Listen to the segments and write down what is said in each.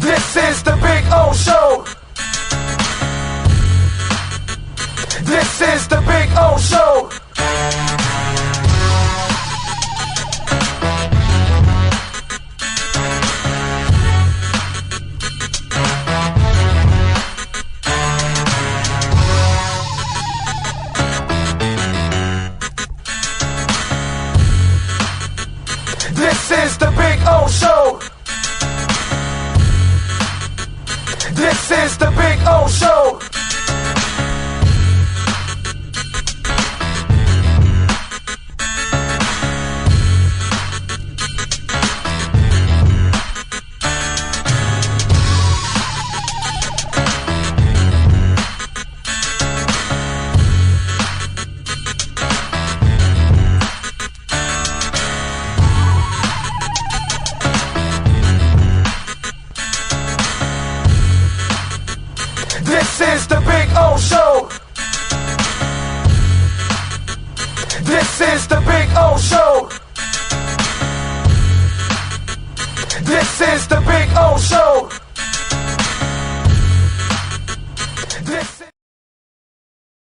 This is the Big O Show. This is the Big O Show. This is the Big O Show. This is the Big O Show. This is the Big O Show. This is the Big O Show. This is the Big O Show. This is...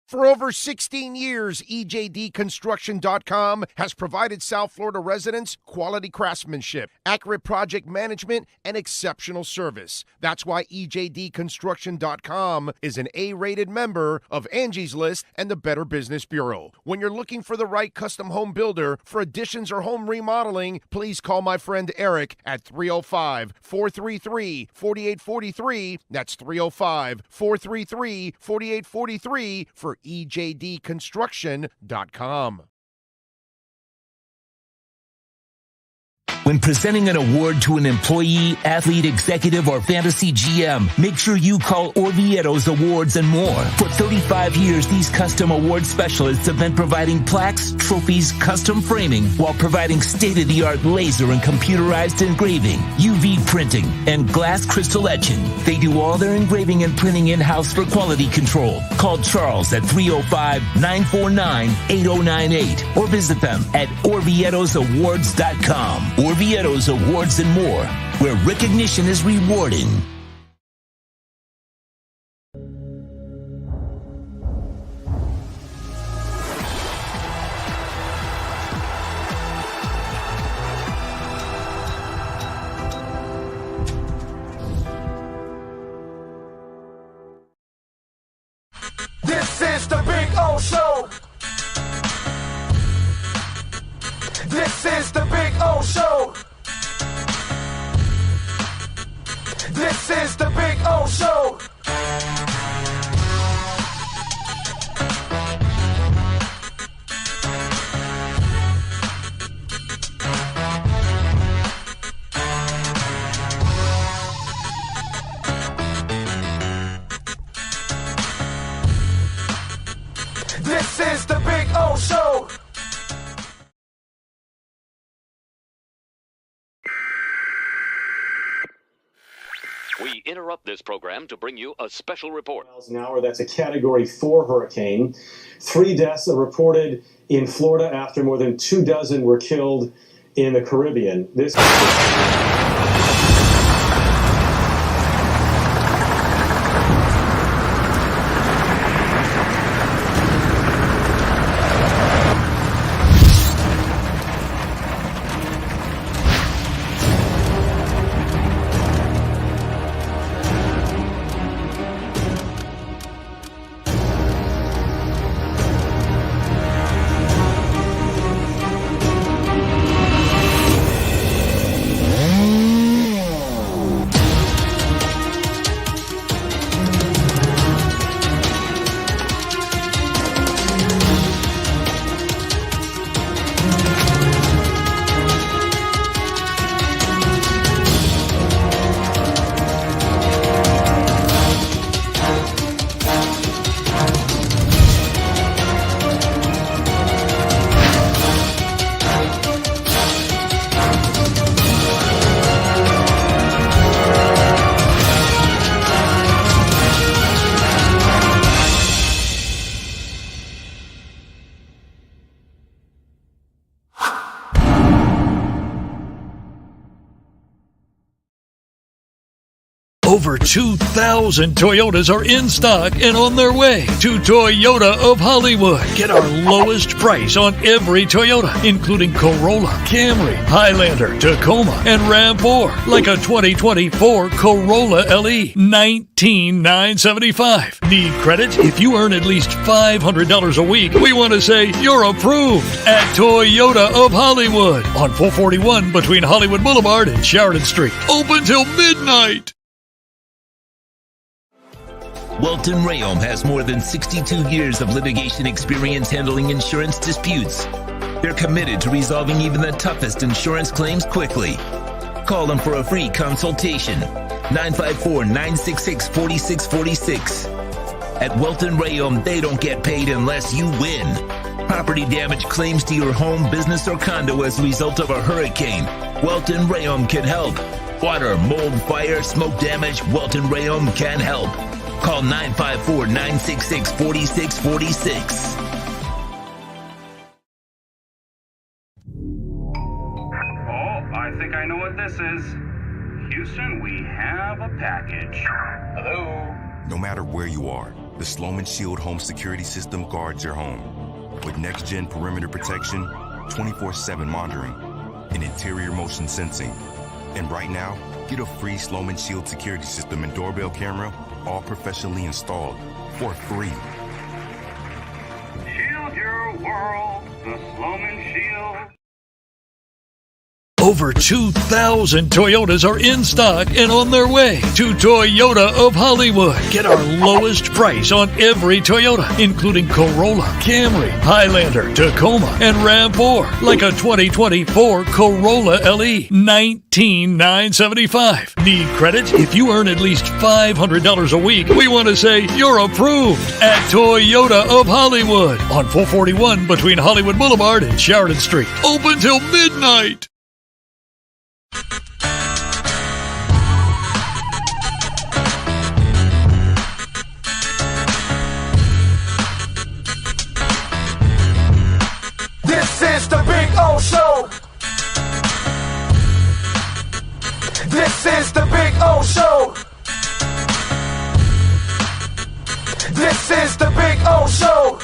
For over 16 years, EJDconstruction.com has provided South Florida residents quality craftsmanship, accurate project management, and exceptional service. That's why EJDconstruction.com is an A-rated member of Angie's List and the Better Business Bureau. When you're looking for the right custom home builder for additions or home remodeling, please call my friend Eric at 305-433-4843. That's 305-433-4843 for EJDconstruction.com. When presenting an award to an employee, athlete, executive, or fantasy GM, make sure you call Orvitos Awards and More. For 35 years, these custom award specialists have been providing plaques, trophies, custom framing, while providing state-of-the-art laser and computerized engraving, UV printing, and glass crystal etching. They do all their engraving and printing in-house for quality control. Call Charles at 305-949-8098 or visit them at OrvietosAwards.com. Orvietos Awards and More, where recognition is rewarding. This is the Big O Show. This is the Big O Show. This is the Big O Show. This is the Big O Show. We interrupt this program to bring you a special report. Miles an hour, that's a Category 4 hurricane. 3 deaths are reported in Florida after more than 24 were killed in the Caribbean. This Over 2,000 Toyotas are in stock and on their way to Toyota of Hollywood. Get our lowest price on every Toyota, including Corolla, Camry, Highlander, Tacoma, and RAV4, like a 2024 Corolla LE, $19,975. Need credit? If you earn at least $500 a week, we want to say you're approved at Toyota of Hollywood on 441 between Hollywood Boulevard and Sheridan Street. Open till midnight. Welton Rayom has more than 62 years of litigation experience handling insurance disputes. They're committed to resolving even the toughest insurance claims quickly. Call them for a free consultation. 954-966-4646. At Welton Rayom, they don't get paid unless you win. Property damage claims to your home, business, or condo as a result of a hurricane. Welton Rayom can help. Water, mold, fire, smoke damage, Welton Rayom can help. Call 954-966-4646. I think I know what this is. Houston, we have a package. Hello? No matter where you are, the Slomin Shield home security system guards your home. With next-gen perimeter protection, 24/7 monitoring, and interior motion sensing. And right now, get a free Slomin Shield security system and doorbell camera, all professionally installed, for free. Shield your world, the Slomin Shield. Over 2,000 Toyotas are in stock and on their way to Toyota of Hollywood. Get our lowest price on every Toyota, including Corolla, Camry, Highlander, Tacoma, and RAV4, like a 2024 Corolla LE, $19,975. Need credit? If you earn at least $500 a week, we want to say you're approved at Toyota of Hollywood on 441 between Hollywood Boulevard and Sheridan Street. Open till midnight. This is the Big O Show. This is the Big O Show. This is the Big O Show.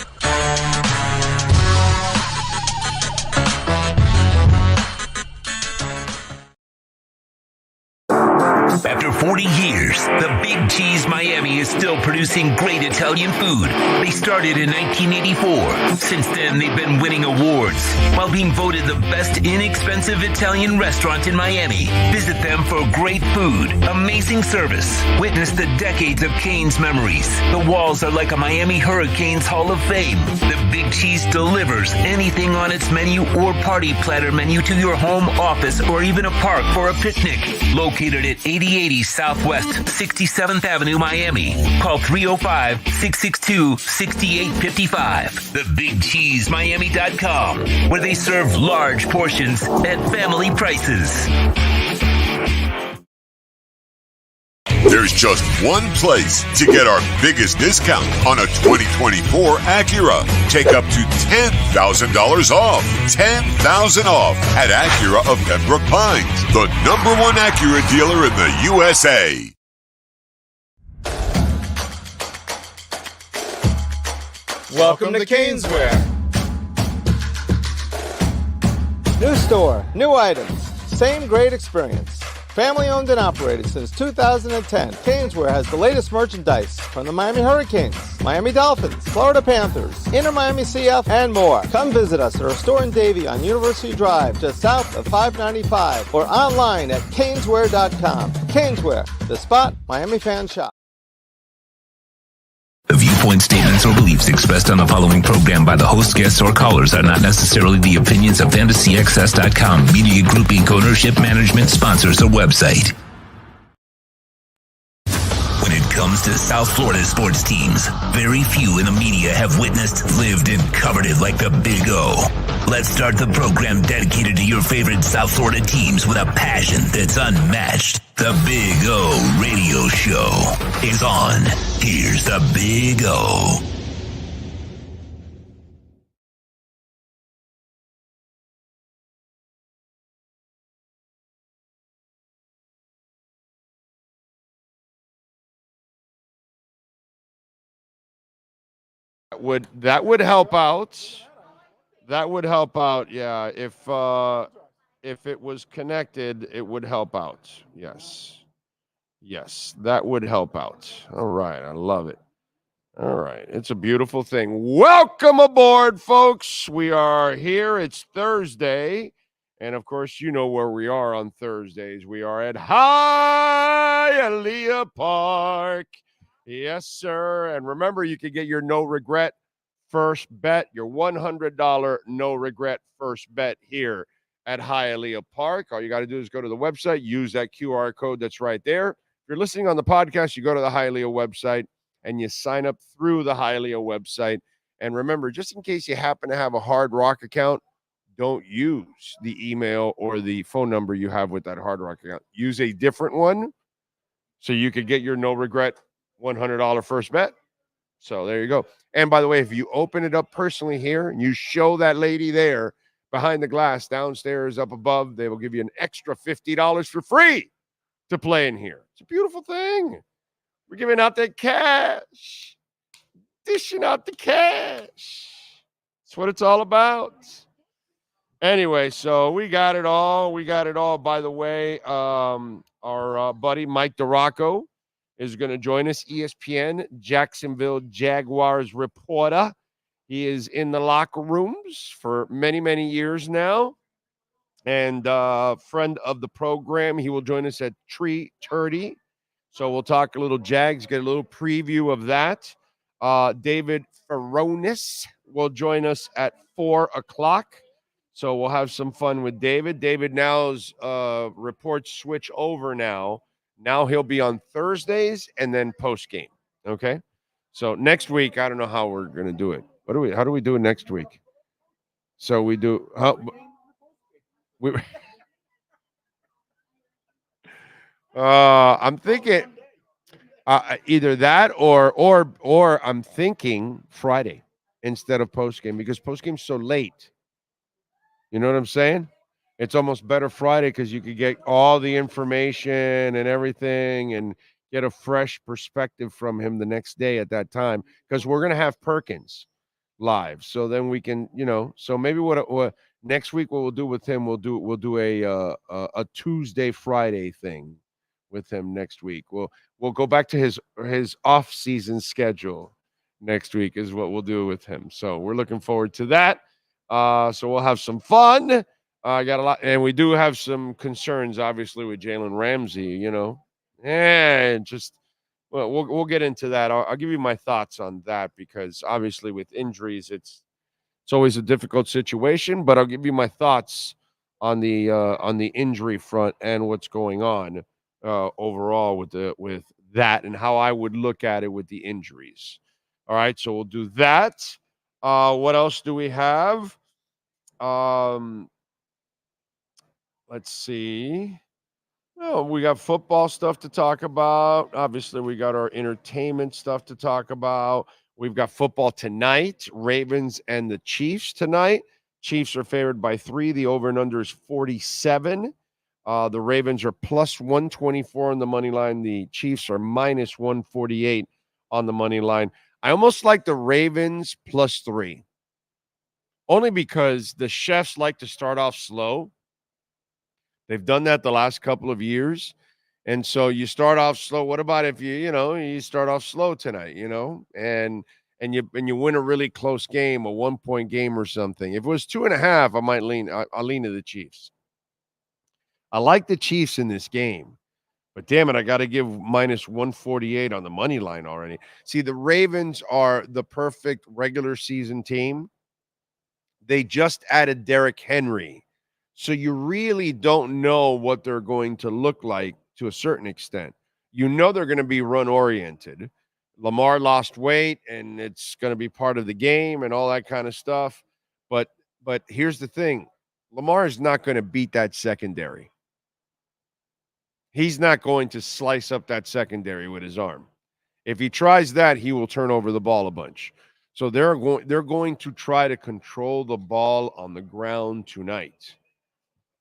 After 40 years, the Big Cheese Miami is still producing great Italian food. They started in 1984. Since then, they've been winning awards while being voted the best inexpensive Italian restaurant in Miami. Visit them for great food, amazing service. Witness the decades of Cane's memories. The walls are like a Miami Hurricanes Hall of Fame. The Big Cheese delivers anything on its menu or party platter menu to your home, office, or even a park for a picnic. Located at 8080 Southwest 67th Avenue, Miami. Call 305-662-6855. TheBigCheeseMiami.com, where they serve large portions at family prices. There's just one place to get our biggest discount on a 2024 Acura. Take up to $10,000 off. $10,000 off at Acura of Pembroke Pines, the #1 Acura dealer in the USA. Welcome to Caneswear. New store, new items, same great experience. Family owned and operated since 2010, Caneswear has the latest merchandise from the Miami Hurricanes, Miami Dolphins, Florida Panthers, Inter Miami CF, and more. Come visit us at our store in Davie on University Drive, just south of 595, or online at caneswear.com. Caneswear, the spot Miami fans shop. The viewpoint, statements, or beliefs expressed on the following program by the host, guests, or callers are not necessarily the opinions of FantasyXS.com, Media Group Inc., ownership, management, sponsors, or website. When it comes to South Florida sports teams, very few in the media have witnessed, lived, and covered it like the Big O. Let's start the program dedicated to your favorite South Florida teams with a passion that's unmatched. The Big O Radio Show is on. Here's the Big O. That would help out. That would help out. Yeah, if it was connected, it would help out. Yes, that would help out. All right, I love it. All right, it's a beautiful thing. Welcome aboard, folks. We are here. It's Thursday. And, of course, you know where we are on Thursdays. We are at Hialeah Park. Yes, sir. And remember, you can get your no-regret first bet, your $100 no-regret first bet here at Hialeah Park. All you got to do is go to the website, use that QR code that's right there. If you're listening on the podcast, you go to the Hialeah website, and you sign up through the Hialeah website. And remember, just in case you happen to have a Hard Rock account, don't use the email or the phone number you have with that Hard Rock account. Use a different one so you could get your no-regret $100 first bet. So there you go. And by the way, if you open it up personally here and you show that lady there behind the glass downstairs up above, they will give you an extra $50 for free to play in here. It's a beautiful thing. We're giving out that cash, dishing out the cash. That's what it's all about. Anyway, so we got it all. By the way, our buddy Mike DiRocco is going to join us, ESPN Jacksonville Jaguars reporter. He is in the locker rooms for many, many years now. And friend of the program. He will join us at 3:30. So we'll talk a little Jags, get a little preview of that. David Furones will join us at 4 o'clock. So we'll have some fun with David. David now's reports switch over now. Now he'll be on Thursdays and then post-game, okay? So next week, I don't know how we're going to do it. How do we do it next week? So we do I'm thinking either that or I'm thinking Friday instead of post-game because post-game's so late. You know what I'm saying? It's almost better Friday because you could get all the information and everything and get a fresh perspective from him the next day at that time because we're going to have Perkins live. So then we can, so maybe what next week what we'll do with him, we'll do a Tuesday, Friday thing with him next week. We'll go back to his off-season schedule next week is what we'll do with him. So we're looking forward to that. So we'll have some fun. I got a lot, and we do have some concerns, obviously, with Jalen Ramsey. And just we'll get into that. I'll give you my thoughts on that because obviously with injuries, it's always a difficult situation. But I'll give you my thoughts on the injury front and what's going on overall with that and how I would look at it with the injuries. All right, so we'll do that. What else do we have? Let's see. Oh, we got football stuff to talk about. Obviously, we got our entertainment stuff to talk about. We've got football tonight, Ravens and the Chiefs tonight. Chiefs are favored by 3. The over and under is 47. The Ravens are plus 124 on the money line. The Chiefs are minus 148 on the money line. I almost like the Ravens plus 3. Only because the Chefs like to start off slow. They've done that the last couple of years. And so you start off slow. What about if you start off slow tonight, and you win a really close game, a 1-point game or something. If it was 2.5, I'll lean to the Chiefs. I like the Chiefs in this game. But damn it, I got to give minus 148 on the money line already. See, the Ravens are the perfect regular season team. They just added Derrick Henry. So you really don't know what they're going to look like to a certain extent. They're going to be run-oriented. Lamar lost weight, and it's going to be part of the game and all that kind of stuff. But here's the thing. Lamar is not going to beat that secondary. He's not going to slice up that secondary with his arm. If he tries that, he will turn over the ball a bunch. So they're going to try to control the ball on the ground tonight.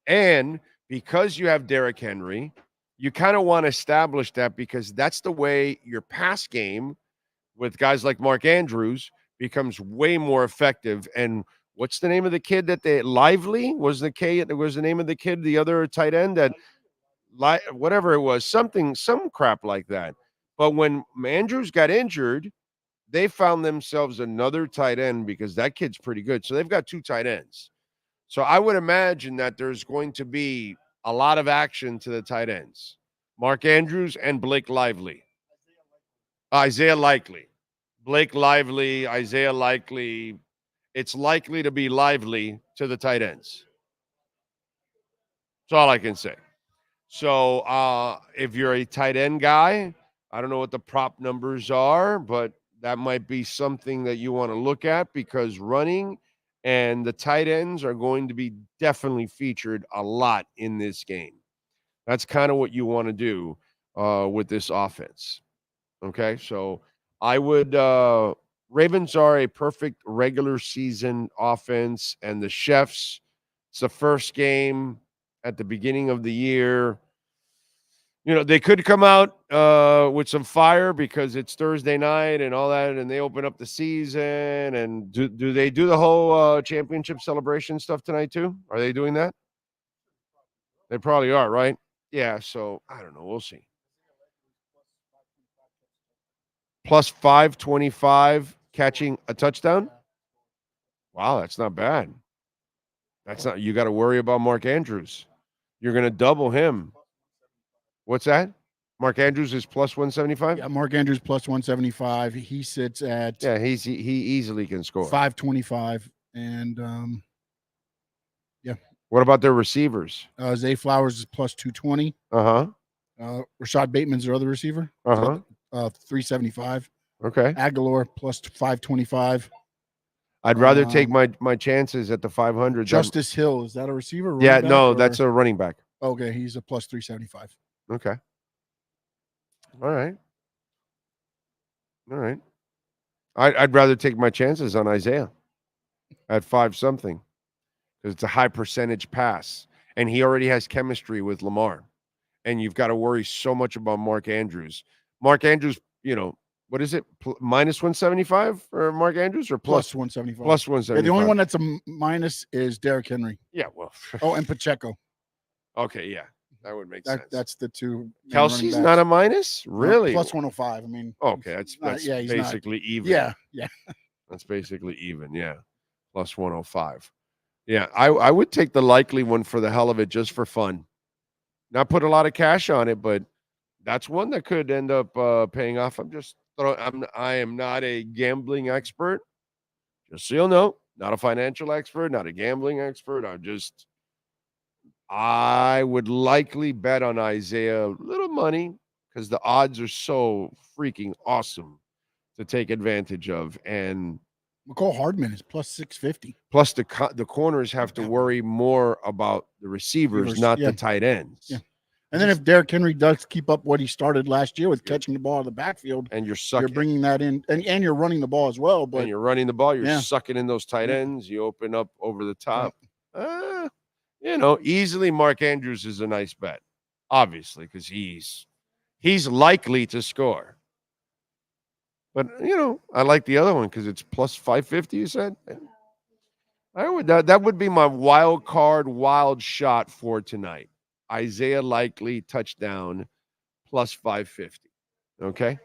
And because you have Derrick Henry, you kind of want to establish that because that's the way your pass game with guys like Mark Andrews becomes way more effective. And what's the name of the kid that they Lively was the name of the kid, the other tight end that whatever it was, some crap like that. But when Andrews got injured, they found themselves another tight end because that kid's pretty good. So they've got 2 tight ends. So I would imagine that there's going to be a lot of action to the tight ends. Mark Andrews and Isaiah Likely. Blake Lively, Isaiah Likely. It's likely to be Lively to the tight ends. That's all I can say. So if you're a tight end guy, I don't know what the prop numbers are, but that might be something that you want to look at because running and the tight ends are going to be definitely featured a lot in this game. That's kind of what you want to do with this offense. Okay, so I would Ravens are a perfect regular season offense, and the Chefs, it's the first game at the beginning of the year. You know, they could come out with some fire because it's Thursday night and all that, and they open up the season. And do they do the whole championship celebration stuff tonight too? Are they doing that? They probably are, right? Yeah, so I don't know. We'll see. Plus 525 catching a touchdown. Wow, that's not bad. You got to worry about Mark Andrews. You're going to double him. What's that? Mark Andrews is plus 175? Yeah, Mark Andrews plus 175. He sits at he easily can score. 525. And yeah. What about their receivers? Zay Flowers is plus 220. Rashad Bateman's their other receiver. 375. Okay. Aguilar plus 525. I'd rather take my chances at the 500. Justice Hill, is that a receiver? Yeah, no, that's a running back. Okay, he's a plus 375. Okay. All right. I'd rather take my chances on Isaiah at 5-something because it's a high percentage pass, and he already has chemistry with Lamar, and you've got to worry so much about Mark Andrews. Mark Andrews, you know, what is it? Minus 175 for Mark Andrews or plus 175? Plus 175. Yeah, the only one that's a minus is Derrick Henry. Yeah, well. And Pacheco. Okay, yeah. That would make sense. That's the 2. Kelsey's not a minus? Really? Plus 105. I mean. Okay, that's basically even. Yeah. That's basically even, yeah. Plus 105. Yeah, I would take the likely one for the hell of it just for fun. Not put a lot of cash on it, but that's one that could end up paying off. I am not a gambling expert. Just so you'll know, not a financial expert, not a gambling expert. I would likely bet on Isaiah a little money because the odds are so freaking awesome to take advantage of. And McCall Hardman is plus 650. Plus the corners have to worry more about the receivers, not the tight ends. Yeah. And then if Derrick Henry does keep up what he started last year with catching the ball in the backfield, and you're bringing that in, and you're running the ball as well. But you're running the ball, you're sucking in those tight ends. You open up over the top. Easily Mark Andrews is a nice bet, obviously, because he's likely to score. But I like the other one because it's plus 550. You said that would be my wild shot for tonight. Isaiah Likely touchdown plus 550. Okay.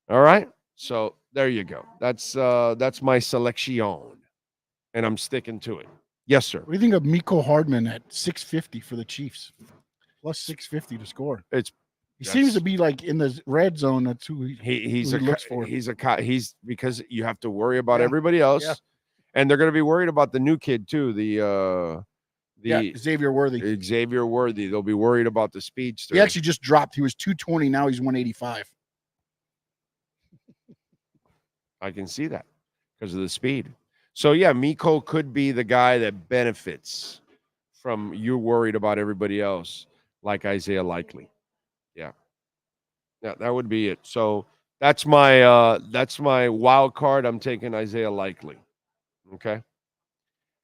All right. So there you go. That's my selection, and I'm sticking to it. Yes, sir. What do you think of Mecole Hardman at 650 for the Chiefs? Plus 650 to score. He seems to be like in the red zone. That's who he looks for. He's because you have to worry about everybody else, and they're going to be worried about the new kid too. Xavier Worthy. Xavier Worthy. They'll be worried about the speedster. He actually just dropped. He was 220. Now he's 185. I can see that because of the speed. So, yeah, Mecole could be the guy that benefits from you worried about everybody else, like Isaiah Likely. Yeah. Yeah, that would be it. So that's my wild card. I'm taking Isaiah Likely. Okay.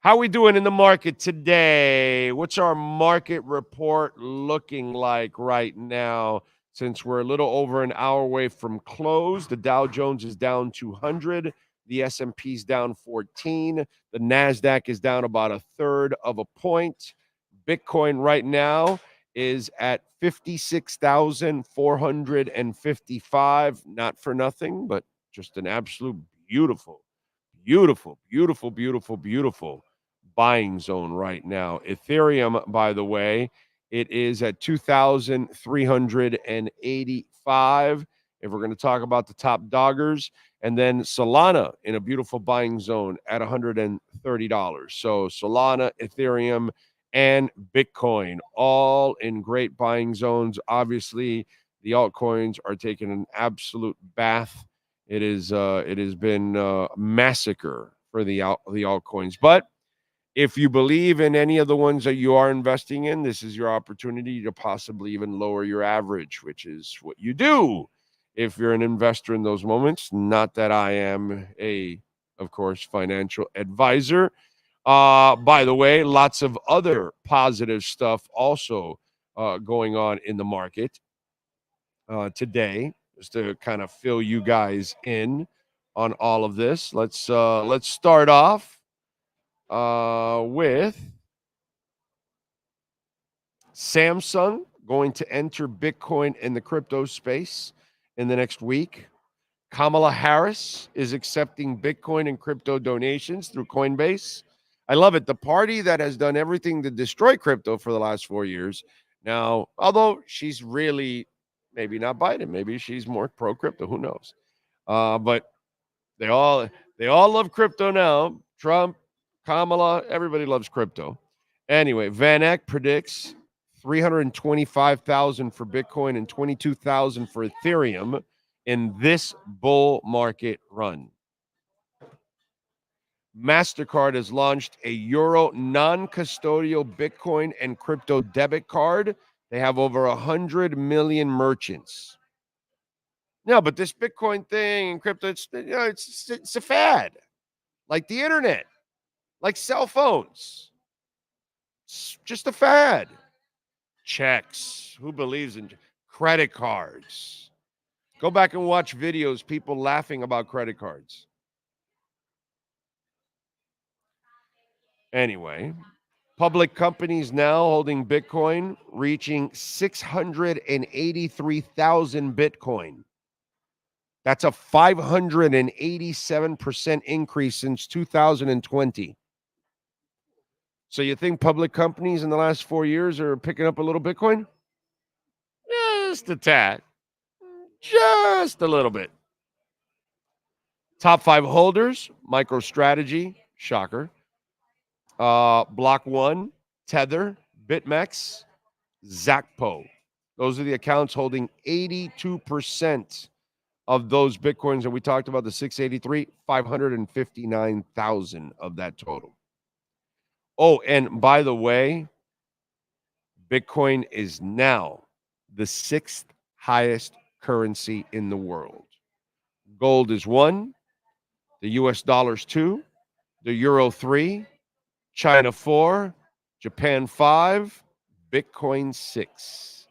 How we doing in the market today? What's our market report looking like right now? Since we're a little over an hour away from close, the Dow Jones is down 200. The S&P's down 14. The NASDAQ is down about a third of a point. Bitcoin right now is at 56,455. Not for nothing, but just an absolute beautiful, beautiful, beautiful, beautiful, beautiful buying zone right now. Ethereum, by the way, it is at 2,385. If we're going to talk about the top doggers, and then Solana in a beautiful buying zone at $130. So Solana, Ethereum, and Bitcoin all in great buying zones. Obviously, the altcoins are taking an absolute bath. It has been a massacre for the altcoins. But if you believe in any of the ones that you are investing in, this is your opportunity to possibly even lower your average, which is what you do if you're an investor in those moments. Not that I am of course, financial advisor. By the way, lots of other positive stuff also going on in the market today, just to kind of fill you guys in on all of this. Let's start off with Samsung going to enter Bitcoin in the crypto space in the next week. Kamala Harris is accepting Bitcoin and crypto donations through Coinbase. I love it. The party that has done everything to destroy crypto for the last 4 years. Now, although she's really maybe not Biden, maybe she's more pro crypto. Who knows? But they all love crypto now. Trump, Kamala, everybody loves crypto. Anyway, Van Eck predicts 325,000 for Bitcoin and 22,000 for Ethereum in this bull market run. MasterCard has launched a Euro non-custodial Bitcoin and crypto debit card. They have over 100 million merchants. No, but this Bitcoin thing and crypto, it's a fad. Like the internet, like cell phones. It's just a fad. Checks. Who believes in credit cards? Go back and watch videos, people laughing about credit cards. Anyway, public companies now holding Bitcoin reaching 683,000 Bitcoin. That's a 587% increase since 2020. So you think public companies in the last 4 years are picking up a little Bitcoin? Just a tad. Just a little bit. Top 5 holders, MicroStrategy, shocker. Block One, Tether, BitMEX, Zacpo. Those are the accounts holding 82% of those Bitcoins that we talked about, the 683, 559,000 of that total. Oh, and by the way, Bitcoin is now the 6th highest currency in the world. Gold is 1, the US dollar's 2, the euro 3, China 4, Japan 5, Bitcoin 6,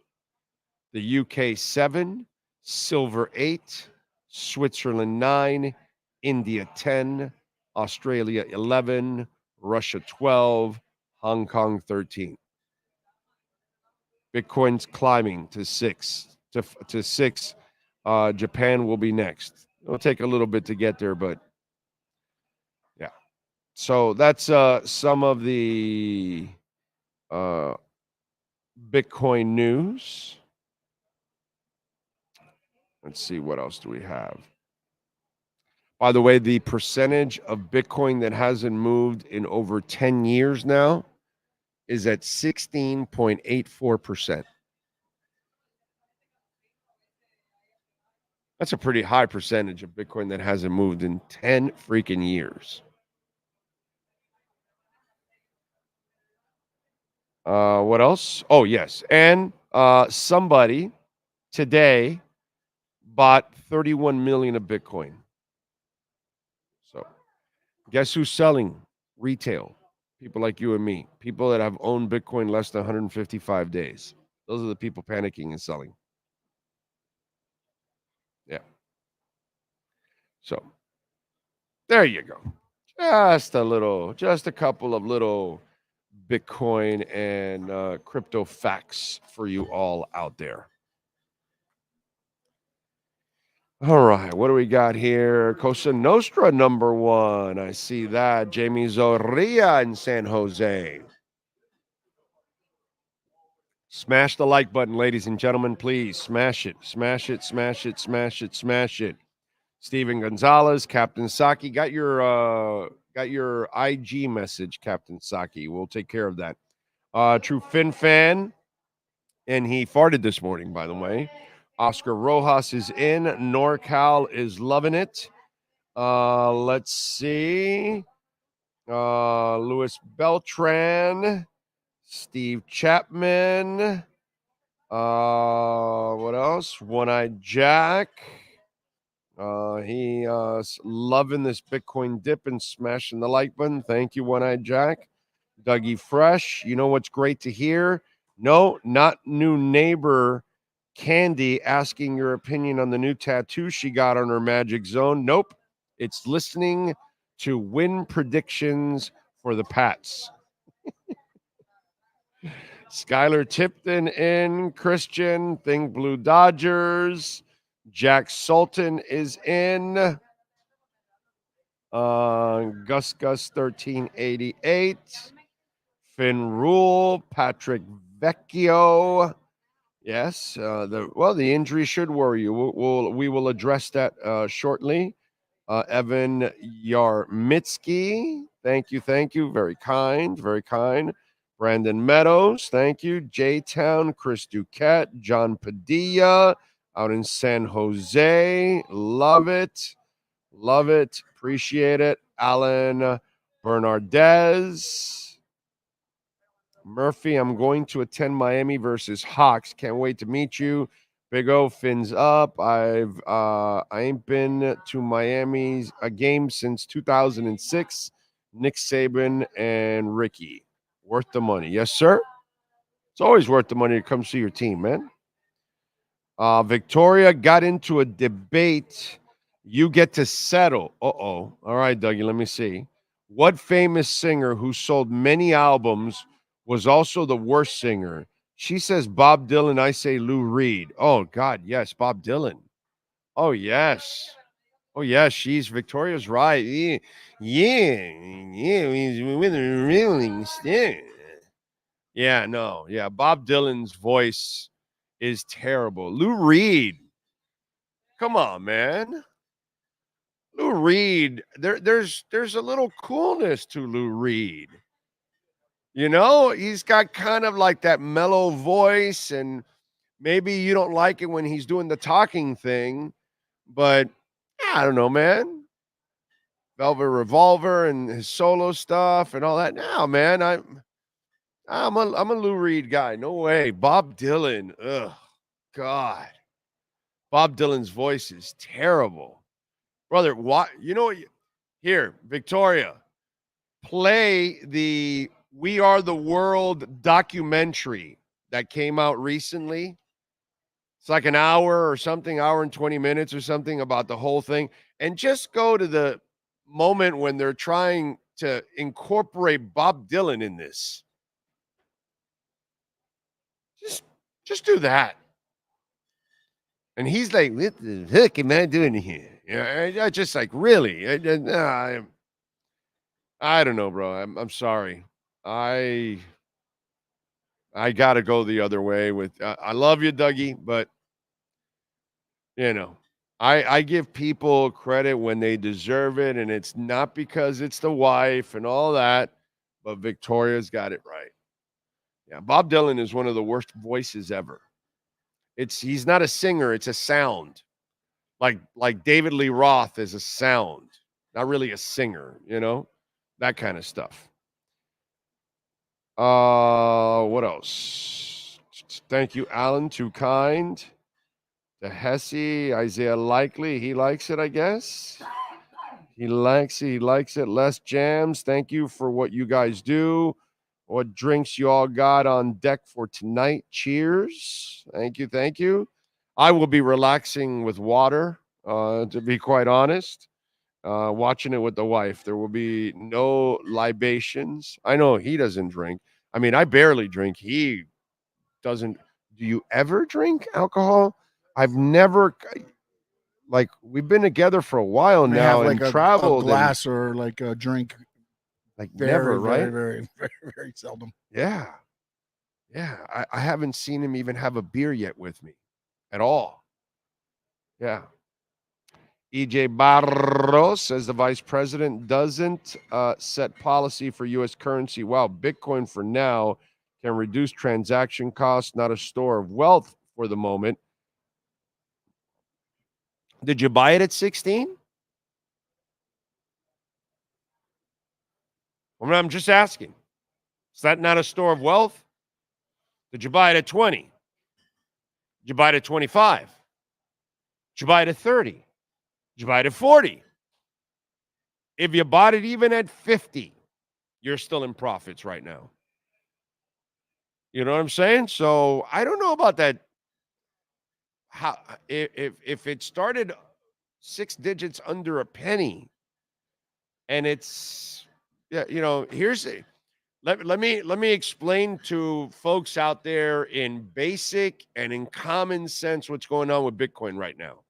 the UK 7, silver 8, Switzerland 9, India 10, Australia 11, Russia 12, Hong Kong 13. Bitcoin's climbing to 6. To 6. Japan will be next. It'll take a little bit to get there, but yeah. So that's some of the Bitcoin news. Let's see, what else do we have? By the way, the percentage of Bitcoin that hasn't moved in over 10 years now is at 16.84%. That's a pretty high percentage of Bitcoin that hasn't moved in 10 freaking years. What else? Oh, yes. And somebody today bought 31 million of Bitcoin. So guess who's selling? Retail. People like you and me. People that have owned Bitcoin less than 155 days. Those are the people panicking and selling. Yeah. So There you go. Just a couple of little Bitcoin and crypto facts for you all out there. All right, what do we got here? Cosa Nostra number 1. I see that. Jamie Zorria in San Jose. Smash the like button, ladies and gentlemen, please. Smash it, smash it, smash it, smash it, smash it. Steven Gonzalez, Captain Saki, got your IG message, Captain Saki. We'll take care of that. True Fin fan, and he farted this morning, by the way. Oscar Rojas is in. NorCal is loving it. Let's see. Louis Beltran, Steve Chapman. What else? One-Eyed Jack. He's loving this Bitcoin dip and smashing the like button. Thank you, One-Eyed Jack. Dougie Fresh. You know what's great to hear? No, not new neighbor Candy asking your opinion on the new tattoo she got on her Magic Zone. Nope. It's listening to win predictions for the Pats. Skylar Tipton in. Christian, Think Blue Dodgers. Jack Sultan is in. Gus 1388. Finn Rule. Patrick Vecchio. Yes, the injury should worry you. We will address that shortly. Evan Yarmitsky, thank you. Very kind. Brandon Meadows, thank you. J-Town, Chris Duquette, John Padilla out in San Jose. Love it. Appreciate it. Alan Bernardez. Murphy, I'm going to attend Miami versus Hawks. Can't wait to meet you. Big O, fins up. I ain't been to Miami's a game since 2006. Nick Saban and Ricky. Worth the money. Yes, sir. It's always worth the money to come see your team, man. Victoria got into a debate. You get to settle. Uh-oh. All right, Dougie, let me see. What famous singer who sold many albums was also the worst singer? She says Bob Dylan. I say Lou Reed. Oh, God, yes, Bob Dylan. Oh, yes. She's Victoria's right. Yeah, he's with a Rolling Stone. Yeah, no, yeah, Bob Dylan's voice is terrible. Lou Reed. Come on, man. Lou Reed, there's a little coolness to Lou Reed. You know, he's got kind of like that mellow voice, and maybe you don't like it when he's doing the talking thing, but I don't know, man. Velvet Revolver and his solo stuff and all that. No, man, I'm a Lou Reed guy. No way. Bob Dylan. Ugh, God. Bob Dylan's voice is terrible. Brother, what? You know what? Here, Victoria, play the We Are the World documentary that came out recently. It's like an hour or something, hour and 20 minutes or something about the whole thing. And just go to the moment when they're trying to incorporate Bob Dylan in this. Just do that. And he's like, what the heck am I doing here? I just like, really? I don't know, bro. I'm sorry. I got to go the other way with, I love you, Dougie, but, you know, I give people credit when they deserve it, and it's not because it's the wife and all that, but Victoria's got it right. Yeah, Bob Dylan is one of the worst voices ever. He's not a singer, it's a sound. Like David Lee Roth is a sound, not really a singer, you know? That kind of stuff. What else? Thank you, Alan. Too kind. The Hesse, Isaiah Likely, he likes it, I guess. He likes it. Les Jams, thank you for what you guys do. What drinks you all got on deck for tonight? Cheers. Thank you. I will be relaxing with water, to be quite honest. watching it with the wife. There will be no libations. I know he doesn't drink. I mean, I barely drink. He doesn't. Do you ever drink alcohol? I've never. Like, we've been together for a while now and traveled. A glass or like a drink. Like very, never, right? Very, very, very seldom. Yeah. Yeah. I haven't seen him even have a beer yet with me at all. Yeah. EJ Barros says the vice president doesn't set policy for U.S. currency. Wow, Bitcoin for now can reduce transaction costs, not a store of wealth for the moment. Did you buy it at 16? Well, I'm just asking. Is that not a store of wealth? Did you buy it at 20? Did you buy it at 25? Did you buy it at 30? Did you buy it at 40? If you bought it even at 50, you're still in profits right now. You know what I'm saying? So I don't know about that. How if it started 6 digits under a penny, and it's here's let me explain to folks out there in basic and in common sense what's going on with Bitcoin right now.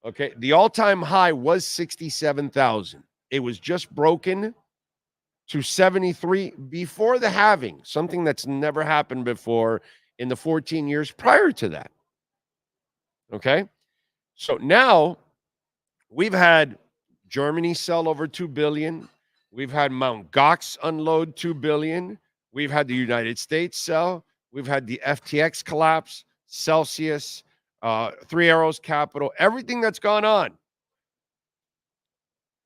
Okay, the all-time high was 67,000. It was just broken to 73 before the halving, something that's never happened before in the 14 years prior to that. Okay, so now we've had Germany sell over 2 billion. We've had Mt. Gox unload 2 billion. We've had the United States sell. We've had the FTX collapse, Celsius, Three Arrows Capital, everything that's gone on.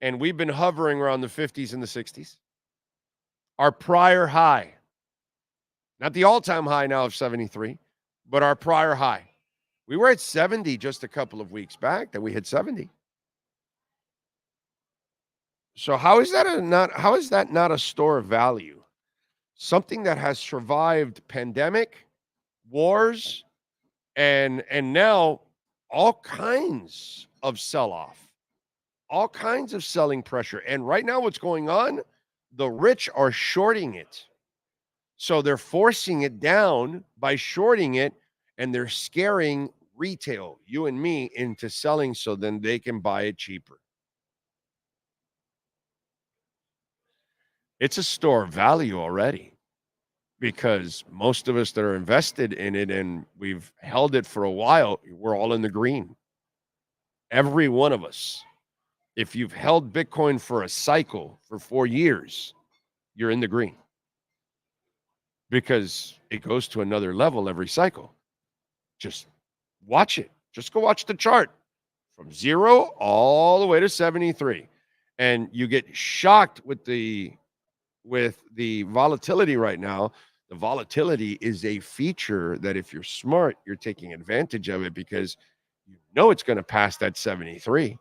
And we've been hovering around the 50s and the 60s. Our prior high, not the all-time high now of 73, but our prior high. We were at 70 just a couple of weeks back, then we hit 70. So how is that not a store of value? Something that has survived pandemic, wars, and now all kinds of sell-off, all kinds of selling pressure. And right now what's going on, the rich are shorting it. So they're forcing it down by shorting it, and they're scaring retail, you and me, into selling so then they can buy it cheaper. It's a store of value already because most of us that are invested in it and we've held it for a while, we're all in the green. Every one of us. If you've held Bitcoin for a cycle for 4 years, you're in the green because it goes to another level every cycle. Just watch it. Just go watch the chart from 0 all the way to 73. And you get shocked with the volatility right now. The volatility is a feature that if you're smart, you're taking advantage of it because you know it's going to pass that 73.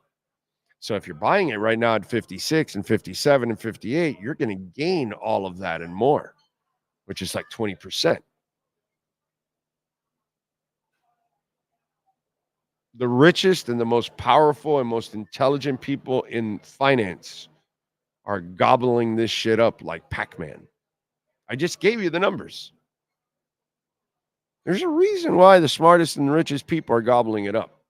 So if you're buying it right now at 56 and 57 and 58, you're going to gain all of that and more, which is like 20%. The richest and the most powerful and most intelligent people in finance are gobbling this shit up like Pac-Man. I just gave you the numbers. There's a reason why the smartest and richest people are gobbling it up.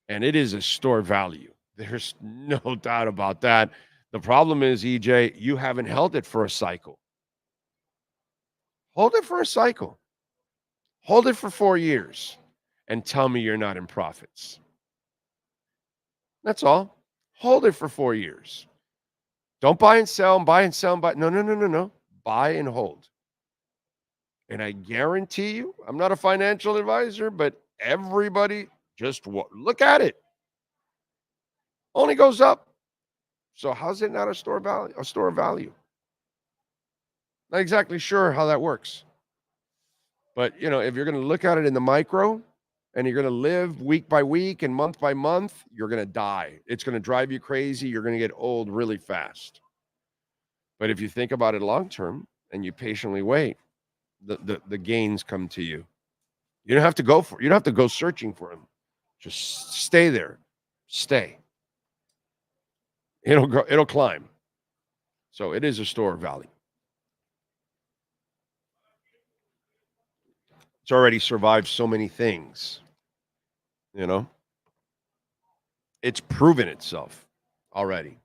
And it is a store value. There's no doubt about that. The problem is, EJ, you haven't held it for a cycle. Hold it for a cycle. Hold it for 4 years and tell me you're not in profits. That's all. Hold it for 4 years. Don't buy and sell, buy and sell, buy. No. Buy and hold. And I guarantee you, I'm not a financial advisor, but everybody just look at it. Only goes up. So how's it not a store of value? Not exactly sure how that works. But, if you're going to look at it in the micro and you're going to live week by week and month by month, you're going to die. It's going to drive you crazy. You're going to get old really fast. But if you think about it long term and you patiently wait, the gains come to you. You don't have to go for it. You don't have to go searching for them. Just stay there. Stay. It'll climb. So it is a store of value. It's already survived so many things. It's proven itself already.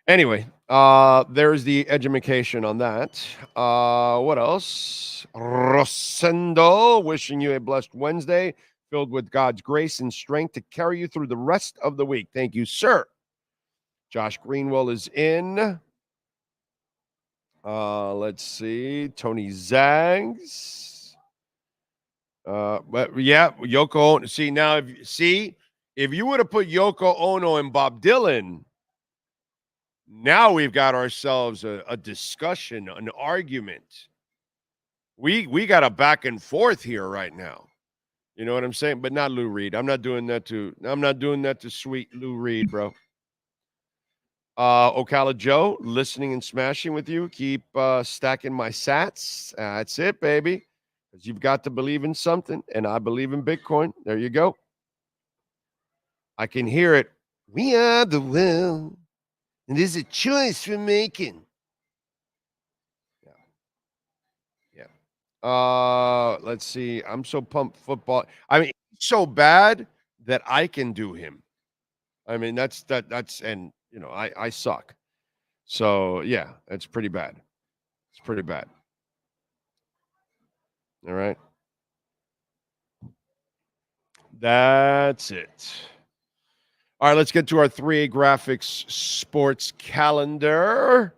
Anyway, there's the edumacation on that. What else? Rosendo, wishing you a blessed Wednesday filled with God's grace and strength to carry you through the rest of the week. Thank you, sir. Josh Greenwell is in. Let's see. Tony Zags. But yeah, Yoko Ono. See, now, if you would have put Yoko Ono and Bob Dylan, now we've got ourselves a discussion, an argument. We got a back and forth here right now. You know what I'm saying? But not Lou Reed. I'm not doing that to sweet Lou Reed, bro. Ocala Joe, listening and smashing with you. Keep stacking my sats. That's it, baby. Because you've got to believe in something, and I believe in Bitcoin. There you go. I can hear it. We are the will, and there's a choice we're making. Yeah. Let's see. I'm so pumped football. I mean, it's so bad that I can do him. I mean, that's and I suck. So yeah, it's pretty bad. It's pretty bad. All right. That's it. All right, let's get to our 3A Graphics sports calendar.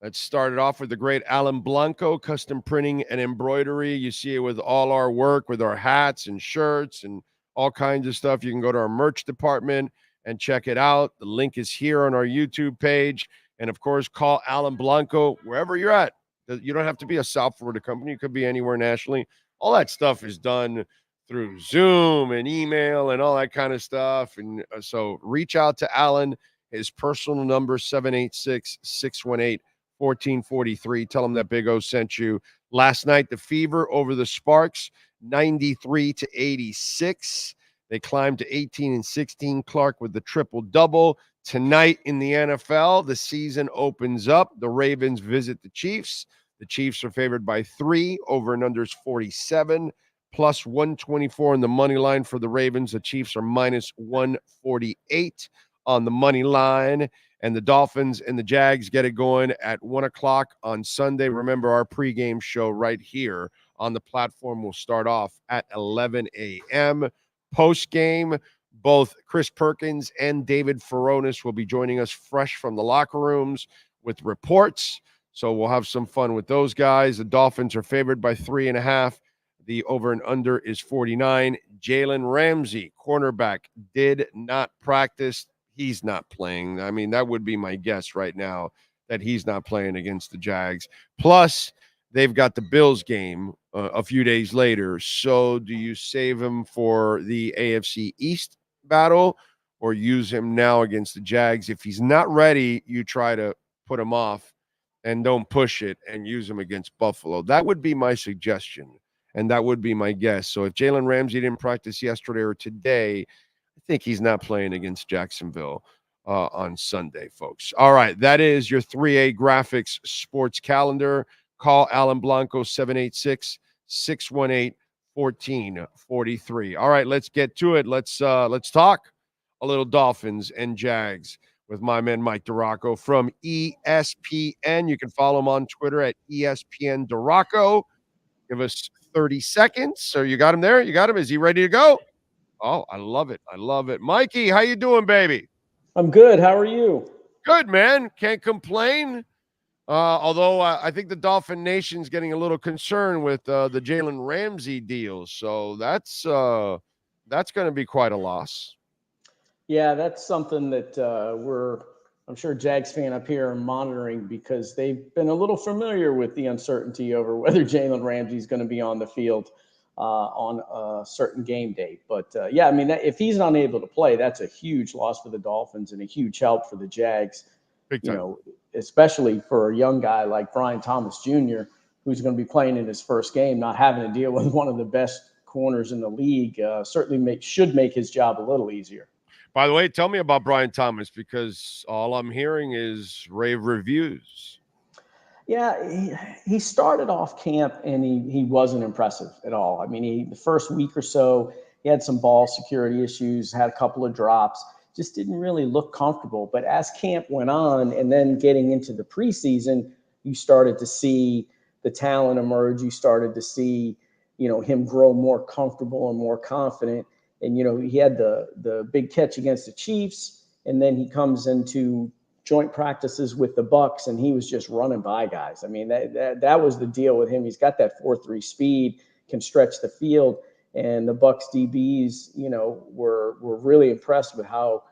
Let's start it off with the great Alan Blanco, custom printing and embroidery. You see it with all our work, with our hats and shirts and all kinds of stuff. You can go to our merch department and check it out. The link is here on our YouTube page. And, of course, call Alan Blanco wherever you're at. You don't have to be a South Florida company. You could be anywhere nationally. All that stuff is done through Zoom and email and all that kind of stuff. And so reach out to Alan. His personal number, 786-618-1443. Tell him that Big O sent you. Last night, the Fever over the Sparks, 93-86. They climbed to 18-16. Clark with the triple-double. Tonight in the NFL, the season opens up. The Ravens visit the Chiefs. The Chiefs are favored by 3. Over and under is 47. Plus 124 on the money line for the Ravens. The Chiefs are minus 148 on the money line. And the Dolphins and the Jags get it going at 1 o'clock on Sunday. Remember, our pregame show right here on the platform will start off at 11 a.m. Post-game, both Chris Perkins and David Furones will be joining us fresh from the locker rooms with reports. So we'll have some fun with those guys. The Dolphins are favored by 3.5. The over and under is 49. Jalen Ramsey, cornerback, did not practice. He's not playing. I mean, that would be my guess right now, that he's not playing against the Jags. Plus, they've got the Bills game a few days later. So do you save him for the AFC East battle or use him now against the Jags? If he's not ready, you try to put him off and don't push it and use him against Buffalo. That would be my suggestion, and that would be my guess. So if Jalen Ramsey didn't practice yesterday or today, I think he's not playing against Jacksonville on Sunday, folks. All right, that is your 3A Graphics sports calendar. Call Alan Blanco, 786-618-1443. All right, let's get to it. Let's talk a little Dolphins and Jags with my man Mike DiRocco from ESPN. You can follow him on Twitter at ESPN DiRocco. Give us 30 seconds. So you got him there? You got him? Is he ready to go? Oh, I love it. I love it. Mikey, how you doing, baby? I'm good. How are you? Good, man. Can't complain. Although I think the Dolphin Nation's getting a little concerned with the Jalen Ramsey deal. So that's going to be quite a loss. Yeah, that's something that I'm sure Jags fan up here are monitoring, because they've been a little familiar with the uncertainty over whether Jalen Ramsey is going to be on the field on a certain game date. But yeah, I mean, if he's not able to play, that's a huge loss for the Dolphins and a huge help for the Jags. Big time. You know, especially for a young guy like Brian Thomas Jr., who's going to be playing in his first game, not having to deal with one of the best corners in the league, certainly should make his job a little easier. By the way, tell me about Brian Thomas, because all I'm hearing is rave reviews. Yeah, he started off camp and he wasn't impressive at all. I mean, the first week or so, he had some ball security issues, had a couple of drops, just didn't really look comfortable. But as camp went on and then getting into the preseason, you started to see the talent emerge. You started to see, him grow more comfortable and more confident. And, he had the big catch against the Chiefs, and then he comes into joint practices with the Bucks, and he was just running by guys. I mean, that was the deal with him. He's got that 4.3 speed, can stretch the field, and the Bucks DBs, were really impressed with how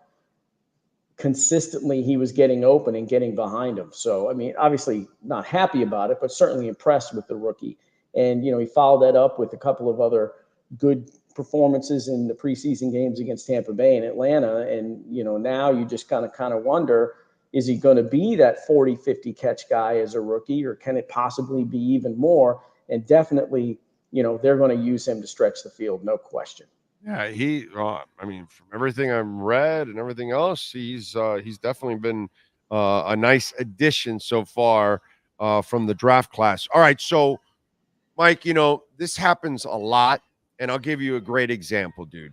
consistently he was getting open and getting behind him. So, I mean, obviously not happy about it, but certainly impressed with the rookie. And, he followed that up with a couple of other good performances in the preseason games against Tampa Bay and Atlanta. And, now you just kind of wonder, is he going to be that 40, 50 catch guy as a rookie, or can it possibly be even more? And definitely, they're going to use him to stretch the field, no question. Yeah, I mean, from everything I've read and everything else, he's definitely been a nice addition so far from the draft class. All right, so Mike, this happens a lot, and I'll give you a great example, dude.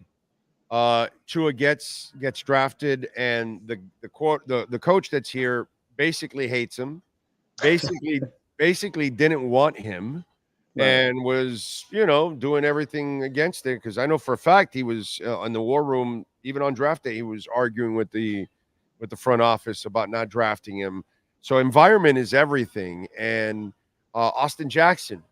Tua gets drafted, and the coach that's here basically hates him, basically didn't want him. Right. And was, doing everything against it, because I know for a fact he was in the war room, even on draft day, he was arguing with the front office about not drafting him. So environment is everything. And Austin Jackson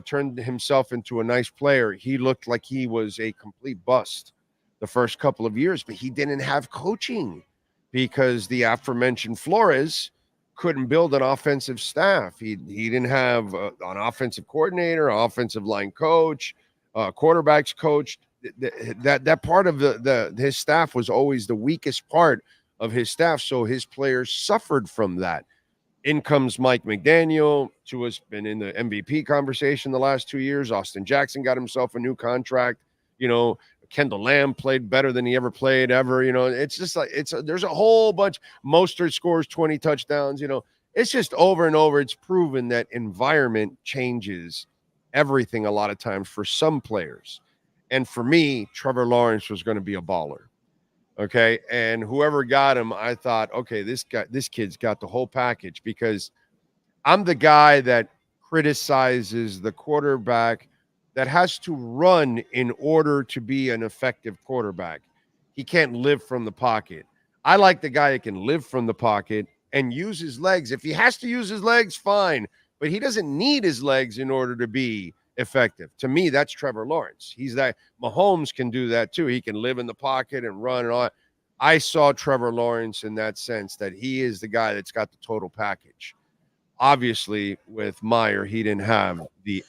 turned himself into a nice player. He looked like he was a complete bust the first couple of years, but he didn't have coaching because the aforementioned Flores couldn't build an offensive staff. He didn't have an offensive coordinator, offensive line coach, quarterbacks coach. That part of his staff was always the weakest part of his staff, so his players suffered from that. In comes Mike McDaniel, who has been in the MVP conversation the last 2 years. Austin Jackson got himself a new contract. Kendall Lamb played better than he ever played ever. It's just like there's a whole bunch. Mostert scores 20 touchdowns. It's just over and over. It's proven that environment changes everything a lot of times for some players. And for me, Trevor Lawrence was going to be a baller. Okay. And whoever got him, I thought, okay, this kid's got the whole package, because I'm the guy that criticizes the quarterback that has to run in order to be an effective quarterback. He can't live from the pocket. I like the guy that can live from the pocket and use his legs. If he has to use his legs, fine, but he doesn't need his legs in order to be effective. To me, that's Trevor Lawrence. He's that. Mahomes can do that too. He can live in the pocket and run and all. I saw Trevor Lawrence in that sense, that he is the guy that's got the total package. Obviously, with Meyer, he didn't have the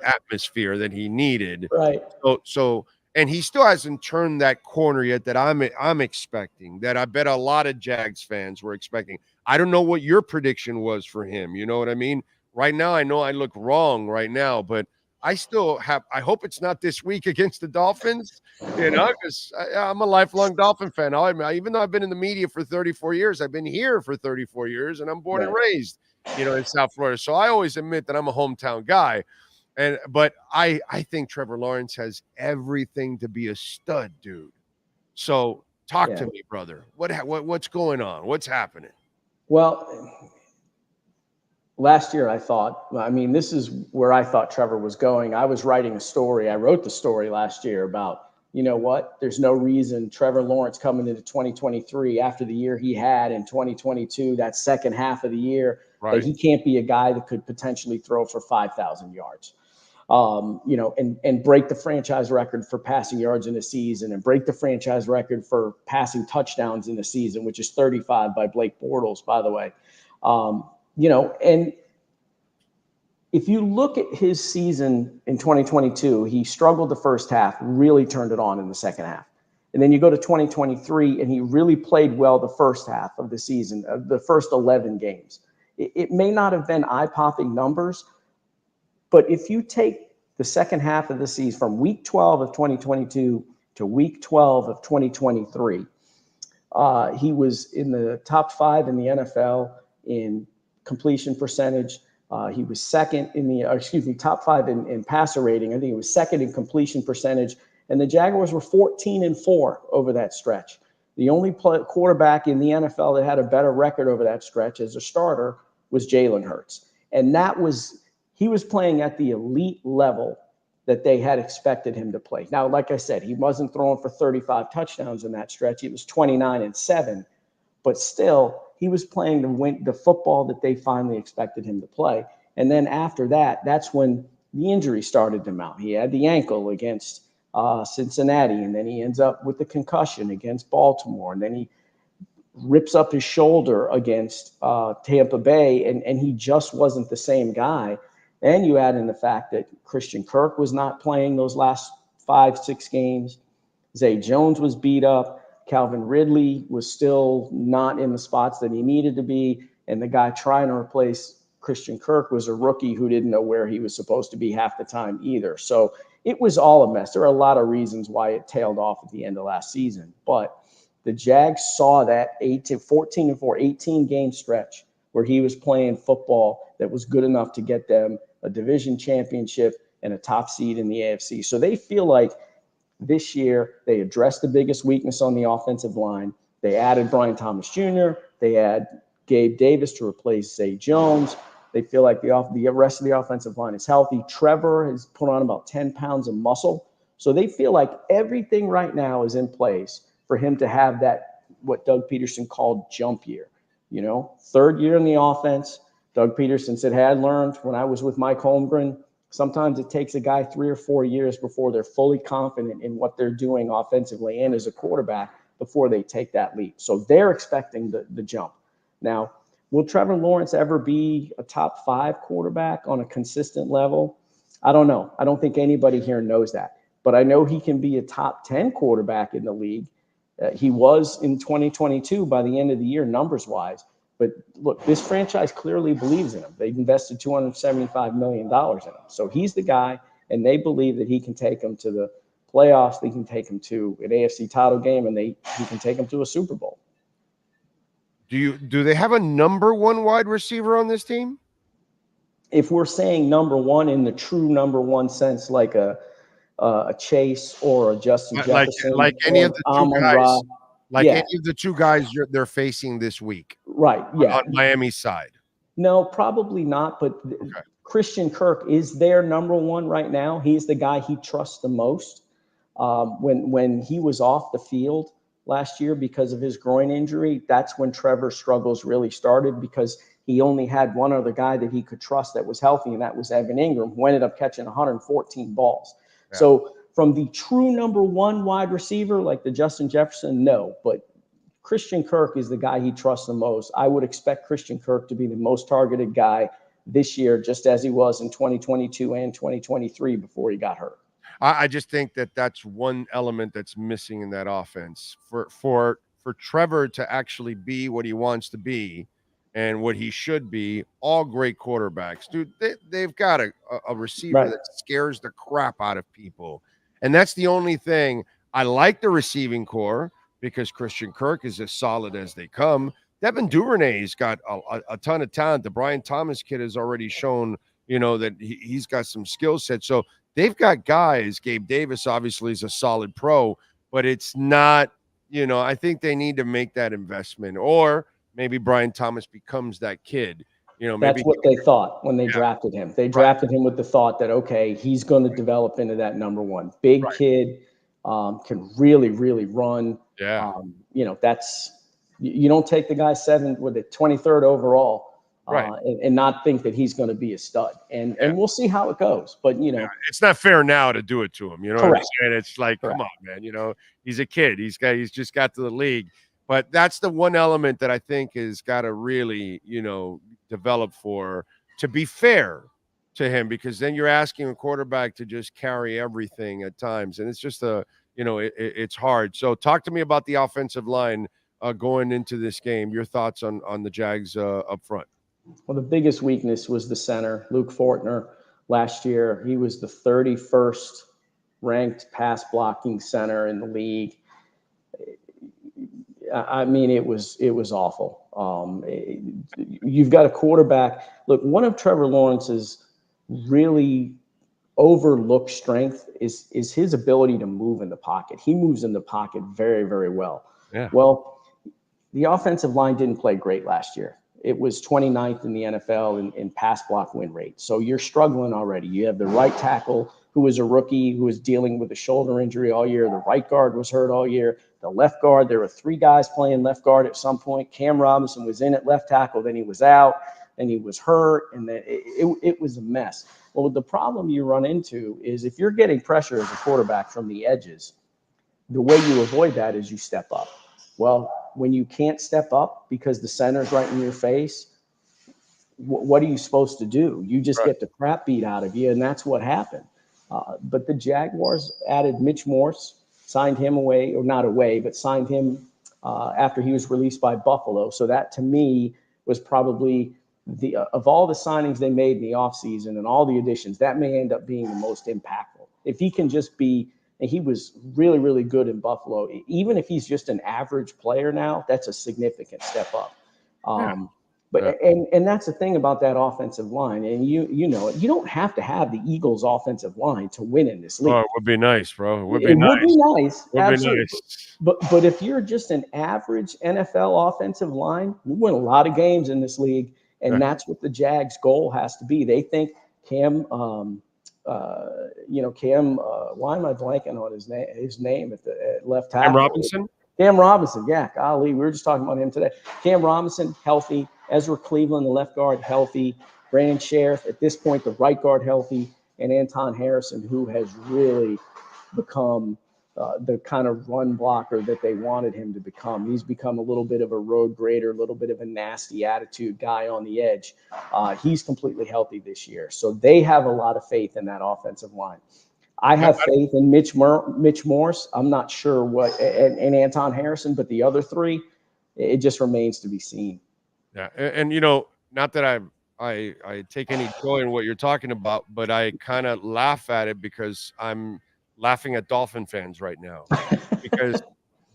atmosphere that he needed. Right. So, and he still hasn't turned that corner yet that I'm expecting, that I bet a lot of Jags fans were expecting. I don't know what your prediction was for him. You know what I mean? Right now, I know I look wrong right now, but I still have, I hope it's not this week against the Dolphins, because I'm a lifelong Dolphin fan. Even though I've been in the media for 34 years, I've been here for 34 years, and I'm born and raised, in South Florida. So I always admit that I'm a hometown guy. But I think Trevor Lawrence has everything to be a stud, dude. So talk to me, brother. What's going on? What's happening? Well, last year this is where I thought Trevor was going. I was writing a story. I wrote the story last year about, there's no reason Trevor Lawrence coming into 2023 after the year he had in 2022, that second half of the year, that he can't be a guy that could potentially throw for 5,000 yards. And break the franchise record for passing yards in a season, and break the franchise record for passing touchdowns in a season, which is 35 by Blake Bortles, by the way. And if you look at his season in 2022, he struggled the first half, really turned it on in the second half. And then you go to 2023, and he really played well the first half of the season, the first 11 games. It may not have been eye-popping numbers, but if you take the second half of the season from week 12 of 2022 to to week 12 of 2023. He was in the top 5 in the NFL in completion percentage. He was second in the, top 5 in passer rating. I think he was second in completion percentage. And the Jaguars were 14-4 over that stretch. The only quarterback in the NFL that had a better record over that stretch as a starter was Jalen Hurts. And he was playing at the elite level that they had expected him to play. Now, like I said, he wasn't throwing for 35 touchdowns in that stretch. It was 29-7. But still, he was playing the football that they finally expected him to play. And then after that, that's when the injury started to mount. He had the ankle against Cincinnati, and then he ends up with the concussion against Baltimore, and then he rips up his shoulder against Tampa Bay, and he just wasn't the same guy. And you add in the fact that Christian Kirk was not playing those last 5-6 games. Zay Jones was beat up. Calvin Ridley was still not in the spots that he needed to be. And the guy trying to replace Christian Kirk was a rookie who didn't know where he was supposed to be half the time either. So it was all a mess. There are a lot of reasons why it tailed off at the end of last season. But the Jags saw that 14-4, 18-game stretch where he was playing football that was good enough to get them a division championship and a top seed in the AFC. So they feel like this year they addressed the biggest weakness on the offensive line. They added Brian Thomas Jr. They add Gabe Davis to replace Zay Jones. They feel like the rest of the offensive line is healthy. Trevor has put on about 10 pounds of muscle. So they feel like everything right now is in place for him to have that, what Doug Peterson called jump year. Third year in the offense. Doug Peterson said, "Hey, I learned when I was with Mike Holmgren, sometimes it takes a guy 3 or 4 years before they're fully confident in what they're doing offensively and as a quarterback before they take that leap." So they're expecting the jump. Now, will Trevor Lawrence ever be a top 5 quarterback on a consistent level? I don't know. I don't think anybody here knows that. But I know he can be a top 10 quarterback in the league. He was in 2022 by the end of the year, numbers-wise. But look, this franchise clearly believes in him. They've invested $275 million in him. So he's the guy, and they believe that he can take them to the playoffs. They can take him to an AFC title game, and he can take them to a Super Bowl. Do they have a number 1 wide receiver on this team? If we're saying number 1 in the true number 1 sense, like a Chase or a Justin Jefferson, like any of the two guys. Any of the 2 guys they're facing this week. Right, yeah. On Miami's side. No, probably not, but okay. Christian Kirk is their number 1 right now. He's the guy he trusts the most. When he was off the field last year because of his groin injury, that's when Trevor's struggles really started, because he only had one other guy that he could trust that was healthy, and that was Evan Ingram, who ended up catching 114 balls. Yeah. So from the true number 1 wide receiver, like the Justin Jefferson, no. But Christian Kirk is the guy he trusts the most. I would expect Christian Kirk to be the most targeted guy this year, just as he was in 2022 and 2023 before he got hurt. I just think that's one element that's missing in that offense. For Trevor to actually be what he wants to be and what he should be, all great quarterbacks. Dude, they've got a receiver that scares the crap out of people. And that's the only thing. I like the receiving core because Christian Kirk is as solid as they come. Devin Duvernay's got a ton of talent. The Brian Thomas kid has already shown, that he's got some skill set. So they've got guys. Gabe Davis obviously is a solid pro, but it's not, I think they need to make that investment, or maybe Brian Thomas becomes that kid. That's what they thought when they drafted him. They drafted him with the thought that, okay, he's going to develop into that number 1. Big kid, can really, really run. Yeah. That's, you don't take the guy 23rd overall, and not think that he's going to be a stud. And we'll see how it goes. But, it's not fair now to do it to him. You know Correct. what I'm saying? It's like, Come on, man. He's a kid. He's just got to the league. But that's the one element that I think has got to really, develop to be fair to him, because then you're asking a quarterback to just carry everything at times. And it's just it's hard. So talk to me about the offensive line going into this game. Your thoughts on the Jags up front. Well, the biggest weakness was the center, Luke Fortner. Last year, he was the 31st ranked pass blocking center in the league. I mean, it was awful. You've got a quarterback. Look, one of Trevor Lawrence's really overlooked strength is his ability to move in the pocket. He moves in the pocket very, very well. Yeah. Well, the offensive line didn't play great last year. It was 29th in the NFL in pass block win rate. So you're struggling already. You have the right tackle who was a rookie who was dealing with a shoulder injury all year. The right guard was hurt all year. The left guard, there were 3 guys playing left guard at some point. Cam Robinson was in at left tackle, then he was out, and he was hurt, and then it was a mess. Well, the problem you run into is if you're getting pressure as a quarterback from the edges, the way you avoid that is you step up. Well, when you can't step up because the center's right in your face, what are you supposed to do? You just get the crap beat out of you, and that's what happened. But the Jaguars added Mitch Morse, signed him away, or not away, but signed him after he was released by Buffalo. So that, to me, was probably of all the signings they made in the offseason and all the additions, that may end up being the most impactful. If he can just be, and he was really, really good in Buffalo, even if he's just an average player now, that's a significant step up. And that's the thing about that offensive line, and you know it. You don't have to have the Eagles' offensive line to win in this league. Oh, it would be nice, bro. It would be nice. Absolutely. But if you're just an average NFL offensive line, you win a lot of games in this league, and that's what the Jags' goal has to be. They think Cam. Why am I blanking on his name at left tackle? Cam Robinson? Cam Robinson, yeah. Golly, we were just talking about him today. Cam Robinson, healthy. Ezra Cleveland, the left guard, healthy. Brandon Sheriff, at this point, the right guard, healthy. And Anton Harrison, who has really become the kind of run blocker that they wanted him to become. He's become a little bit of a road grader, a little bit of a nasty attitude guy on the edge. He's completely healthy this year. So they have a lot of faith in that offensive line. I have faith in Mitch Morse. I'm not sure what, and Anton Harrison, but the other 3, it just remains to be seen. Yeah, and not that I take any joy in what you're talking about, but I kind of laugh at it because I'm laughing at Dolphin fans right now because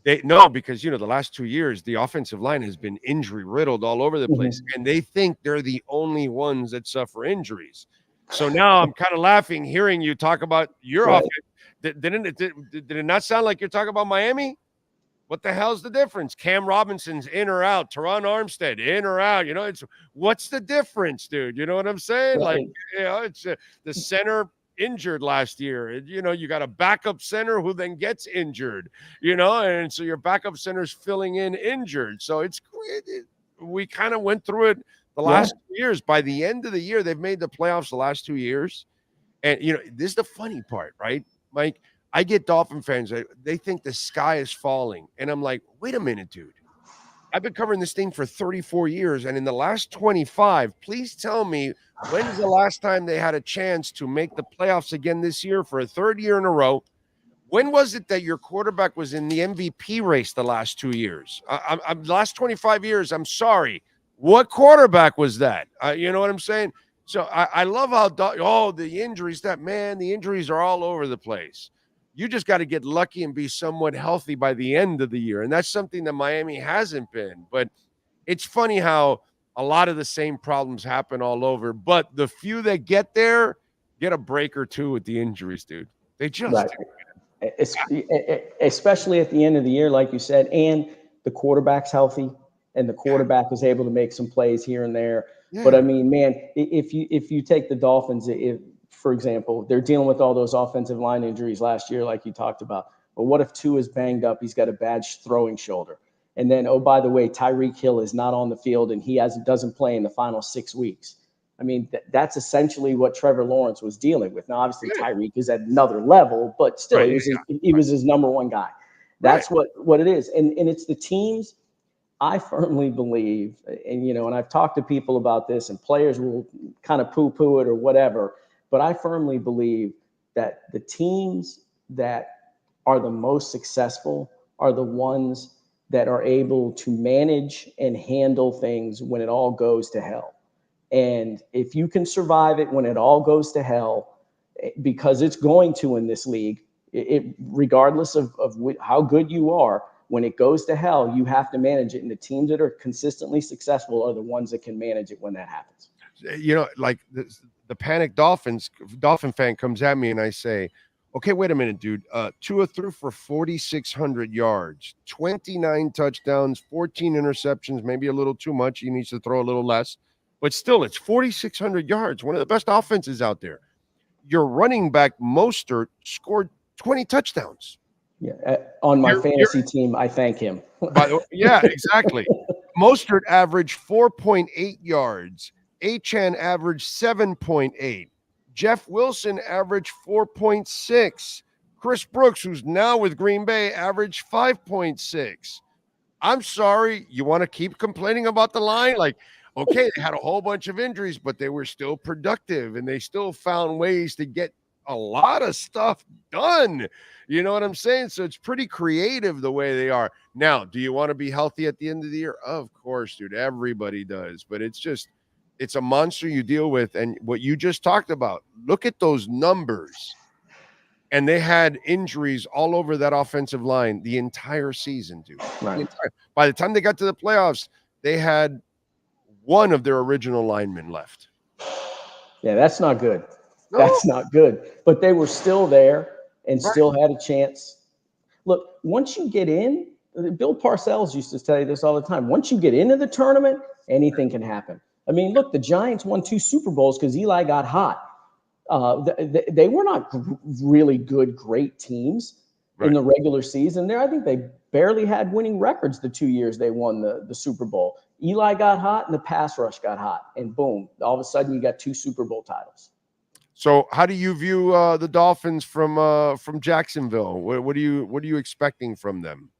the last 2 years the offensive line has been injury riddled all over the place, and they think they're the only ones that suffer injuries. So now I'm kind of laughing hearing you talk about your offense. Did it not sound like you're talking about Miami? What the hell's the difference? Cam Robinson's in or out. Teron Armstead in or out. What's the difference, dude? You know what I'm saying? Right. Like, it's the center injured last year. You got a backup center who then gets injured. And so your backup center's filling in injured. So we kind of went through it the last 2 years. By the end of the year, they've made the playoffs the last 2 years. And this is the funny part, right, Mike? I get Dolphin fans, they think the sky is falling. And I'm like, wait a minute, dude. I've been covering this thing for 34 years. And in the last 25, please tell me, when's the last time they had a chance to make the playoffs again this year for a 3rd year in a row? When was it that your quarterback was in the MVP race the last 2 years? Last 25 years, I'm sorry. What quarterback was that? You know what I'm saying? So I love how, the injuries, the injuries are all over the place. You just got to get lucky and be somewhat healthy by the end of the year. And that's something that Miami hasn't been. But it's funny how a lot of the same problems happen all over. But the few that get there get a break or two with the injuries, dude. They just especially at the end of the year, like you said, and the quarterback's healthy and the quarterback was able to make some plays here and there. Yeah. But I mean, man, if you take the Dolphins, for example, they're dealing with all those offensive line injuries last year, like you talked about. But what if Tua is banged up? He's got a bad throwing shoulder. And then, oh, by the way, Tyreek Hill is not on the field and he doesn't play in the final 6 weeks. I mean, that's essentially what Trevor Lawrence was dealing with. Now, obviously, Tyreek is at another level, but still, he was his number one guy. That's what it is. And it's the teams. I firmly believe, and I've talked to people about this, and players will kind of poo-poo it or whatever. But I firmly believe that the teams that are the most successful are the ones that are able to manage and handle things when it all goes to hell. And if you can survive it when it all goes to hell, because it's going to in this league, regardless of how good you are, when it goes to hell, you have to manage it. And the teams that are consistently successful are the ones that can manage it when that happens. Like the panicked Dolphin fan comes at me and I say, okay, wait a minute, dude. Tua threw for 4,600 yards, 29 touchdowns, 14 interceptions, maybe a little too much. He needs to throw a little less. But still, it's 4,600 yards, one of the best offenses out there. Your running back, Mostert, scored 20 touchdowns. Yeah, on my fantasy team, I thank him. Yeah, exactly. Mostert averaged 4.8 yards. Achane averaged 7.8. Jeff Wilson averaged 4.6. Chris Brooks, who's now with Green Bay, averaged 5.6. I'm sorry, you want to keep complaining about the line? Like, okay, they had a whole bunch of injuries, but they were still productive, and they still found ways to get a lot of stuff done. You know what I'm saying? So it's pretty creative the way they are. Now, do you want to be healthy at the end of the year? Of course, dude. Everybody does. But it's a monster you deal with. And what you just talked about, look at those numbers. And they had injuries all over that offensive line the entire season, dude. Right. By the time they got to the playoffs, they had one of their original linemen left. Yeah, that's not good. No. That's not good. But they were still there and still had a chance. Look, once you get in, Bill Parcells used to tell you this all the time. Once you get into the tournament, anything can happen. I mean, look, the Giants won 2 Super Bowls because Eli got hot. They were not really good, great teams in the regular season. I think they barely had winning records the 2 years they won the Super Bowl. Eli got hot and the pass rush got hot, and boom, all of a sudden you got 2 Super Bowl titles. So how do you view the Dolphins from Jacksonville? What are you expecting from them?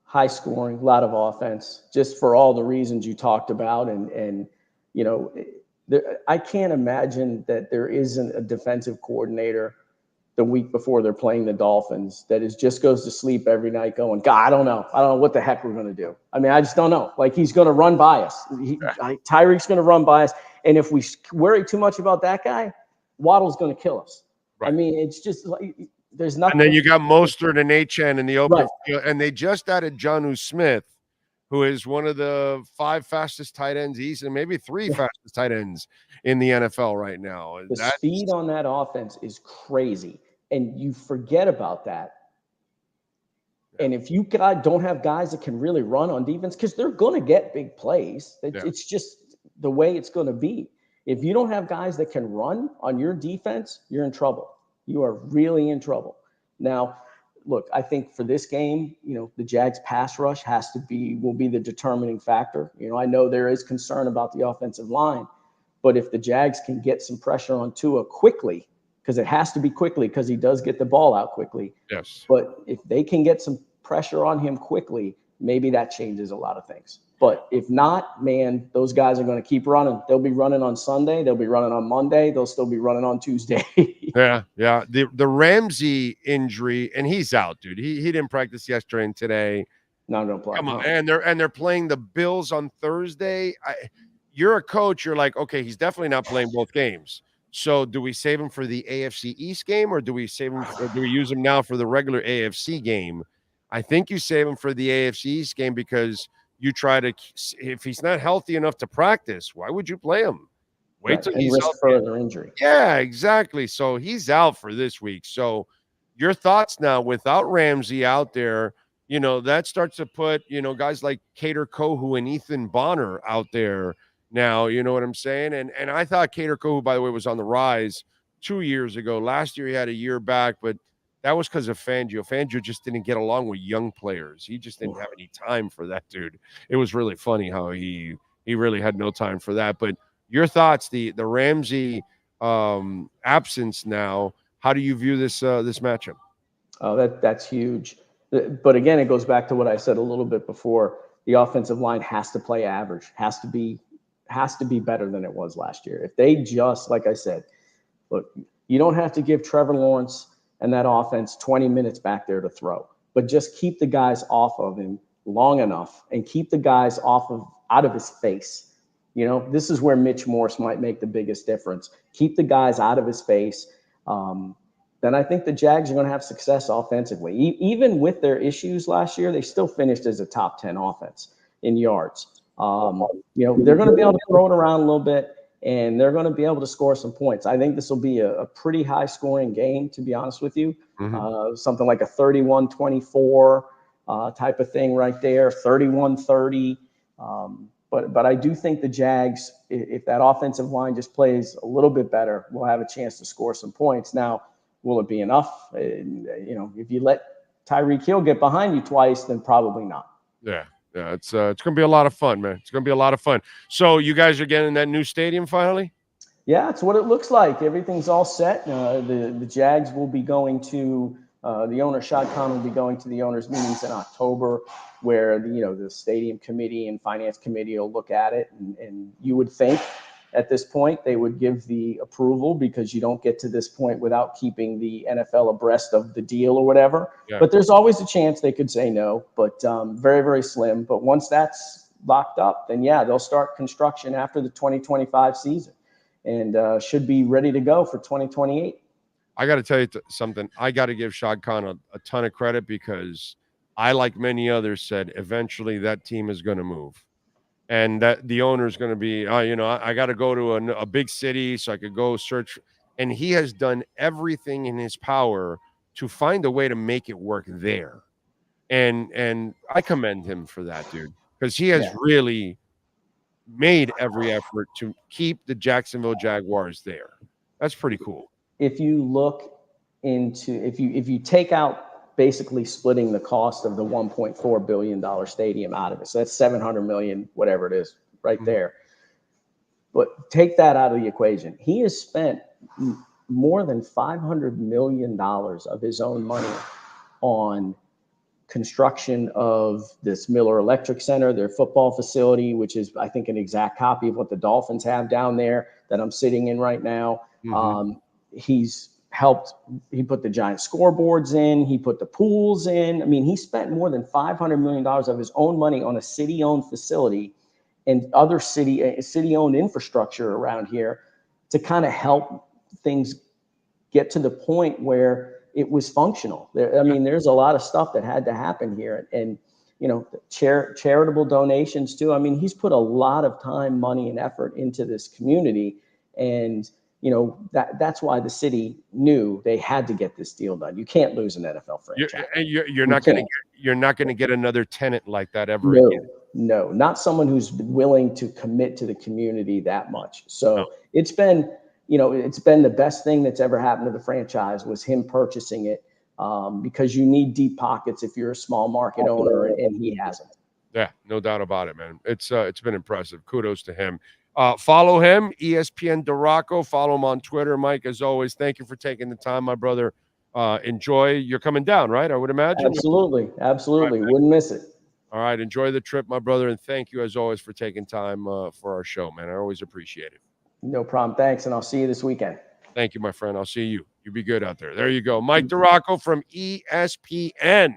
High scoring, a lot of offense, just for all the reasons you talked about. And you know, I can't imagine that there isn't a defensive coordinator the week before they're playing the Dolphins that just goes to sleep every night going, God, I don't know what the heck we're going to do. I mean, I just don't know. Like, he's going to run by us. Tyreek's going to run by us. And if we worry too much about that guy, Waddle's going to kill us. Right. I mean, it's just like there's nothing. And then you got Mostert and Achane in the open field, and they just added Jonnu Smith, who is one of the 5 fastest tight ends east, and maybe 3 fastest tight ends in the NFL right now. The speed on that offense is crazy, and you forget about that. And if you don't have guys that can really run on defense, because they're going to get big plays, it's just the way it's going to be. If you don't have guys that can run on your defense, you're in trouble. You are really in trouble. Now, look, I think for this game, you know, the Jags pass rush will be the determining factor. You know, I know there is concern about the offensive line, but if the Jags can get some pressure on Tua quickly, because it has to be quickly because he does get the ball out quickly. Yes. But if they can get some pressure on him quickly, maybe that changes a lot of things. But if not, man, those guys are going to keep running. They'll be running on Sunday. They'll be running on Monday. They'll still be running on Tuesday. Yeah. The Ramsey injury, and he's out, dude. He didn't practice yesterday and today. No, no play. Come on, and they're playing the Bills on Thursday. You're a coach. You're like, okay, he's definitely not playing both games. So do we save him for the AFC East game, or do we use him now for the regular AFC game? I think you save him for the AFC East game because you try to, if he's not healthy enough to practice, why would you play him? Wait till he's risk further injury. Yeah, exactly. So he's out for this week. So your thoughts now without Ramsey out there, you know, that starts to put, you know, guys like Kader Kohou and Ethan Bonner out there now, you know what I'm saying? And I thought Kader Kohou, by the way, was on the rise 2 years ago. Last year he had a year back, but that was because of Fangio. Fangio just didn't get along with young players. He just didn't have any time for that dude. It was really funny how he really had no time for that. But your thoughts, the Ramsey absence now, how do you view this matchup? Oh, that's huge. But again, it goes back to what I said a little bit before. The offensive line has to play average, has to be better than it was last year. If they just, like I said, look, you don't have to give Trevor Lawrence and that offense 20 minutes back there to throw, but just keep the guys off of him long enough and keep the guys out of his face. You know, this is where Mitch Morse might make the biggest difference. Keep the guys out of his face. then I think the Jags are going to have success offensively. Even with their issues last year, they still finished as a top 10 offense in yards. They're going to be able to throw it around a little bit, and they're going to be able to score some points. I think this will be a pretty high-scoring game, to be honest with you. Something like a 31-24 type of thing right there, 31-30. But I do think the Jags, if that offensive line just plays a little bit better, will have a chance to score some points. Now, will it be enough? If you let Tyreek Hill get behind you twice, then probably not. Yeah, it's going to be a lot of fun, man. It's going to be a lot of fun. So you guys are getting that new stadium finally? Yeah, it's what it looks like. Everything's all set. The Jags will be going to the owner, Shad Khan, will be going to the owners' meetings in October, where the stadium committee and finance committee will look at it, and you would think at this point they would give the approval, because you don't get to this point without keeping the NFL abreast of the deal or whatever. Yeah. But there's always a chance they could say no, but very, very slim. But once that's locked up, then yeah, they'll start construction after the 2025 season, and should be ready to go for 2028. I got to tell you something. I got to give Shad Khan a ton of credit, because I, like many others, said eventually that team is going to move. And that the owner is going to be, I got to go to a big city so I could go search. And he has done everything in his power to find a way to make it work there. And I commend him for that, dude, because he has really made every effort to keep the Jacksonville Jaguars there. That's pretty cool. If you look into, if you take out basically splitting the cost of the $1.4 billion stadium out of it, so that's $700 million, whatever it is, right there. But take that out of the equation. He has spent more than $500 million of his own money on construction of this Miller Electric Center, their football facility, which is, I think, an exact copy of what the Dolphins have down there that I'm sitting in right now. He's helped. He put the giant scoreboards in. He put the pools in. I mean, he spent more than $500 million of his own money on a city-owned facility and other city-owned infrastructure around here to kind of help things get to the point where it was functional. There's a lot of stuff that had to happen here, and charitable donations too. I mean, he's put a lot of time, money, and effort into this community, and that's why the city knew they had to get this deal done. You can't lose an NFL franchise. You're not going to get another tenant like that ever again. No, not someone who's willing to commit to the community that much. So it's been the best thing that's ever happened to the franchise was him purchasing it, because you need deep pockets if you're a small market owner, and he hasn't. Yeah, no doubt about it, man. It's been impressive. Kudos to him. Follow him, ESPN DiRocco. Follow him on Twitter. Mike, as always, thank you for taking the time, my brother. Enjoy. You're coming down, right? I would imagine. Absolutely. Right, wouldn't miss it. All right. Enjoy the trip, my brother. And thank you, as always, for taking time for our show, man. I always appreciate it. No problem. Thanks. And I'll see you this weekend. Thank you, my friend. I'll see you. You be good out there. There you go. Mike DiRocco from ESPN.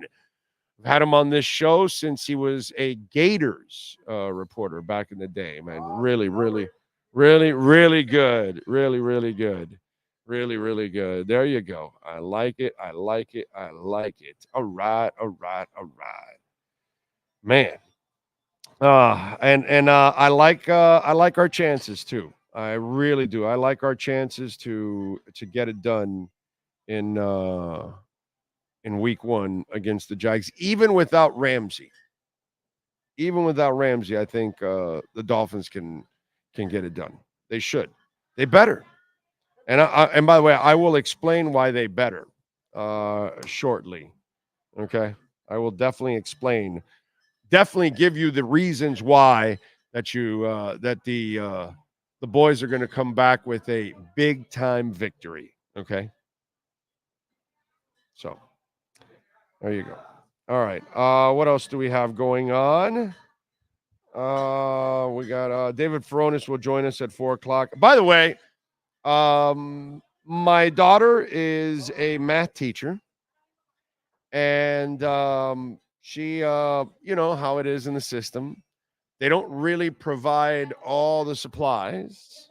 I've had him on this show since he was a Gators reporter back in the day, man. Really, really, really, really good. Really, really good. Really, really good. There you go. I like it. I like it. I like it. All right. All right. All right. Man. And I like our chances too. I really do. I like our chances to get it done in week 1 against the Jags, even without Ramsey. I think the Dolphins can get it done. They should. They better. And by the way, I will explain why they better shortly. Okay? I will definitely explain. Definitely give you the reasons why that the boys are going to come back with a big time victory. Okay? So there you go. All right. What else do we have going on? We got David Furones will join us at 4:00. By the way, my daughter is a math teacher, and she, you know how it is in the system. They don't really provide all the supplies.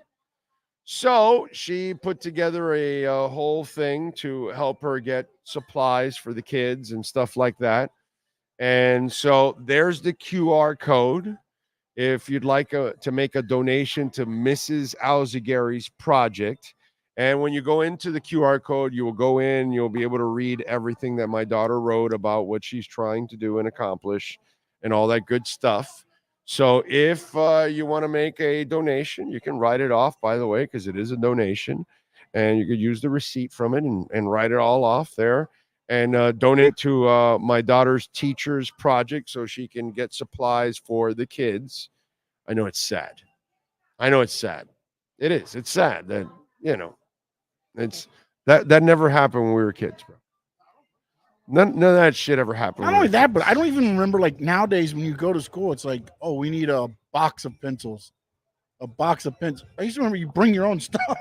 So she put together a whole thing to help her get supplies for the kids and stuff like that. And so there's the QR code. If you'd like to make a donation to Mrs. Alzagari's project. And when you go into the QR code, you will go in, you'll be able to read everything that my daughter wrote about what she's trying to do and accomplish and all that good stuff. So if you want to make a donation, you can write it off, by the way, because it is a donation. And you could use the receipt from it and write it all off there and donate to my daughter's teacher's project so she can get supplies for the kids. I know it's sad. It is. It's sad that, you know, it's that never happened when we were kids, bro. None of that shit ever happened. Not only that, but I don't even remember, like, nowadays when you go to school, it's like, oh, we need a box of pencils. I used to remember you bring your own stuff,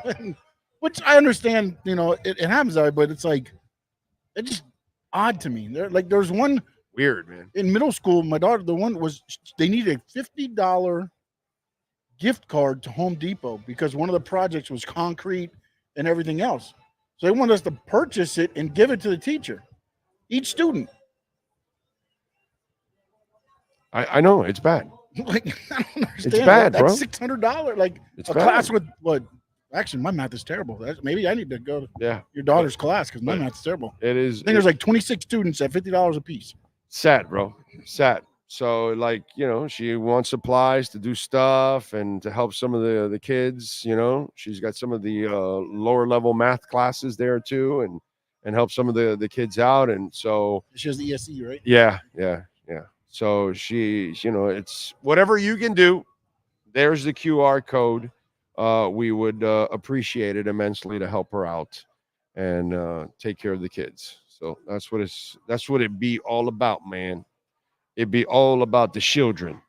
which I understand, you know, it happens that way, but it's like, it's just odd to me. There's one weird, man. In middle school, my daughter, the one was, they needed a $50 gift card to Home Depot because one of the projects was concrete and everything else. So they wanted us to purchase it and give it to the teacher. Each student. I know it's bad. Like, I don't understand. It's bad, that's bro. $600. Like it's a bad. class with what? Actually, my math is terrible. Maybe I need to go to your daughter's class because my math is terrible. It is. I think there's like 26 students at $50 a piece. Sad, bro. Sad. So, like, you know, she wants supplies to do stuff and to help some of the kids. You know, she's got some of the lower level math classes there too, and help some of the kids out. And so she has the ESE, right? Yeah. So she, you know, it's whatever you can do. There's the QR code. We would appreciate it immensely to help her out and take care of the kids. So that's what it be all about, man. It'd be all about the children.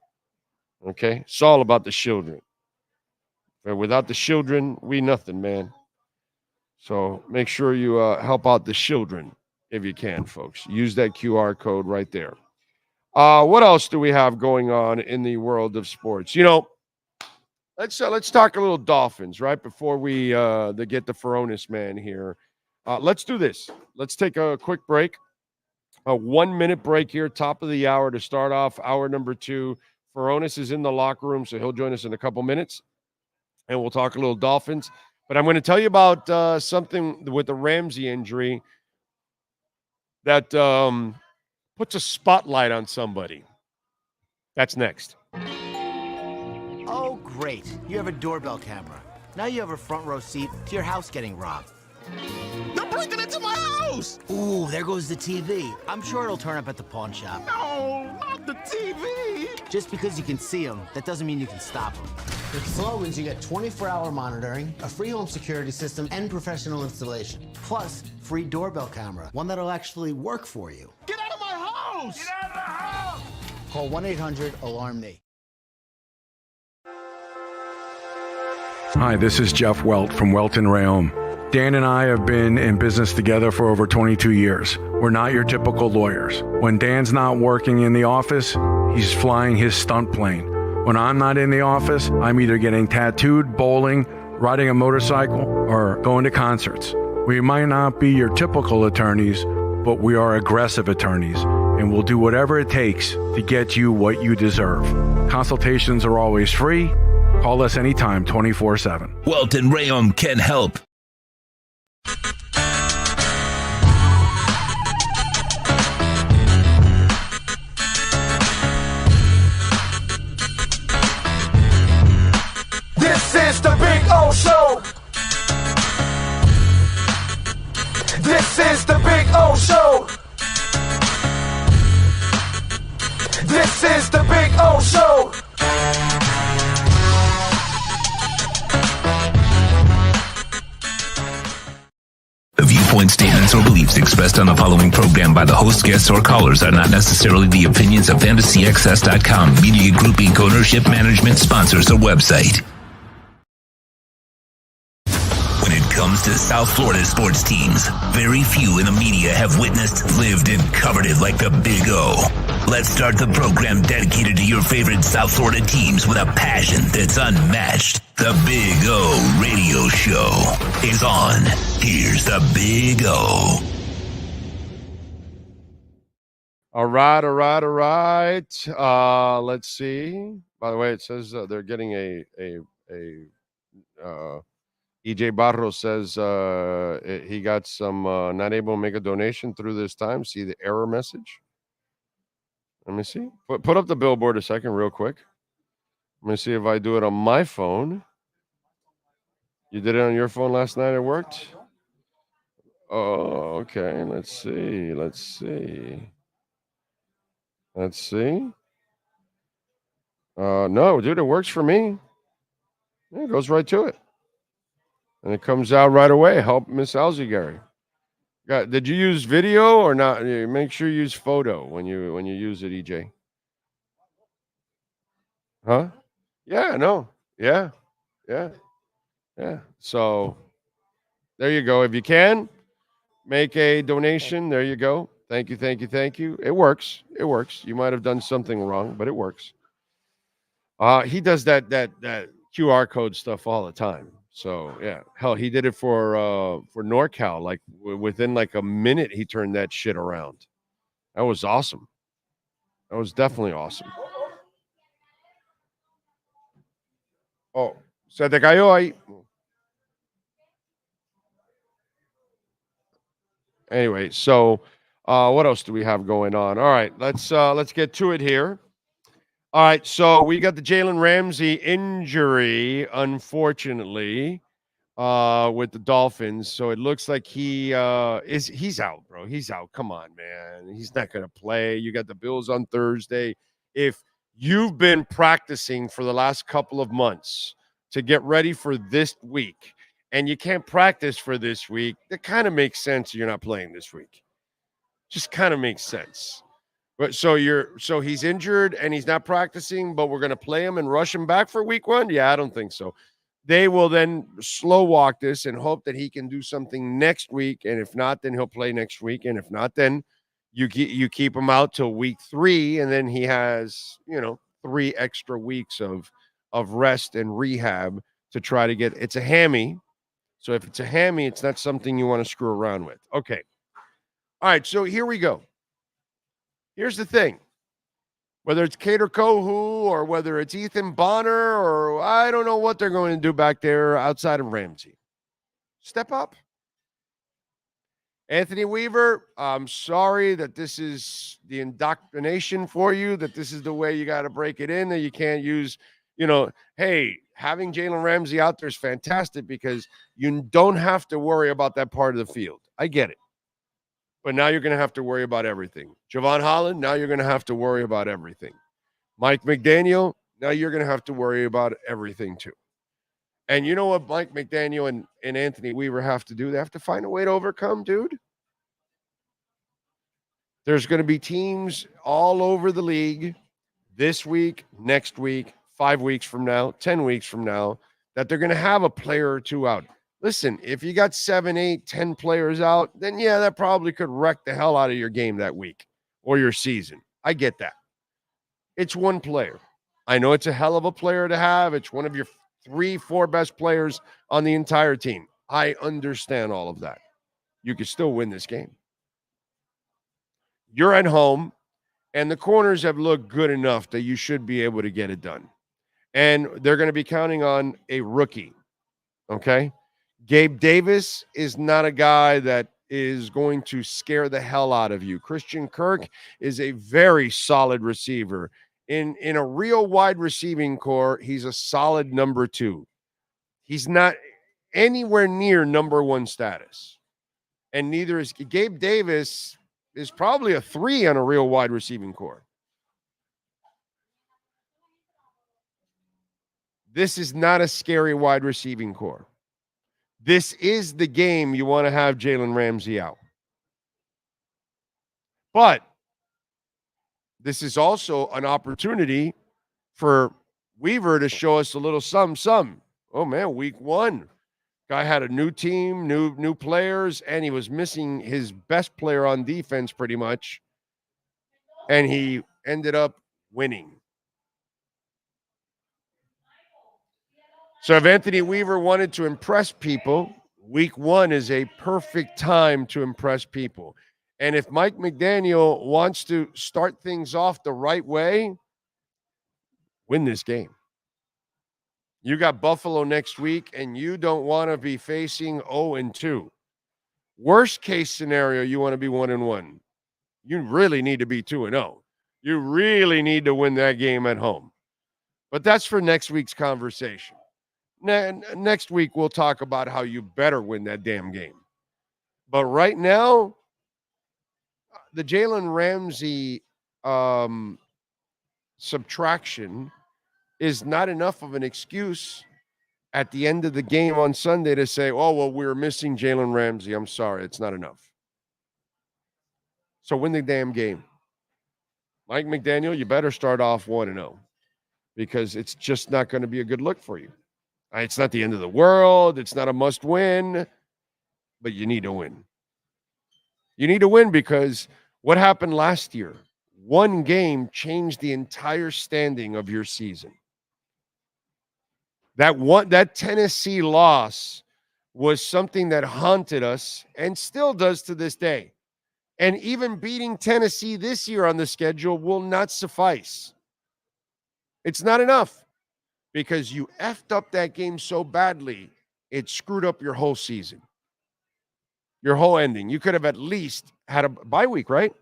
Okay? It's all about the children. And without the children, we nothing, man. So make sure you help out the children if you can, folks. Use that QR code right there. What else do we have going on in the world of sports? You know, let's talk a little Dolphins, right? Before we get the Peronas man here. Let's do this. Let's take a quick break. A 1-minute break here, top of the hour to start off hour number 2. Peronas is in the locker room, so he'll join us in a couple minutes, and we'll talk a little Dolphins. But I'm going to tell you about something with the Ramsey injury that puts a spotlight on somebody. That's next. Oh, great. You have a doorbell camera. Now you have a front row seat to your house getting robbed. They're breaking into my house! Ooh, there goes the TV. I'm sure it'll turn up at the pawn shop. No, not the TV! Just because you can see them, that doesn't mean you can stop them. With Slomin's, you get 24-hour monitoring, a free home security system, and professional installation. Plus, free doorbell camera, one that'll actually work for you. Get out of my house! Get out of the house! Call 1-800-ALARM-ME. Hi, this is Jeff Welt from Welton Rayom. Dan and I have been in business together for over 22 years. We're not your typical lawyers. When Dan's not working in the office, he's flying his stunt plane. When I'm not in the office, I'm either getting tattooed, bowling, riding a motorcycle, or going to concerts. We might not be your typical attorneys, but we are aggressive attorneys, and we'll do whatever it takes to get you what you deserve. Consultations are always free. Call us anytime, 24/7. Welton Rayom can help. This is the Big O Show. This is the Big O Show. This is the Big O Show. The viewpoint statements or beliefs expressed on the following program by the host, guests, or callers are not necessarily the opinions of FantasyXS.com, Media Group Inc. ownership, management, sponsors, or website. When it comes comes to South Florida sports teams, very few in the media have witnessed, lived, and covered it like the Big O. Let's start the program dedicated to your favorite South Florida teams with a passion that's unmatched. The Big O Radio Show is on. Here's the Big O. All right. Let's see. By the way, it says they're getting EJ Barros says he got some not able to make a donation through this time. See the error message? Let me see. Put up the billboard a second real quick. Let me see if I do it on my phone. You did it on your phone last night? It worked? Oh, okay. Let's see. No, dude, it works for me. Yeah, it goes right to it. And it comes out right away. Help Miss Alzigari. Did you use video or not? Make sure you use photo when you use it, EJ. Huh? Yeah, no. Yeah. So there you go. If you can, make a donation. There you go. Thank you. It works. You might have done something wrong, but it works. He does that QR code stuff all the time. So yeah, hell, he did it for NorCal. Like within like a minute, he turned that shit around. That was awesome. That was definitely awesome. Oh, se te cayó ahí. Anyway, so what else do we have going on? All right, let's get to it here. All right, so we got the Jalen Ramsey injury, unfortunately, with the Dolphins. So it looks like he's out, bro. He's out. Come on, man. He's not going to play. You got the Bills on Thursday. If you've been practicing for the last couple of months to get ready for this week, and you can't practice for this week, that kind of makes sense you're not playing this week. Just kind of makes sense. But so he's injured and he's not practicing, but we're going to play him and rush him back for week one? Yeah, I don't think so. They will then slow walk this and hope that he can do something next week. And if not, then he'll play next week. And if not, then you keep him out till week 3. And then he has, 3 extra weeks of rest and rehab to try to get, it's a hammy. So if it's a hammy, it's not something you want to screw around with. Okay. All right. So here we go. Here's the thing. Whether it's Kader Kohu or whether it's Ethan Bonner or I don't know what they're going to do back there outside of Ramsey. Step up. Anthony Weaver, I'm sorry that this is the indoctrination for you, that this is the way you got to break it in, that you can't use, hey, having Jalen Ramsey out there is fantastic because you don't have to worry about that part of the field. I get it. But now you're going to have to worry about everything. Javon Holland, now you're going to have to worry about everything. Mike McDaniel, now you're going to have to worry about everything too. And you know what Mike McDaniel and Anthony Weaver have to do? They have to find a way to overcome, dude. There's going to be teams all over the league this week, next week, 5 weeks from now, 10 weeks from now, that they're going to have a player or two out. Listen, if you got 7, 8, 10 players out, then yeah, that probably could wreck the hell out of your game that week or your season. I get that. It's one player. I know it's a hell of a player to have. It's one of your 3, 4 best players on the entire team. I understand all of that. You can still win this game. You're at home, and the corners have looked good enough that you should be able to get it done. And they're going to be counting on a rookie, okay? Gabe Davis is not a guy that is going to scare the hell out of you. Christian Kirk is a very solid receiver. In a real wide receiving core, he's a solid number 2. He's not anywhere near number 1 status. And neither is Gabe Davis is probably a 3 on a real wide receiving core. This is not a scary wide receiving core. This is the game you want to have Jalen Ramsey out. But this is also an opportunity for Weaver to show us a little some. Oh, man, week 1. Guy had a new team, new players, and he was missing his best player on defense pretty much. And he ended up winning. So if Anthony Weaver wanted to impress people, week 1 is a perfect time to impress people. And if Mike McDaniel wants to start things off the right way, win this game. You got Buffalo next week, and you don't want to be facing 0-2. Worst case scenario, you want to be 1-1. You really need to be 2-0. You really need to win that game at home. But that's for next week's conversation. Next week, we'll talk about how you better win that damn game. But right now, the Jalen Ramsey subtraction is not enough of an excuse at the end of the game on Sunday to say, oh, well, we're missing Jalen Ramsey. I'm sorry. It's not enough. So win the damn game. Mike McDaniel, you better start off 1-0 because it's just not going to be a good look for you. It's not the end of the world. It's not a must win, but you need to win. You need to win because what happened last year? One game changed the entire standing of your season. That Tennessee loss was something that haunted us and still does to this day. And even beating Tennessee this year on the schedule will not suffice. It's not enough because you effed up that game so badly, it screwed up your whole season, your whole ending. You could have at least had a bye week, right?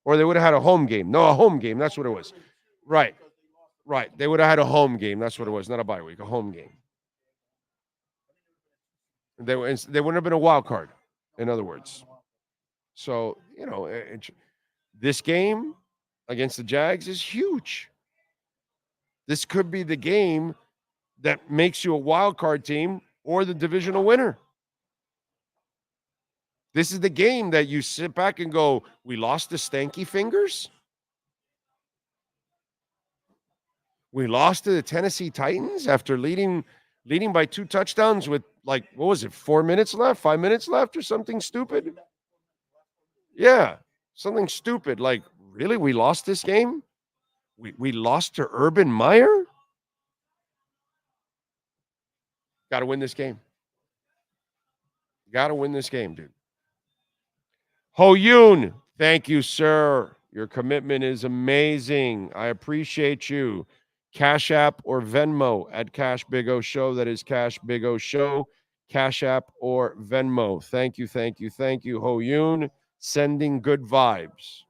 Or they would have had a home game. No, a home game. That's what it was. Right. They would have had a home game. That's what it was. Not a bye week, a home game. They wouldn't have been a wild card, in other words. So, this game against the Jags is huge. This could be the game that makes you a wild card team or the divisional winner. This is the game that you sit back and go, we lost the stanky fingers? We lost to the Tennessee Titans after leading by 2 touchdowns with 4 minutes left, 5 minutes left or something stupid? Yeah, something stupid. Like, really? We lost this game? We lost to Urban Meyer? Got to win this game. Got to win this game, dude. Ho Yoon, thank you, sir. Your commitment is amazing. I appreciate you. Cash App or Venmo at Cash Big O Show. That is Cash Big O Show. Cash App or Venmo. Thank you, thank you, thank you. Ho Yoon, sending good vibes.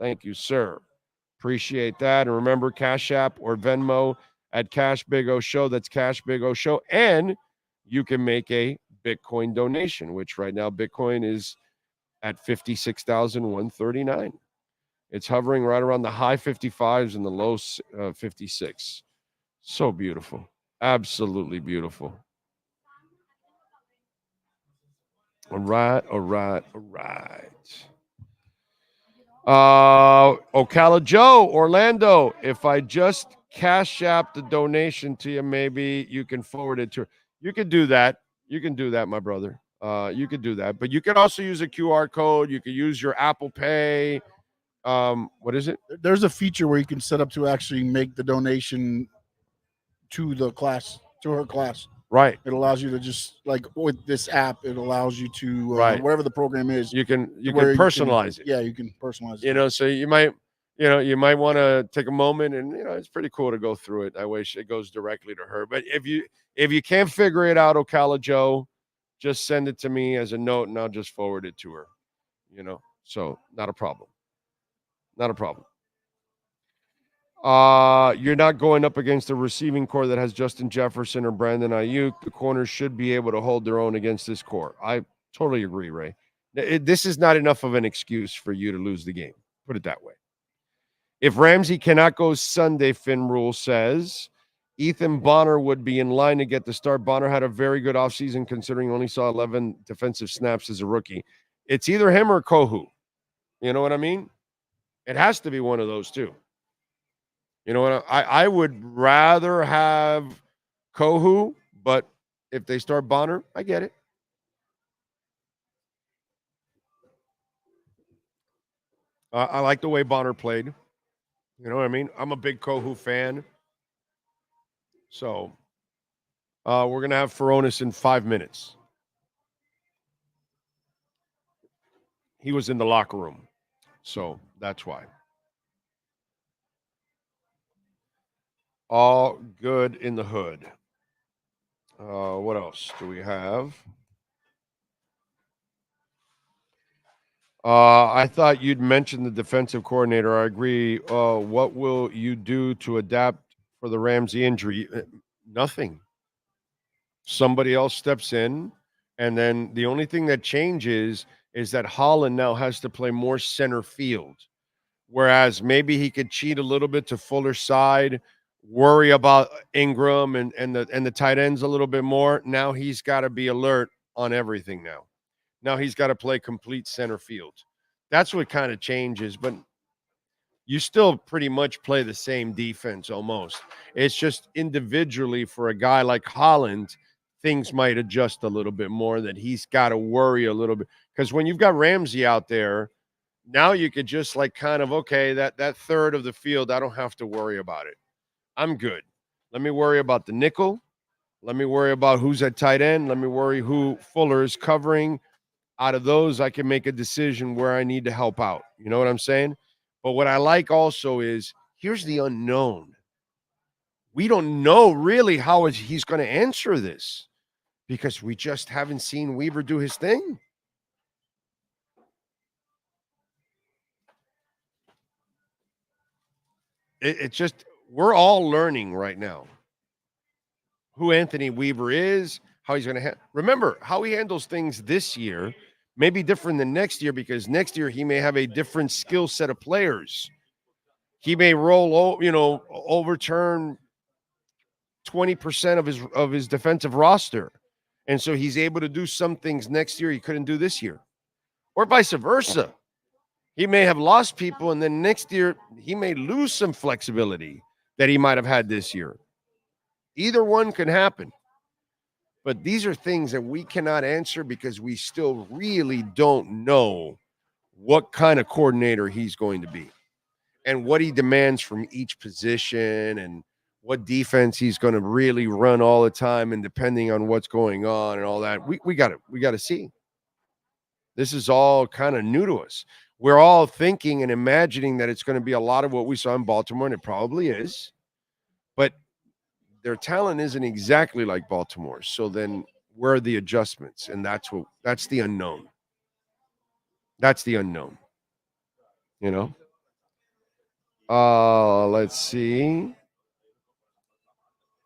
Thank you, sir. Appreciate that. And remember, Cash App or Venmo at Cash Big O Show. That's Cash Big O Show. And you can make a Bitcoin donation, which right now Bitcoin is at 56,139. It's hovering right around the high 55s and the low 56. So beautiful. Absolutely beautiful. All right. Ocala Joe, Orlando, if I just Cash App the donation to you, maybe you can forward it to her. You can do that. You can do that, my brother. You could do that. But you can also use a QR code. You could use your Apple Pay. What is it? There's a feature where you can set up to actually make the donation to the class, to her class. Right. It allows you to just, like with this app, it allows you to, whatever the program is. You can personalize it. Yeah, you can personalize it. So you might want to take a moment and, it's pretty cool to go through it. I wish it goes directly to her. But if you can't figure it out, Ocala Joe, just send it to me as a note and I'll just forward it to her. So not a problem. Not a problem. You're not going up against a receiving core that has Justin Jefferson or Brandon Ayuk. The corners should be able to hold their own against this core. I totally agree, Ray. This is not enough of an excuse for you to lose the game. Put it that way. If Ramsey cannot go Sunday, Finn Rule says, Ethan Bonner would be in line to get the start. Bonner had a very good offseason considering he only saw 11 defensive snaps as a rookie. It's either him or Kohu. You know what I mean? It has to be one of those two. You know what? I would rather have Kohu, but if they start Bonner, I get it. I like the way Bonner played. You know what I mean? I'm a big Kohou fan. So we're going to have Furones in 5 minutes. He was in the locker room. So that's why. All good in the hood. What else do we have? I thought you'd mention the defensive coordinator. I agree. What will you do to adapt for the Ramsey injury? Nothing. Somebody else steps in, and then the only thing that changes is that Holland now has to play more center field, whereas maybe he could cheat a little bit to Fuller's side, worry about Ingram and the tight ends a little bit more. Now he's got to be alert on everything now. Now he's got to play complete center field. That's what kind of changes, but you still pretty much play the same defense almost. It's just individually for a guy like Holland, things might adjust a little bit more, that he's got to worry a little bit. Because when you've got Ramsey out there, now you could just like kind of, okay, that third of the field, I don't have to worry about it. I'm good. Let me worry about the nickel. Let me worry about who's at tight end. Let me worry who Fuller is covering. Out of those, I can make a decision where I need to help out. You know what I'm saying? But what I like also is, here's the unknown. We don't know really how he's going to answer this because we just haven't seen Weaver do his thing. It's just, we're all learning right now who Anthony Weaver is, how he's going to remember how he handles things this year may be different than next year, because next year he may have a different skill set of players. He may overturn 20% of his defensive roster. And so he's able to do some things next year he couldn't do this year, or vice versa. He may have lost people, and then next year he may lose some flexibility that he might have had this year. Either one can happen. But these are things that we cannot answer because we still really don't know what kind of coordinator he's going to be and what he demands from each position and what defense he's going to really run all the time, and depending on what's going on and all that. We got to see. This is all kind of new to us. We're all thinking and imagining that it's going to be a lot of what we saw in Baltimore, and it probably is. But their talent isn't exactly like Baltimore. So then where are the adjustments? And that's the unknown. That's the unknown. You know? Let's see.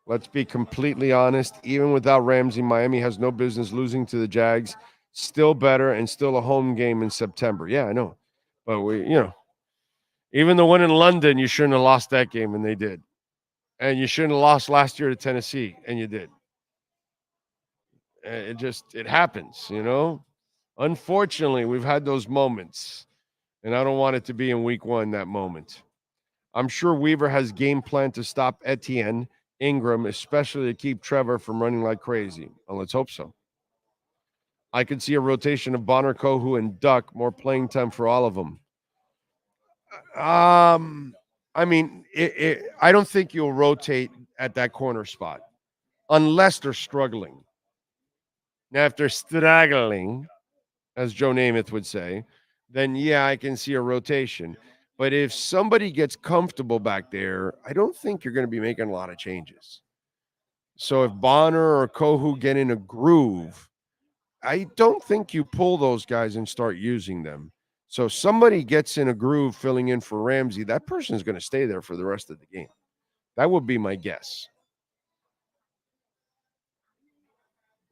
Let's be completely honest. Even without Ramsey, Miami has no business losing to the Jags. Still better and still a home game in September. Yeah, I know. But even the one in London, you shouldn't have lost that game, and they did. And you shouldn't have lost last year to Tennessee, and you did. It happens, you know? Unfortunately, we've had those moments, and I don't want it to be in week one, that moment. I'm sure Weaver has game plan to stop Etienne, Ingram, especially to keep Trevor from running like crazy. Well, let's hope so. I could see a rotation of Bonner, Kohou, and Duck, more playing time for all of them. I mean, I don't think you'll rotate at that corner spot unless they're struggling. Now, if they're struggling, as Joe Namath would say, then yeah, I can see a rotation. But if somebody gets comfortable back there, I don't think you're going to be making a lot of changes. So if Bonner or Kohou get in a groove, I don't think you pull those guys and start using them. So somebody gets in a groove filling in for Ramsey, that person is going to stay there for the rest of the game. That would be my guess.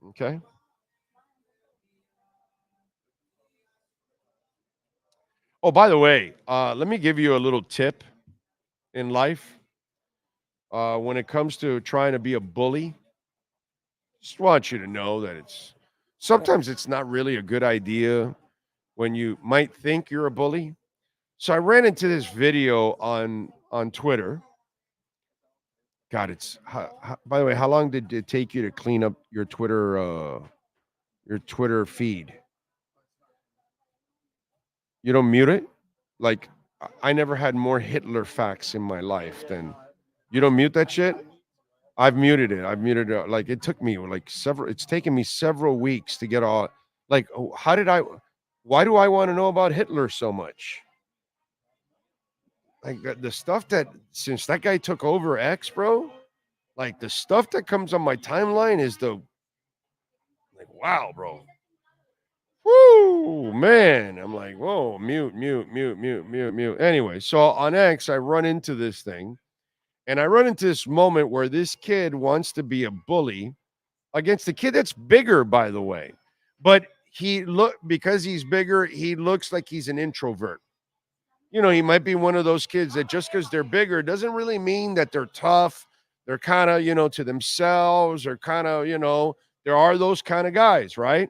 Okay. Oh, by the way, let me give you a little tip in life. When it comes to trying to be a bully, just want you to know that sometimes it's not really a good idea when you might think you're a bully. So I ran into this video on Twitter, God, it's by the way, how long did it take you to clean up your Twitter feed? You don't mute it? Like, I never had more Hitler facts in my life than you don't mute that shit? I've muted it. Like, it took me it's taken me several weeks to get all, like, why do I want to know about Hitler so much? Like, the stuff that, since that guy took over X, bro, like, the stuff that comes on my timeline is wow, bro. Woo, man. I'm like, whoa, mute. Anyway, so on X, I run into this thing, and I run into this moment where this kid wants to be a bully against a kid that's bigger, by the way. But because he's bigger, he looks like he's an introvert. You know, he might be one of those kids that just because they're bigger doesn't really mean that they're tough. They're kind of, to themselves, or kind of, there are those kind of guys, right?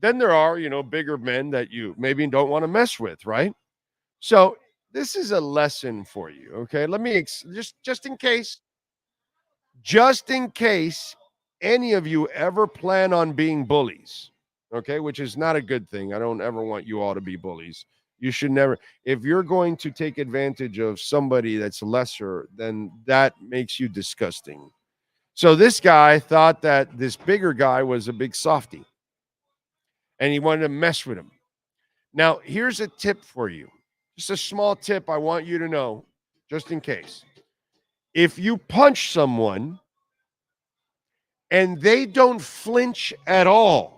Then there are, bigger men that you maybe don't want to mess with, right? So this is a lesson for you, okay? Let me, just in case any of you ever plan on being bullies, okay, which is not a good thing. I don't ever want you all to be bullies. You should never, if you're going to take advantage of somebody that's lesser, then that makes you disgusting. So this guy thought that this bigger guy was a big softie, and he wanted to mess with him. Now, here's a tip for you. Just a small tip I want you to know, just in case. If you punch someone and they don't flinch at all,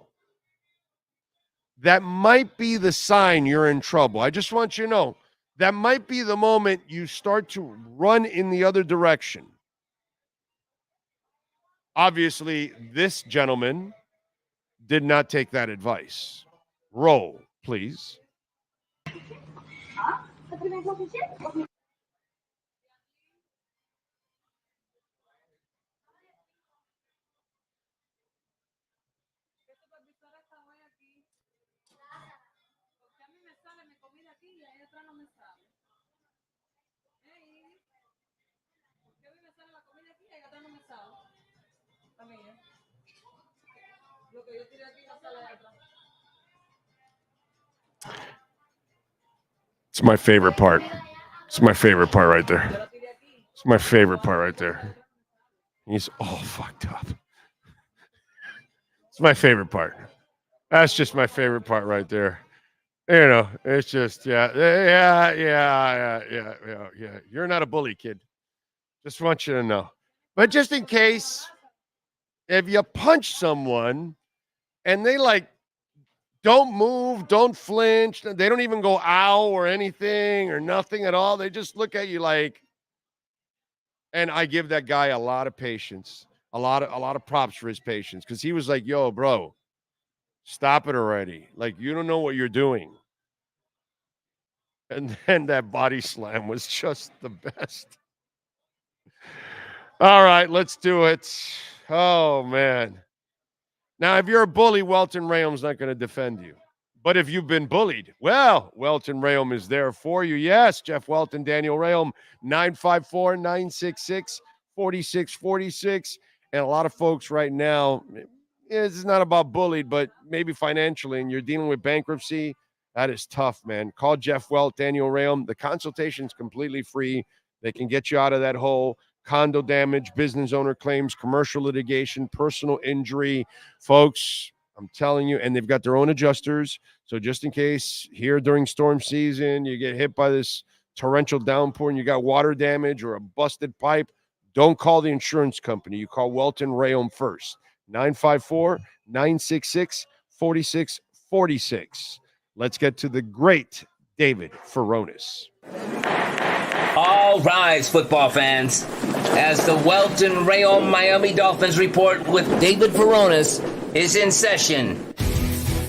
that might be the sign you're in trouble. I just want you to know, that might be the moment you start to run in the other direction. Obviously, this gentleman did not take that advice. Roll, please. It's my favorite part. It's my favorite part right there. It's my favorite part right there. He's all fucked up. It's my favorite part. That's just my favorite part right there. It's just, yeah. You're not a bully, kid. Just want you to know. But just in case, if you punch someone and they don't move, don't flinch, they don't even go ow or anything or nothing at all. They just look at you and I give that guy a lot of patience, a lot of props for his patience, because he was like, yo, bro, stop it already. Like, you don't know what you're doing. And then that body slam was just the best. All right, let's do it. Oh, man. Now, if you're a bully, Welton Rayom's not going to defend you. But if you've been bullied, well, Welton Rayom is there for you. Yes, Jeff Welton, Daniel Rayom, 954-966-4646. And a lot of folks right now, it's not about bullied, but maybe financially, and you're dealing with bankruptcy. That is tough, man. Call Jeff Welt, Daniel Rayom. The consultation is completely free. They can get you out of that hole. Condo damage, business owner claims, commercial litigation, personal injury. Folks, I'm telling you, and they've got their own adjusters. So just in case here during storm season, you get hit by this torrential downpour and you got water damage or a busted pipe, don't call the insurance company. You call Welton Rayom first. 954-966-4646. Let's get to the great David Furones. All rise, football fans, as the Welton Rayom Miami Dolphins report with David Furones is in session.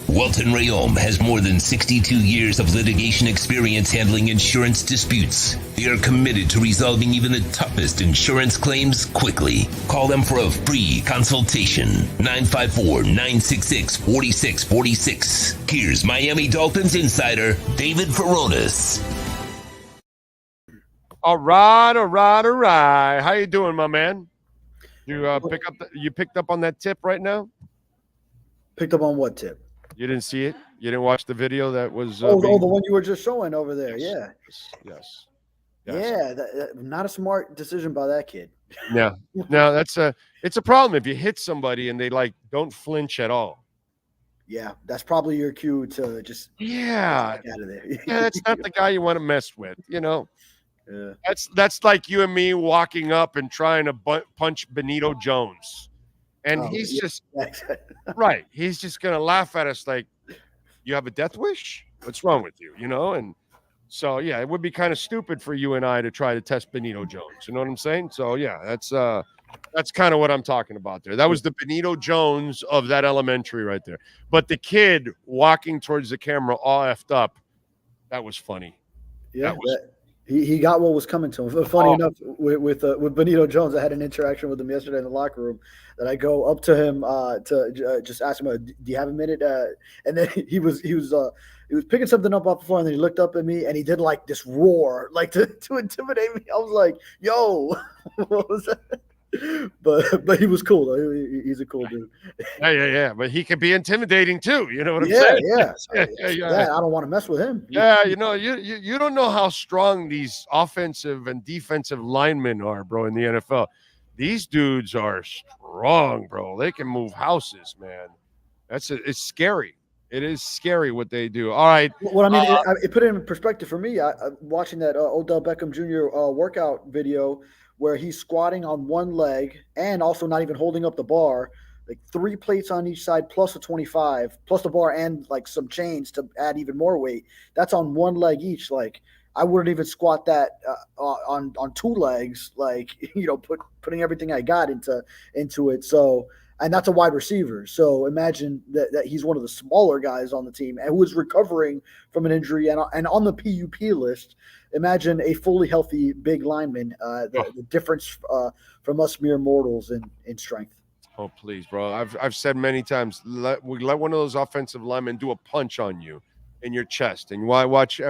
Welton Rayom has more than 62 years of litigation experience handling insurance disputes. They are committed to resolving even the toughest insurance claims quickly. Call them for a free consultation. 954-966-4646. Here's Miami Dolphins insider David Furones. All right. How you doing, my man? You picked up on that tip right now? Picked up on what tip? You didn't see it? You didn't watch the video that was the one you were just showing over there. Yes. Yeah, not a smart decision by that kid. Yeah. No, it's a problem if you hit somebody and they don't flinch at all. Yeah, that's probably your cue to just out of there. That's not the guy you want to mess with, Yeah. That's like you and me walking up and trying to punch Benito Jones. And he's just right. He's just going to laugh at us like, you have a death wish? What's wrong with you? And so, yeah, it would be kind of stupid for you and I to try to test Benito Jones. You know what I'm saying? So, yeah, that's kind of what I'm talking about there. That was the Benito Jones of that elementary right there. But the kid walking towards the camera all effed up, that was funny. Yeah, he got what was coming to him. Funny enough, with Benito Jones, I had an interaction with him yesterday in the locker room that I go up to him to just ask him, do you have a minute? And then he was picking something up off the floor, and then he looked up at me, and he did like this roar, like to intimidate me. I was like, yo, what was that? But he was cool though. He's a cool dude. Yeah. But he can be intimidating too. You know what I'm saying? Yeah. I don't want to mess with him. Yeah, you don't know how strong these offensive and defensive linemen are, bro, in the NFL. These dudes are strong, bro. They can move houses, man. It's scary. It is scary what they do. All right. Well, I mean, it put it in perspective for me. Watching that Odell Beckham Jr. Workout video, where he's squatting on one leg and also not even holding up the bar, like 3 plates on each side plus a 25, plus the bar and like some chains to add even more weight. That's on one leg each. Like I wouldn't even squat that on 2 legs, like, putting everything I got into it. So, and that's a wide receiver. So imagine that he's one of the smaller guys on the team and who is recovering from an injury and on the PUP list. Imagine a fully healthy big lineman, the difference from us mere mortals in strength. Oh, please, bro. I've said many times, let one of those offensive linemen do a punch on you in your chest, and watch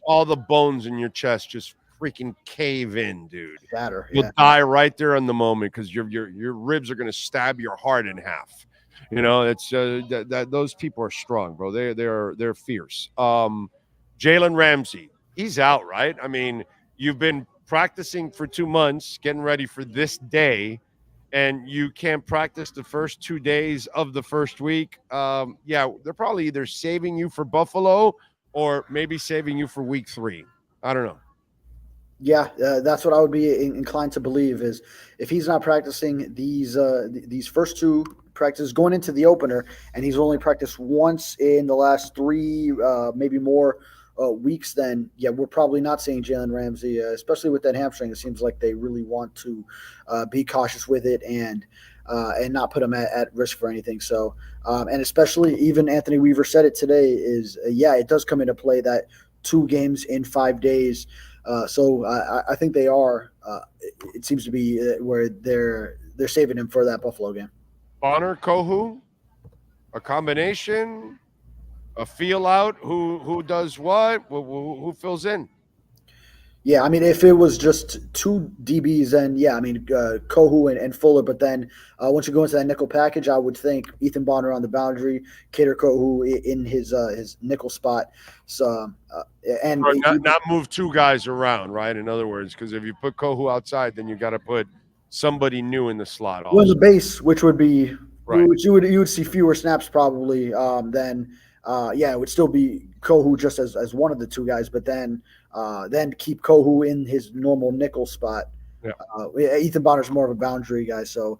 all the bones in your chest just freaking cave in, dude. Shatter. You'll die right there in the moment because your ribs are going to stab your heart in half. It's that those people are strong, bro. They're fierce. Jalen Ramsey. He's out, right? I mean, you've been practicing for 2 months, getting ready for this day, and you can't practice the first 2 days of the first week. They're probably either saving you for Buffalo or maybe saving you for week 3. I don't know. Yeah, that's what I would be inclined to believe is if he's not practicing these first 2 practices going into the opener, and he's only practiced once in the last 3, maybe more weeks, then we're probably not seeing Jalen Ramsey, especially with that hamstring. It seems like they really want to be cautious with it and not put him at risk for anything. So, and especially even Anthony Weaver said it today is, it does come into play that 2 games in 5 days. So I think they are. It seems to be where they're saving him for that Buffalo game. Bonner, Kohu, a combination. A feel out, who does what, who fills in? Yeah, I mean, if it was just 2 DBs, then Kohu and Fuller. But then once you go into that nickel package, I would think Ethan Bonner on the boundary, Kader Kohu in his nickel spot. So and not move 2 guys around, right? In other words, because if you put Kohu outside, then you got to put somebody new in the slot. Also. Well, the base, which would be right. Which you would see fewer snaps probably than. It would still be Kohu just as one of the 2 guys, but then keep Kohu in his normal nickel spot. Yeah. Ethan Bonner's more of a boundary guy, so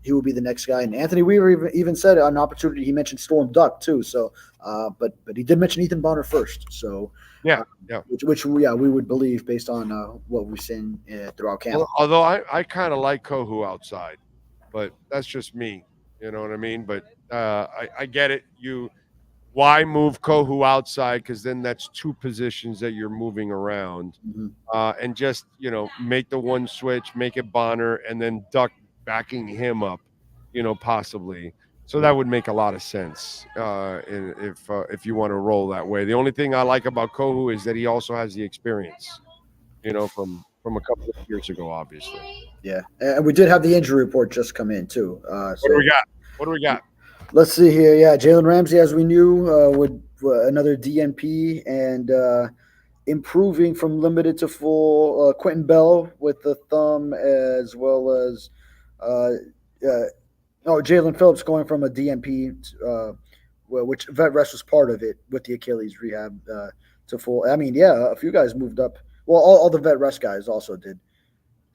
he will be the next guy. And Anthony Weaver even said an opportunity. He mentioned Storm Duck too. So, but he did mention Ethan Bonner first. So which we would believe based on what we've seen throughout camp. Well, although I kind of like Kohu outside, but that's just me. You know what I mean? But I get it. Why move Kohu outside? Because then that's 2 positions that you're moving around. Mm-hmm. And just, make the one switch, make it Bonner, and then Duck backing him up, possibly. So that would make a lot of sense if you want to roll that way. The only thing I like about Kohu is that he also has the experience. from a couple of years ago, obviously. Yeah, and we did have the injury report just come in too. What do we got? What do we got? Let's see here. Yeah, Jalen Ramsey, as we knew, would another DNP and improving from limited to full. Quentin Bell with the thumb, as well as Jalen Phillips going from a DNP, which vet rest was part of it with the Achilles rehab to full. I mean, yeah, a few guys moved up. Well, all the vet rest guys also did.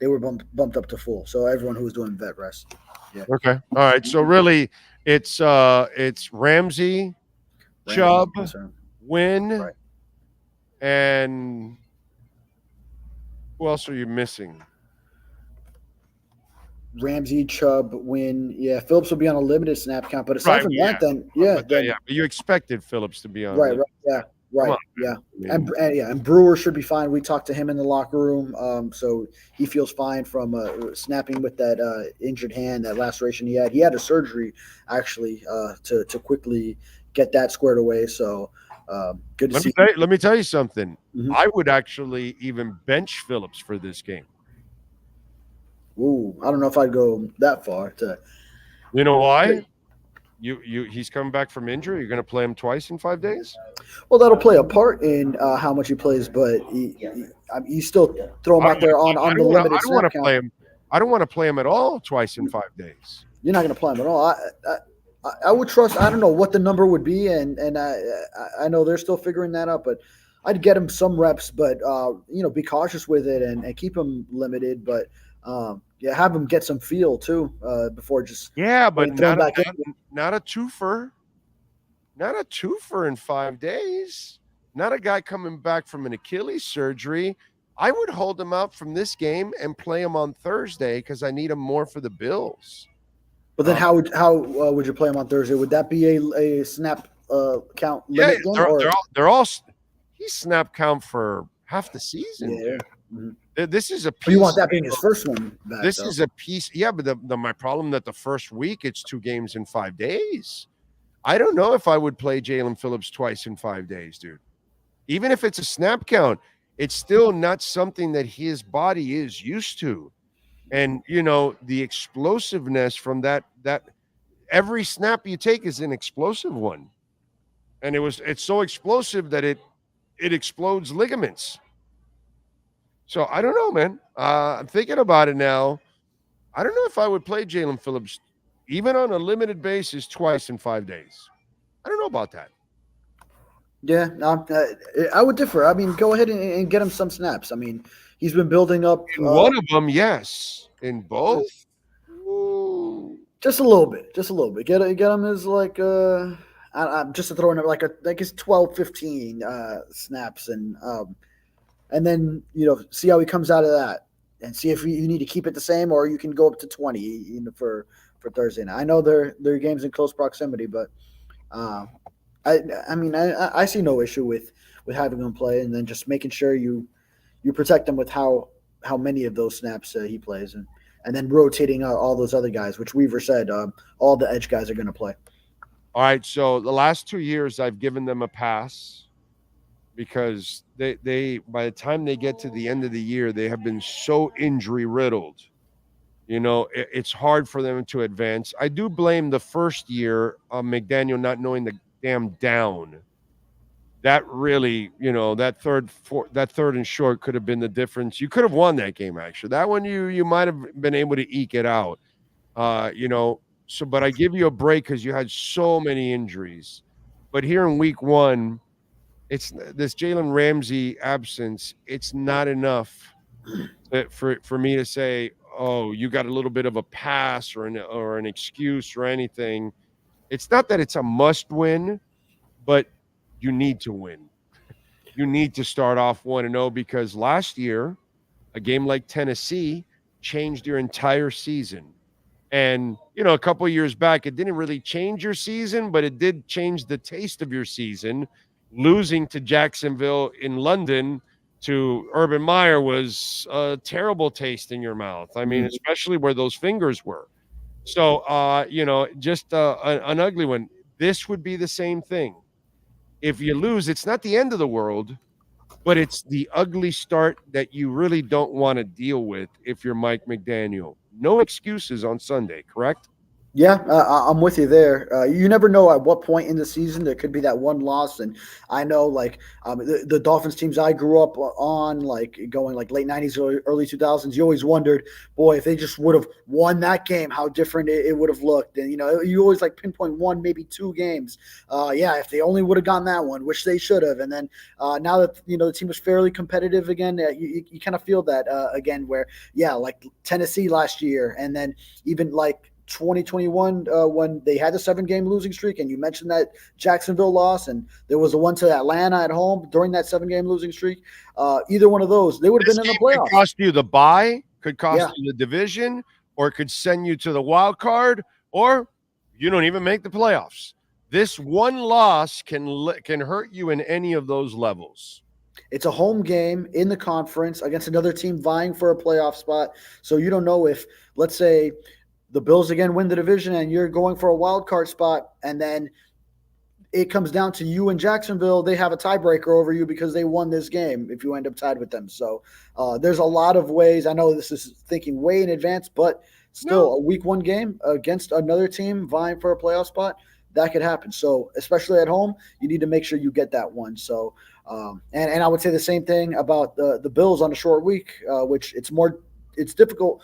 They were bumped up to full. So everyone who was doing vet rest. Yeah. Okay. All right. So really, it's Ramsey, Chubb, Wynn, right. And who else are you missing? Ramsey, Chubb, Wynn. Yeah, Phillips will be on a limited snap count, but aside from that, then But you expected Phillips to be on. Right. Yeah. Right. Yeah. And Brewer should be fine. We talked to him in the locker room, so he feels fine from snapping with that injured hand, that laceration he had. He had a surgery actually to quickly get that squared away. So good to see. Let me tell you something. Mm-hmm. I would actually even bench Phillips for this game. Ooh, I don't know if I'd go that far. You know why? He's coming back from injury. You're going to play him twice in 5 days? Well, that'll play a part in how much he plays, but you still throw him out there on the limited snap count. I don't want to play him at all twice in 5 days. You're not going to play him at all. I would trust. I don't know what the number would be, and I know they're still figuring that out, but I'd get him some reps, but be cautious with it and keep him limited, but. Have him get some feel too before just but not a twofer, not a twofer in 5 days. Not a guy coming back from an Achilles surgery. I would hold him out from this game and play him on Thursday because I need him more for the Bills. But then how would you play him on Thursday? Would that be a snap count limit game? They're all he's snap count for half the season. Yeah. Mm-hmm. This is a piece. You want that being his first one back, This is a piece. Yeah, but my problem that the first week it's 2 games in 5 days. I don't know if I would play Jalen Phillips twice in 5 days, dude. Even if it's a snap count, it's still not something that his body is used to. And, the explosiveness from that every snap you take is an explosive one. And it's so explosive that it explodes ligaments. So I don't know, man. I'm thinking about it now. I don't know if I would play Jalen Phillips, even on a limited basis, twice in 5 days. I don't know about that. Yeah, I would differ. I mean, go ahead and get him some snaps. I mean, he's been building up. In one of them, yes. In both? Just a little bit. Get him as like just to throw in like his 12, 15 snaps and then, see how he comes out of that and see if you need to keep it the same or you can go up to 20 for Thursday night. I know they're games in close proximity, but I see no issue with having him play and then just making sure you protect him with how many of those snaps he plays and then rotating out all those other guys, which Weaver said all the edge guys are going to play. All right, so the last 2 years I've given them a pass. Because they by the time they get to the end of the year, they have been so injury riddled. It's hard for them to advance. I do blame the first year McDaniel not knowing the damn down. That really, that third and short could have been the difference. You could have won that game actually. That one you might have been able to eke it out. So but I give you a break because you had so many injuries. But here in week 1. It's this Jalen Ramsey absence. It's not enough for me to say, oh, you got a little bit of a pass or an excuse or anything. It's not that it's a must win, but you need to win. You need to start off 1-0 because last year, a game like Tennessee changed your entire season. And, a couple of years back, it didn't really change your season, but it did change the taste of your season. Losing to Jacksonville in London to Urban Meyer was a terrible taste in your mouth. I mean, especially where those fingers were. So, just an ugly one. This would be the same thing. If you lose, it's not the end of the world, but it's the ugly start that you really don't want to deal with if you're Mike McDaniel. No excuses on Sunday, correct? Yeah, I'm with you there. You never know at what point in the season there could be that one loss, and I know like the Dolphins teams I grew up on, like going like late '90s, early 2000s. You always wondered, boy, if they just would have won that game, how different it would have looked. And you always like pinpoint one, maybe two games. If they only would have gotten that one, which they should have. And then now that the team was fairly competitive again, you kind of feel that again, where like Tennessee last year, and then even like 2021 when they had the 7-game losing streak, and you mentioned that Jacksonville loss, and there was the one to Atlanta at home during that 7-game losing streak. Either one of those, they would have been in the playoffs. Could cost you the bye, could cost you the division, or it could send you to the wild card, or you don't even make the playoffs. This one loss can hurt you in any of those levels. It's a home game in the conference against another team vying for a playoff spot, so you don't know if, let's say, the Bills again win the division and you're going for a wild card spot, and then it comes down to you and Jacksonville. They have a tiebreaker over you because they won this game if you end up tied with them. So there's a lot of ways. I know this is thinking way in advance, but still a week 1 game against another team vying for a playoff spot, that could happen. So especially at home, you need to make sure you get that one. So and I would say the same thing about the Bills on a short week, which it's difficult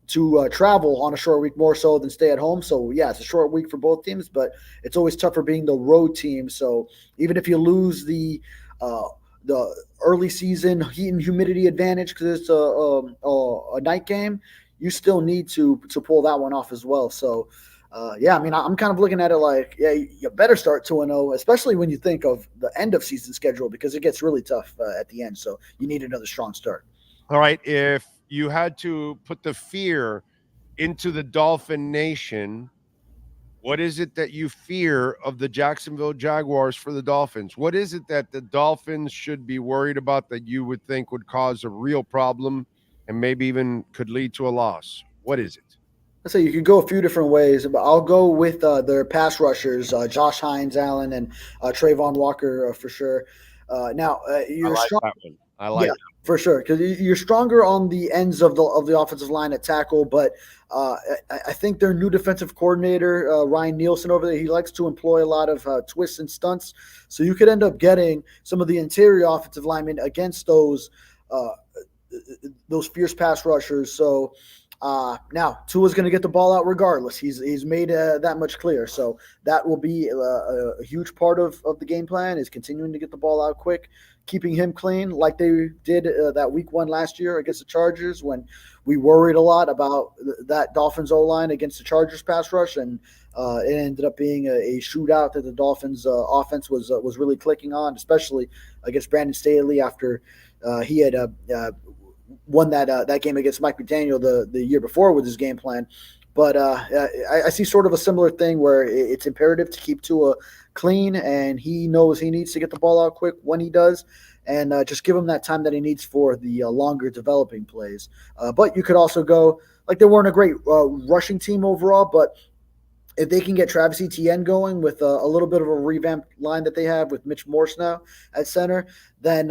to travel on a short week more so than stay at home. So it's a short week for both teams, but it's always tougher being the road team. So even if you lose the early season heat and humidity advantage because it's a night game, you still need to pull that one off as well. So I'm kind of looking at it like, you better start 2-0, especially when you think of the end of season schedule, because it gets really tough at the end. So you need another strong start. All right, if you had to put the fear into the Dolphin Nation, what is it that you fear of the Jacksonville Jaguars for the Dolphins? What is it that the Dolphins should be worried about that you would think would cause a real problem and maybe even could lead to a loss? What is it? Let's say you could go a few different ways, but I'll go with their pass rushers, Josh Hines, Allen, and Trayvon Walker for sure. Now, you're strong. That one. I like it. For sure, because you're stronger on the ends of the offensive line at tackle, but I think their new defensive coordinator, Ryan Nielsen over there, he likes to employ a lot of twists and stunts. So you could end up getting some of the interior offensive linemen against those fierce pass rushers. So now Tua's going to get the ball out regardless. He's made that much clear. So that will be a huge part of the game plan, is continuing to get the ball out quick, keeping him clean like they did that week 1 last year against the Chargers, when we worried a lot about that Dolphins O-line against the Chargers pass rush, and it ended up being a shootout that the Dolphins offense was really clicking on, especially against Brandon Staley after he had won that game against Mike McDaniel the year before with his game plan. But I see sort of a similar thing where it's imperative to keep Tua clean, and he knows he needs to get the ball out quick when he does, and just give him that time that he needs for the longer developing plays. But you could also go, like, they weren't a great rushing team overall, but if they can get Travis Etienne going with a little bit of a revamped line that they have with Mitch Morse now at center, then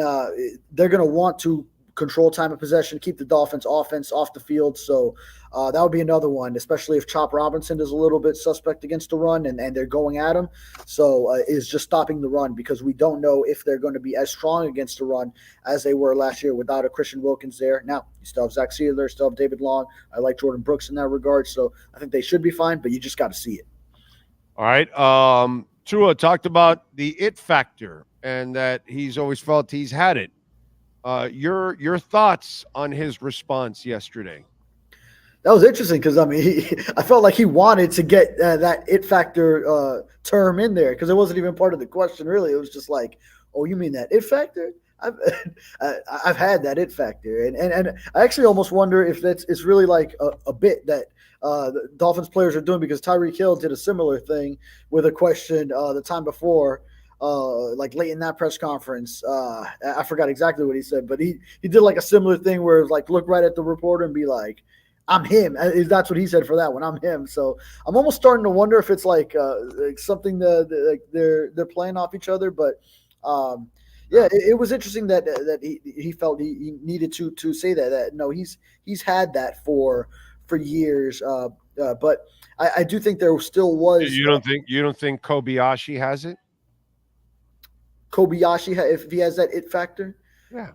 they're going to want to control time of possession, keep the Dolphins offense off the field. So that would be another one, especially if Chop Robinson is a little bit suspect against the run and they're going at him. So is just stopping the run, because we don't know if they're going to be as strong against the run as they were last year without a Christian Wilkins there. Now, you still have Zach Sealer, still have David Long. I like Jordan Brooks in that regard. So I think they should be fine, but you just got to see it. All right. Tua talked about the it factor and that he's always felt he's had it. Your thoughts on his response yesterday? That was interesting because, I mean, I felt like he wanted to get that it factor term in there, because it wasn't even part of the question, really. It was just like, oh, you mean that it factor? I've had that it factor. And I actually almost wonder if it's really like a bit that the Dolphins players are doing, because Tyreek Hill did a similar thing with a question the time before, like late in that press conference. I forgot exactly what he said, but he did like a similar thing where it's like, look right at the reporter and be like, I'm him. That's what he said for that one. I'm him. So I'm almost starting to wonder if it's like something that like they're playing off each other. But Yeah, it was interesting that he felt he needed to say that no, he's had that for years. But I do think there still was. You don't think Kobayashi has it? Kobayashi, if he has that it factor. Yeah.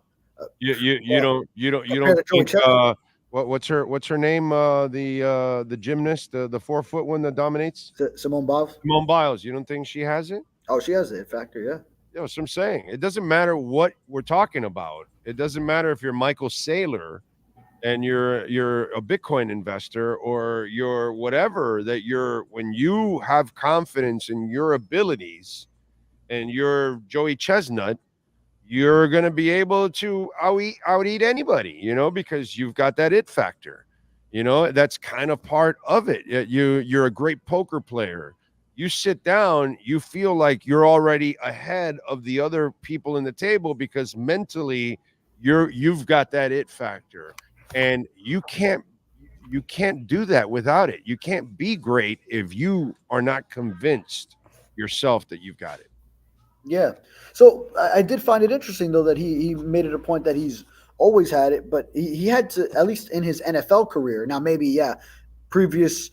You don't think what's her name? The gymnast, the 4-foot one that dominates? Simone Biles. Simone Biles. You don't think she has it? Oh, she has the it factor, yeah. Yeah, that's what I'm saying. It doesn't matter what we're talking about. It doesn't matter if you're Michael Saylor and you're a Bitcoin investor or you're whatever, that when you have confidence in your abilities and you're Joey Chestnut, you're going to be able to out eat anybody, because you've got that it factor. That's kind of part of it. You're a great poker player. You sit down, you feel like you're already ahead of the other people in the table because mentally you've got that it factor, and you can't do that without it. You can't be great if you are not convinced yourself that you've got it. Yeah. So I did find it interesting, though, that he made it a point that he's always had it, but he had to, at least in his NFL career. Now, maybe, previous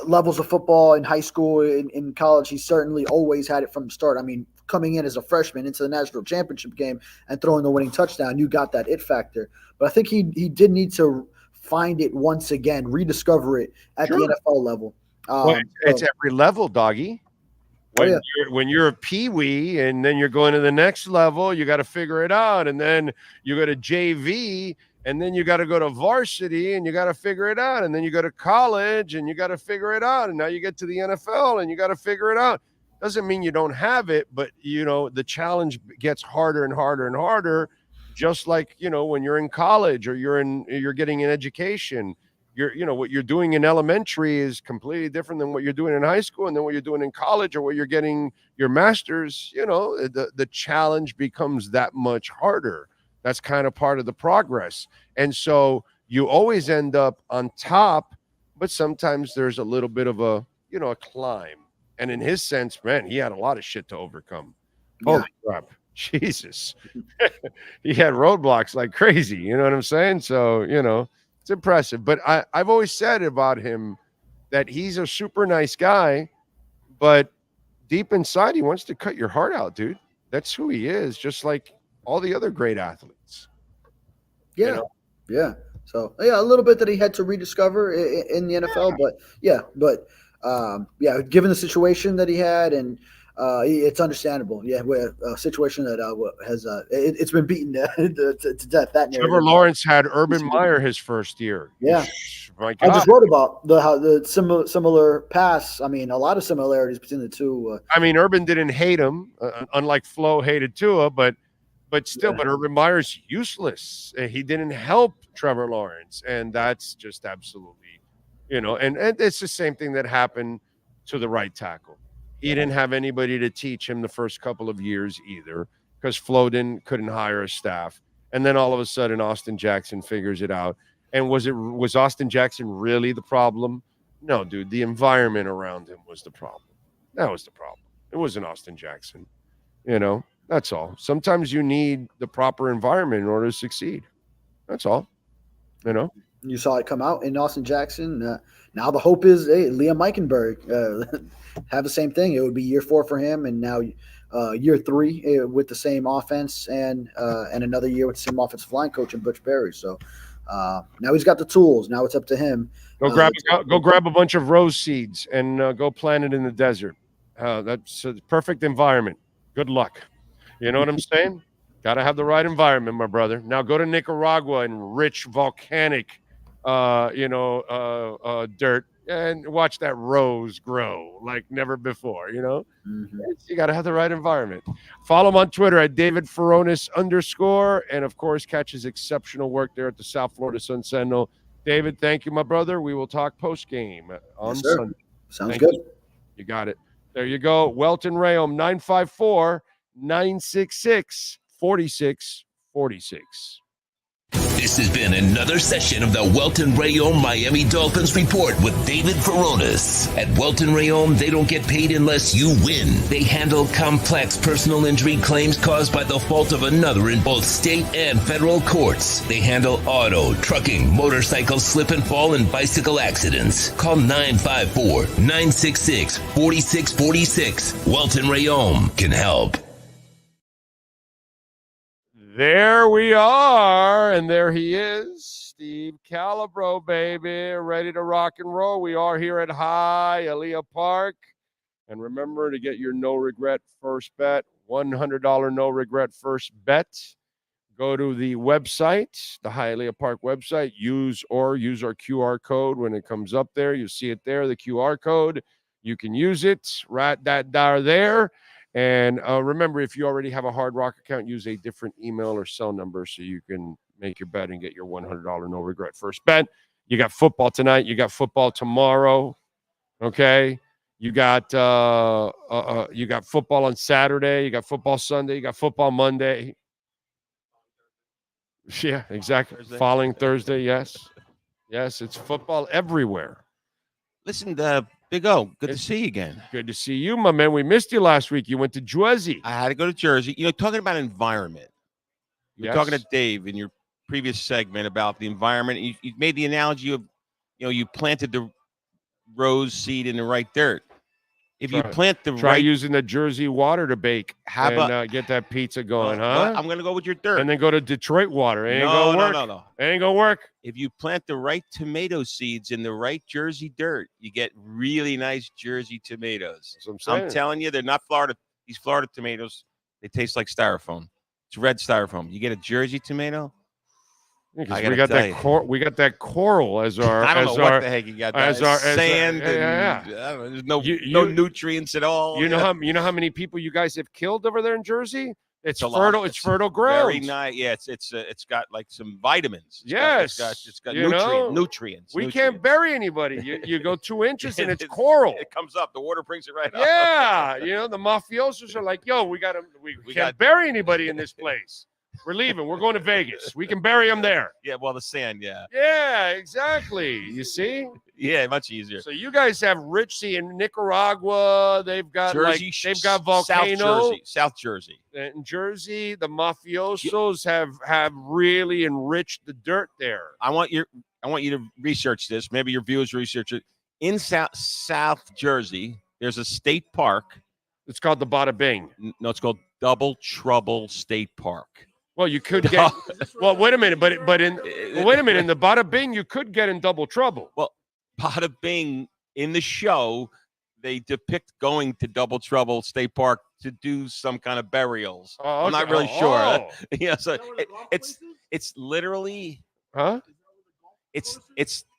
levels of football in high school, in college, he certainly always had it from the start. I mean, coming in as a freshman into the national championship game and throwing the winning touchdown, you got that it factor. But I think he did need to find it once again, rediscover it at the NFL level. It's every level, doggy. When you're a peewee and then you're going to the next level, you got to figure it out. And then you go to JV and then you got to go to varsity and you got to figure it out. And then you go to college and you got to figure it out. And now you get to the NFL and you got to figure it out. Doesn't mean you don't have it, but the challenge gets harder and harder and harder. Just like, when you're in college or you're getting an education. What you're doing in elementary is completely different than what you're doing in high school, and then what you're doing in college or what you're getting your master's. The challenge becomes that much harder. That's kind of part of the progress. And so you always end up on top, but sometimes there's a little bit of a climb. And in his sense, man, he had a lot of shit to overcome. Yeah. Holy crap. Jesus. He had roadblocks like crazy. You know what I'm saying? So, it's impressive. But I've always said about him that he's a super nice guy, but deep inside, he wants to cut your heart out, dude. That's who he is, just like all the other great athletes. Yeah. Yeah. So, a little bit that he had to rediscover in the NFL. But given the situation that he had, and it's understandable. Yeah, with a situation that has it's been beaten to death. That Trevor Lawrence had Urban Meyer his first year. Yeah, my God. I just wrote about how the similar pass. I mean, a lot of similarities between the two. Urban didn't hate him, unlike Flo hated Tua, but still, but Urban Meyer's useless. He didn't help Trevor Lawrence, and that's just absolutely, and it's the same thing that happened to the right tackle. He didn't have anybody to teach him the first couple of years either, because Flo couldn't hire a staff. And then all of a sudden, Austin Jackson figures it out. And was Austin Jackson really the problem? No, dude. The environment around him was the problem. That was the problem. It wasn't Austin Jackson. That's all. Sometimes you need the proper environment in order to succeed. That's all. You saw it come out in Austin Jackson. Now the hope is, Liam Eichenberg have the same thing. It would be year 4 for him, and now year 3 with the same offense and another year with the same offensive line coach and Butch Berry. So now he's got the tools. Now it's up to him. Go grab a bunch of rose seeds and go plant it in the desert. That's a perfect environment. Good luck. You know what I'm saying? Got to have the right environment, my brother. Now go to Nicaragua and rich volcanic dirt and watch that rose grow like never before. You got to have the right environment. Follow him on Twitter at David Furones _, and of course catch his exceptional work there at the South Florida Sun Sentinel. David, thank you, my brother. We will talk post game on Sunday. Sounds good. You got it. There you go. Welton Rayom 954-966-4646. This has been another session of the Welton Rayom Miami Dolphins Report with David Furones. At Welton Rayom, they don't get paid unless you win. They handle complex personal injury claims caused by the fault of another in both state and federal courts. They handle auto, trucking, motorcycle slip and fall, and bicycle accidents. Call 954-966-4646. Welton Rayom can help. There we are, and there he is, Steve Calabro, baby, ready to rock and roll. We are here at Hialeah Park, and remember to get your no-regret first bet, $100 no-regret first bet. Go to the website, the Hialeah Park website, use our QR code when it comes up there. You see it there, the QR code. You can use it, right that there. And remember, if you already have a Hard Rock account, use a different email or cell number so you can make your bet and get your $100 no-regret first bet. You got football tonight. You got football tomorrow, okay? You got football on Saturday. You got football Sunday. You got football Monday. Yeah, exactly. Thursday. Following Thursday, yes. Yes, it's football everywhere. Listen, Big O, good to see you again. Good to see you, my man. We missed you last week. You went to Jersey. I had to go to Jersey. You know, talking about environment. You were talking to Dave in your previous segment about the environment. You made the analogy of, you planted the rose seed in the right dirt. If you plant the Try using the Jersey water to bake and get that pizza going, huh? I'm going to go with your dirt. And then go to Detroit water. It ain't going to work. No. It ain't going to work. If you plant the right tomato seeds in the right Jersey dirt, you get really nice Jersey tomatoes. That's what I'm saying. I'm telling you, they're not Florida. These Florida tomatoes, they taste like styrofoam. It's red styrofoam. You get a Jersey tomato. Yeah, we got that coral as our. I don't know what the heck you got. As our sand. Yeah. There's no nutrients at all. You know how many people you guys have killed over there in Jersey? It's fertile. It's fertile ground. Very nice. Yeah, it's got like some vitamins. It's got nutrients. We can't bury anybody. You go 2 inches and it's coral. It comes up. The water brings it right up. Yeah, the mafiosos are like, yo, we can't bury anybody in this place. We're leaving. We're going to Vegas. We can bury them there. Yeah, well, the sand, Yeah, exactly. You see? Yeah, much easier. So you guys have in Nicaragua. They've got Jersey, they've got volcano. South Jersey. In Jersey, the mafiosos have really enriched the dirt there. I want you to research this. Maybe your viewers research it. In South Jersey, there's a state park. It's called the Bada Bing. No, it's called Double Trouble State Park. Well, you could get. Well, wait a minute, wait a minute. In the Bada Bing, you could get in double trouble. Well, Bada Bing in the show, they depict going to Double Trouble State Park to do some kind of burials. Oh, okay. I'm not really sure. Yeah, so it's literally. Huh? It's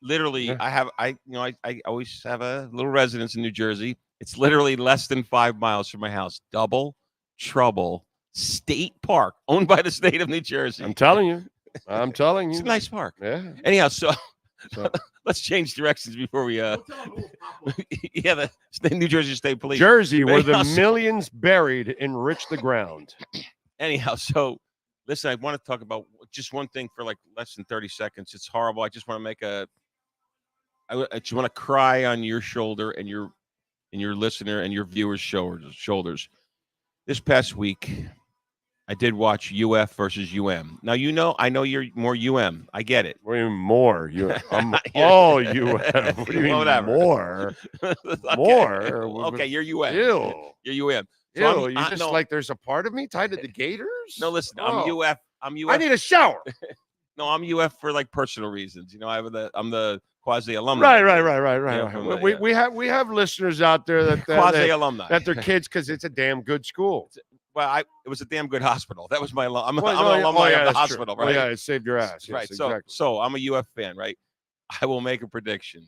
literally. I always have a little residence in New Jersey. It's literally less than 5 miles from my house. Double Trouble State Park, owned by the state of New Jersey. I'm telling you. It's a nice park. Yeah. Anyhow, so let's change directions before we the New Jersey State Police. Jersey, where the millions buried enrich the ground. Anyhow, so listen, I want to talk about just one thing for like less than 30 seconds. It's horrible. I just want to make I just want to cry on your shoulder and your listener and your viewers' shoulders. This past week, I did watch UF versus UM. Now, I know you're more UM. I get it. What do you mean more? I'm all UM. What do you mean more? Okay. More? Okay, you're UM. Ew. You're UM. So you just like there's a part of me tied to the Gators? No, listen, I'm UF. I need a shower. No, I'm UF for like personal reasons. I'm the quasi alumni. Right. We have listeners out there that quasi alumni that their kids because it's a damn good school. Well, it was a damn good hospital. That was my I'm an alumni of the hospital, true. right? Yeah, it saved your ass. Yes, right. Exactly. So I'm a UF fan, right? I will make a prediction.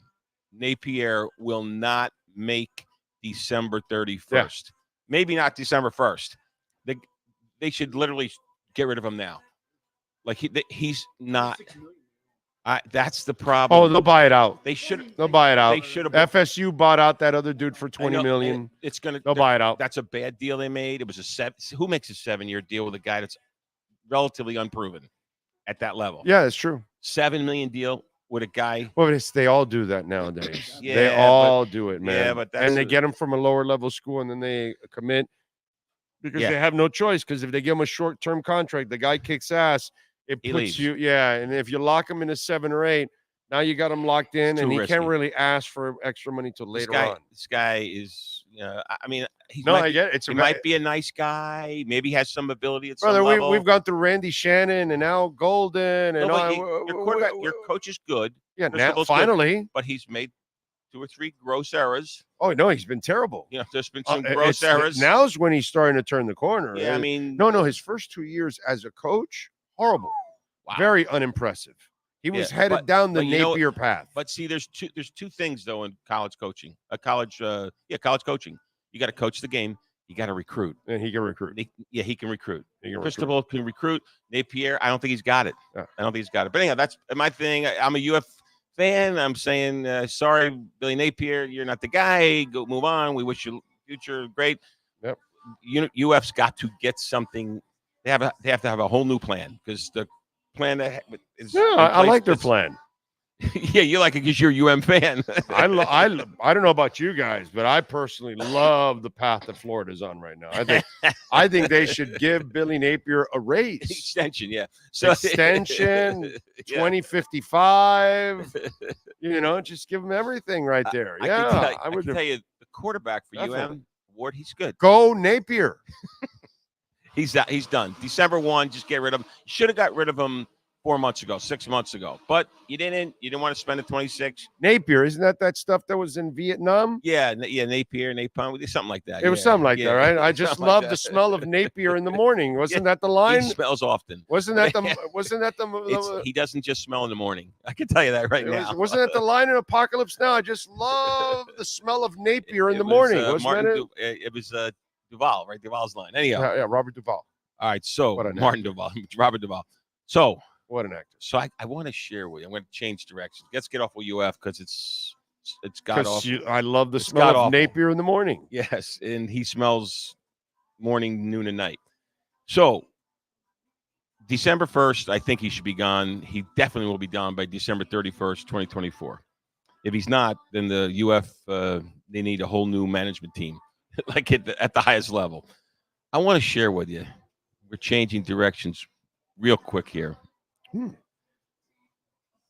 Napier will not make December 31st. Yeah. Maybe not December 1st. They should literally get rid of him now. Like he's not. That's the problem. Oh, they'll buy it out. They'll buy it out. They should have. FSU bought out that other dude for $20 million. They'll buy it out. That's a bad deal they made. It was who makes a 7-year deal with a guy that's relatively unproven? at that level. Yeah, that's true. $7 million deal with a guy. Well, they all do that nowadays. Yeah, they all do it, man. Yeah, but that's and they get them from a lower level school, and then they commit because Yeah. they have no choice. Because if they give them a short term contract, the guy kicks ass. It He puts leaves. you, yeah. And if you lock him into 7 or 8, now you got him locked in, It's and too he can't risky. really ask for extra money till later on. This guy is, I mean, No, I get it. It's he a might be a nice guy. Maybe he has some ability at Brother, some level. we've gone through Randy Shannon and Al Golden, and No, but all, your quarterback, your coach is good. Yeah, now, Principal's good, finally. but he's made 2 or 3 gross errors. Oh no, he's been terrible. You know, there's been some It's- gross errors. Now's when he's starting to turn the corner. Yeah, I mean- no, his first 2 years as a coach, horrible, very unimpressive. He was Yeah, headed down the but you know what? Napier path. But see, there's two things though in college coaching. College coaching. You got to coach the game. You got to recruit. And he can recruit. He can recruit. He can Cristobal can recruit. Napier, I don't think he's got it. I don't think he's got it. But anyhow, that's my thing. I'm a UF fan. I'm saying, sorry, Billy Napier, you're not the guy. Go move on. We wish you future great. Yep. UF's got to get something. They have to have a whole new plan because the plan that is. Yeah, I like their plan. Yeah, you like it because you're a UM fan. I don't know about you guys, but I personally love the path that Florida's on right now. I think they should give Billy Napier a raise. Extension, yeah. Extension, 2055. Just give him everything right there. I can tell you the quarterback for UM, Ward, he's good. Go Napier. He's done. December 1, just get rid of him. Should have got rid of him 4 months ago, 6 months ago, but you didn't. You didn't want to spend the 26. Napier, isn't that stuff that was in Vietnam? Yeah, Napier, Napalm, something like that. It was something like that, right? I just something love like the that. smell of Napier in the morning. Wasn't that the line? He smells often. Wasn't that the? He doesn't just smell in the morning. I can tell you that right now. Wasn't that the line in Apocalypse Now? I just love the smell of Napier in the morning. Wasn't that it? It was Duvall, right? Duvall's line. Anyhow, yeah, Robert Duvall. All right, so What an Martin Duvall, Robert Duvall. So what an actor. So I want to share with you. I'm going to change directions. Let's get off of UF because it's got off. I love the smell of Napier in the morning. Yes, and he smells morning, noon, and night. So December 1st, I think he should be gone. He definitely will be gone by December 31st, 2024. If he's not, then the UF they need a whole new management team, like at the highest level. I want to share with you. We're changing directions real quick here.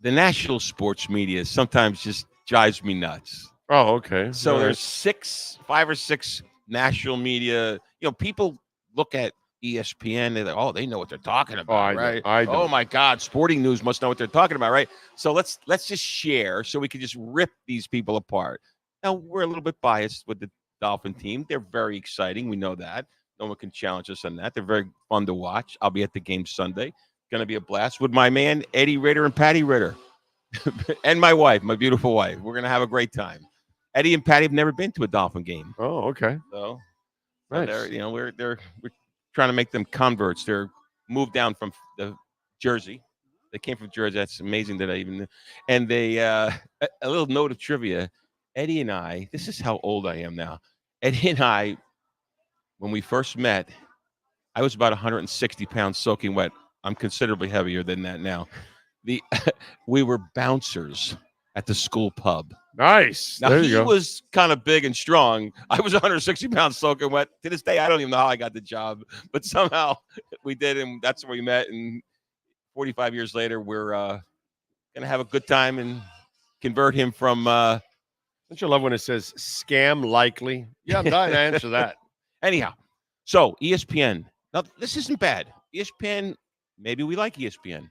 The national sports media sometimes just drives me nuts. Oh, okay. So All right. there's 5 or 6 national media. People look at ESPN. They're like, oh, they know what they're talking about, right? I don't. Oh my God, Sporting News must know what they're talking about, right? So let's just share so we can just rip these people apart. Now we're a little bit biased with the Dolphin team. They're very exciting. We know that. No one can challenge us on that. They're very fun to watch. I'll be at the game Sunday. Going to be a blast with my man, Eddie Ritter and Patty Ritter. And my wife, my beautiful wife. We're going to have a great time. Eddie and Patty have never been to a Dolphin game. Oh, okay. So Nice. we're trying to make them converts. They're moved down from the Jersey. They came from Jersey. That's amazing that I even knew. And they a little note of trivia. Eddie and I, this is how old I am now. Eddie and I, when we first met, I was about 160 pounds soaking wet. I'm considerably heavier than that now. We were bouncers at the school pub. Nice. Now, there he you go. was kind of big and strong. I was 160 pounds soaking wet. To this day, I don't even know how I got the job, but somehow we did, and that's where we met. And 45 years later, we're going to have a good time and convert him from Don't you love when it says scam likely? Yeah, I'm dying to answer that. Anyhow, so ESPN. Now, this isn't bad. ESPN, maybe we like ESPN.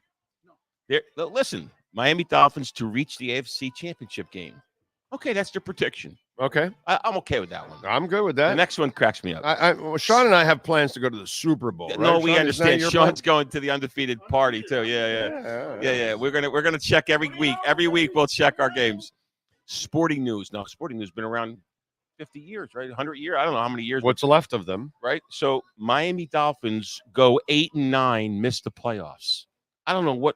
Listen, Miami Dolphins to reach the AFC Championship game. Okay, that's their prediction. Okay. I'm okay with that one. I'm good with that. The next one cracks me up. Well, Sean and I have plans to go to the Super Bowl. Right? No, we Sean, understand. isn't that your Sean's going to the undefeated party too. Yeah. We're gonna check every week. Every week we'll check our games. Sporting News. Now, Sporting News has been around 50 years, right? 100 years. I don't know how many years. What's left of them? Right. So Miami Dolphins go 8-9, miss the playoffs. I don't know what.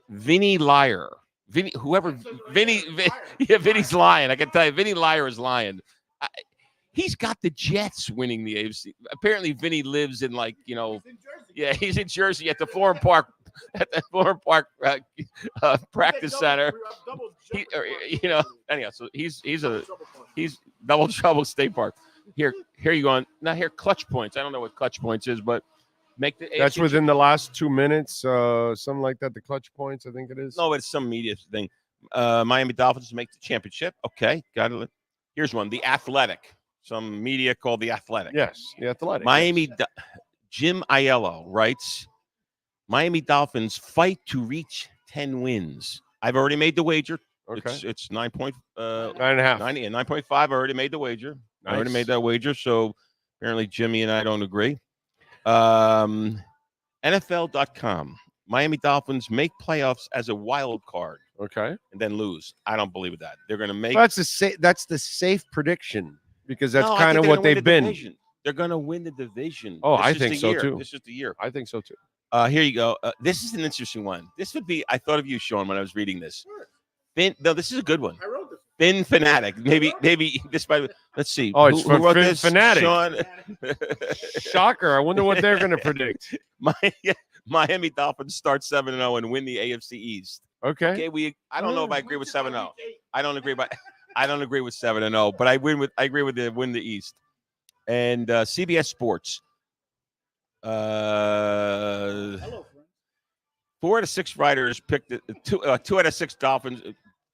Vinny Liar. Vinny's lying. I can tell you, Vinny Liar is lying. He's got the Jets winning the AFC. Apparently, Vinny lives in he's in Jersey at the Florham Park practice center. Anyhow, so he's Double Trouble State Park. Here you go. Now here, clutch points. I don't know what clutch points is, but make the That's within the last 2 minutes, something like that. The clutch points, I think it is. No, it's some media thing. Miami Dolphins make the championship. Okay, got it. Here's one. The Athletic. Some media called The Athletic. Yes, The Athletic. Miami. Yes. Jim Aiello writes, Miami Dolphins fight to reach 10 wins. I've already made the wager. Okay. It's 9.5. 9.5. I already made the wager. Nice. I already made that wager. So apparently Jimmy and I don't agree. NFL.com. Miami Dolphins make playoffs as a wild card. Okay. And then lose. I don't believe that. They're going to make. That's the safe prediction because that's kind of what they've been. Division. They're going to win the division. Oh, I think so too. This is the year. I think so too. Here you go. This is an interesting one. This would be. I thought of you, Sean, when I was reading this. No, this is a good one. I wrote this. Fin Fanatic. Maybe this might. Let's see. Oh, it's who wrote Fin this? Fanatic. Sean. Shocker! I wonder what they're going to predict. Miami Dolphins start 7-0 and win the AFC East. Okay. I don't know if I agree with 7-0. I don't agree with 7-0, but I agree with the win the East. And CBS Sports. 4 out of 6 writers picked two out of 6 Dolphins.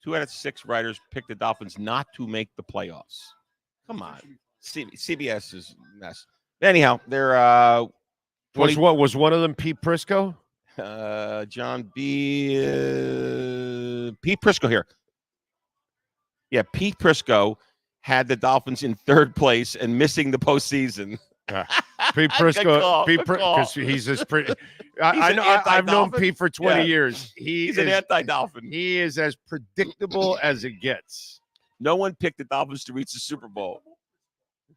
2 out of 6 writers picked the Dolphins not to make the playoffs. Come on, CBS is a mess. Anyhow, they're was one of them Pete Prisco? John B. Pete Prisco here. Yeah, Pete Prisco had the Dolphins in 3rd place and missing the postseason. Pete Prisco, because he's as pretty. I know. I've known Pete for 20 years. He's an anti-Dolphin. He is as predictable as it gets. No one picked the Dolphins to reach the Super Bowl.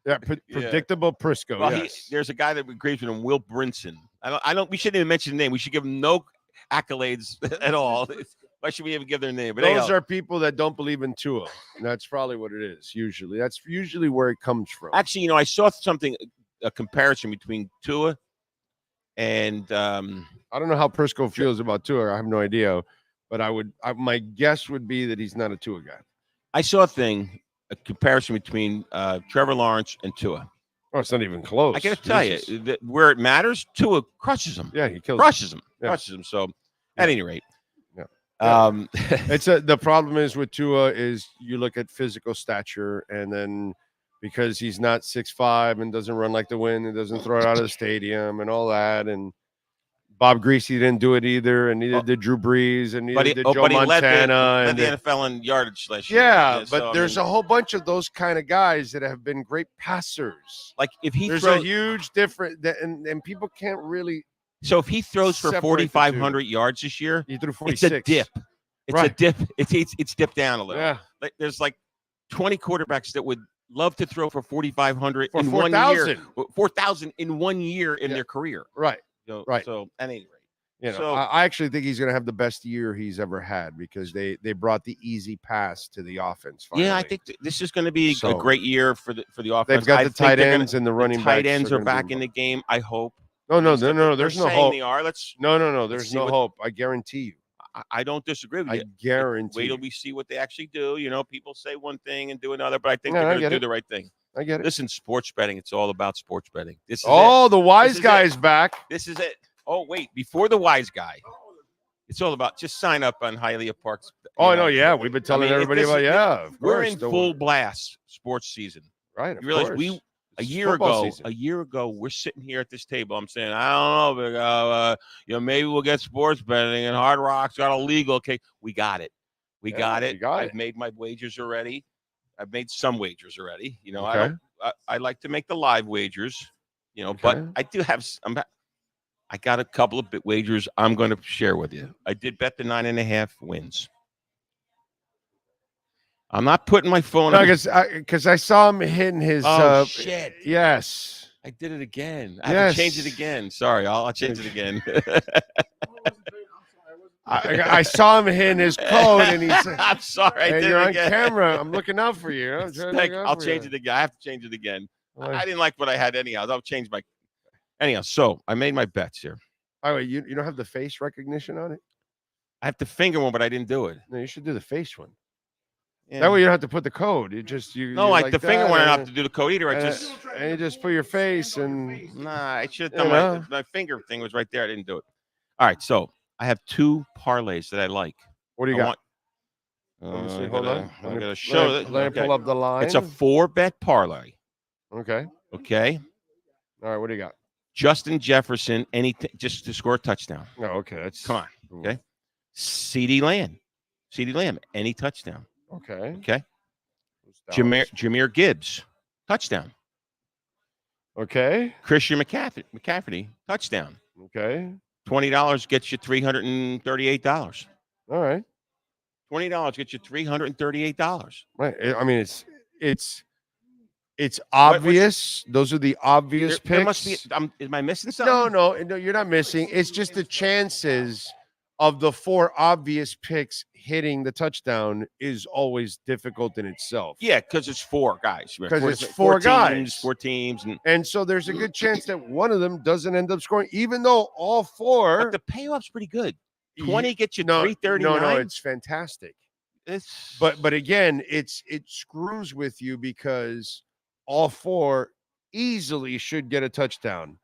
Yeah, predictable Prisco. Well, yes. There's a guy that agrees with him, Will Brinson. I don't. We shouldn't even mention the name. We should give him no accolades at all. Why should we even give their name? But those are people that don't believe in Tua. That's probably what it is. Usually, that's usually where it comes from. Actually, I saw something. A comparison between Tua and I don't know how Prisco feels about Tua. I have no idea, but my guess would be that he's not a Tua guy. I saw a comparison between Trevor Lawrence and Tua. Oh, it's not even close. I got to tell you that where it matters, Tua crushes him. Yeah, he crushes him. So, at any rate, it's the problem is with Tua is you look at physical stature and then. Because he's not 6'5" and doesn't run like the wind and doesn't throw it out of the stadium and all that. And Bob Greasy didn't do it either, and neither did Drew Brees, and neither did Joe Montana. Led the NFL in yardage last year. Yeah, but there's a whole bunch of those kind of guys that have been great passers. Like if there's a huge difference, and people can't really. So if he throws for 4,500 yards this year, he threw 46. It's a dip. It's a dip. It's dipped down a little. Yeah. Like there's like 20 quarterbacks that would love to throw for 4,500 in 4, 1 year, 4,000 in 1 year in their career. Right. Right. So at any rate, I actually think he's going to have the best year he's ever had because they brought the easy pass to the offense. Finally. Yeah, I think this is going to be a great year for the offense. They've got the tight ends and the running backs. Tight ends are back in the game. I hope. No. There's no hope. They are. No. There's no hope. I guarantee you. I don't disagree with you. I guarantee. Wait till we see what they actually do. People say one thing and do another, but I think they're going to do the right thing. I get it. Listen, sports betting, it's all about sports betting. This is the wise guy's back. This is it. Oh, wait, before the wise guy. It's all about just sign up on Hialeah Parks. No, yeah. We've been telling everybody about, of course. We're in full blast sports season. Right. You realize a year ago, we're sitting here at this table. I'm saying, I don't know, maybe we'll get sports betting and Hard Rock's got a legal. Okay, we got it. We got it. I've made my wagers already. I've made some wagers already. I like to make the live wagers. But I do have. I got a couple of wagers I'm going to share with you. I did bet the 9.5 wins. I'm not putting my phone on. Because I saw him hitting his. Oh, shit. Yes. I did it again. I have to change it again. Sorry, I'll change it again. I saw him hitting his code, and he's. I'm sorry. And you're on camera. I'm looking out for you. I'll change it again. I have to change it again. I didn't like what I had anyhow. I'll change my. Anyhow, so I made my bets here. Oh, wait, you don't have the face recognition on it? I have the finger one, but I didn't do it. No, you should do the face one. Yeah. That way you don't have to put the code. You just you. No, you like the finger one, I don't have to do the code either. And you just put your face and. Nah, I should have done my finger thing was right there. I didn't do it. All right, so I have 2 parlays that I like. What do you got? Let me see. Hold on. I'm gonna show it. Let me pull up the line. It's a 4-bet parlay. Okay. Okay. All right. What do you got? Justin Jefferson, anything, just to score a touchdown. Oh, okay. That's come on. Okay. CeeDee Lamb, any touchdown. Okay. Okay. Jahmyr Gibbs, touchdown. Okay. Christian McCaffrey, touchdown. Okay. $20 gets you $338. All right. $20 gets you $338. Right. I mean, it's obvious. Those are the obvious picks. There must be. Am I missing something? No, you're not missing. It's just the chances of the 4 obvious picks hitting the touchdown is always difficult in itself. Yeah, because it's 4 guys. Because it's 4 guys. 4 teams. And so there's a good chance that one of them doesn't end up scoring, even though all 4. But the payoff's pretty good. 20 gets you $339. No, it's fantastic. But again, it screws with you because all 4 easily should get a touchdown.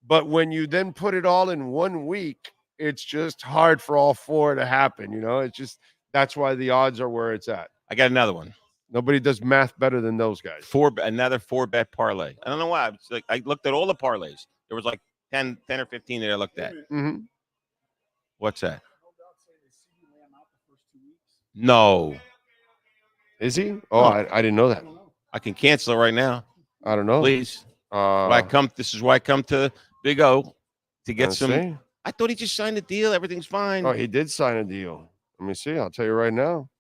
But when you then put it all in 1 week, it's just hard for all 4 to happen. It's just that's why the odds are where it's at. I got another one. Nobody does math better than those guys. Another 4-bet parlay. I don't know why. I looked at all the parlays. There was like 10 or 15 that I looked at. Mm-hmm. What's that? No. Is he? Oh, I didn't know that. I can cancel it right now. I don't know. Please. This is why I come to Big O to get some. See? I thought he just signed a deal. Everything's fine. Oh, he did sign a deal. Let me see. I'll tell you right now.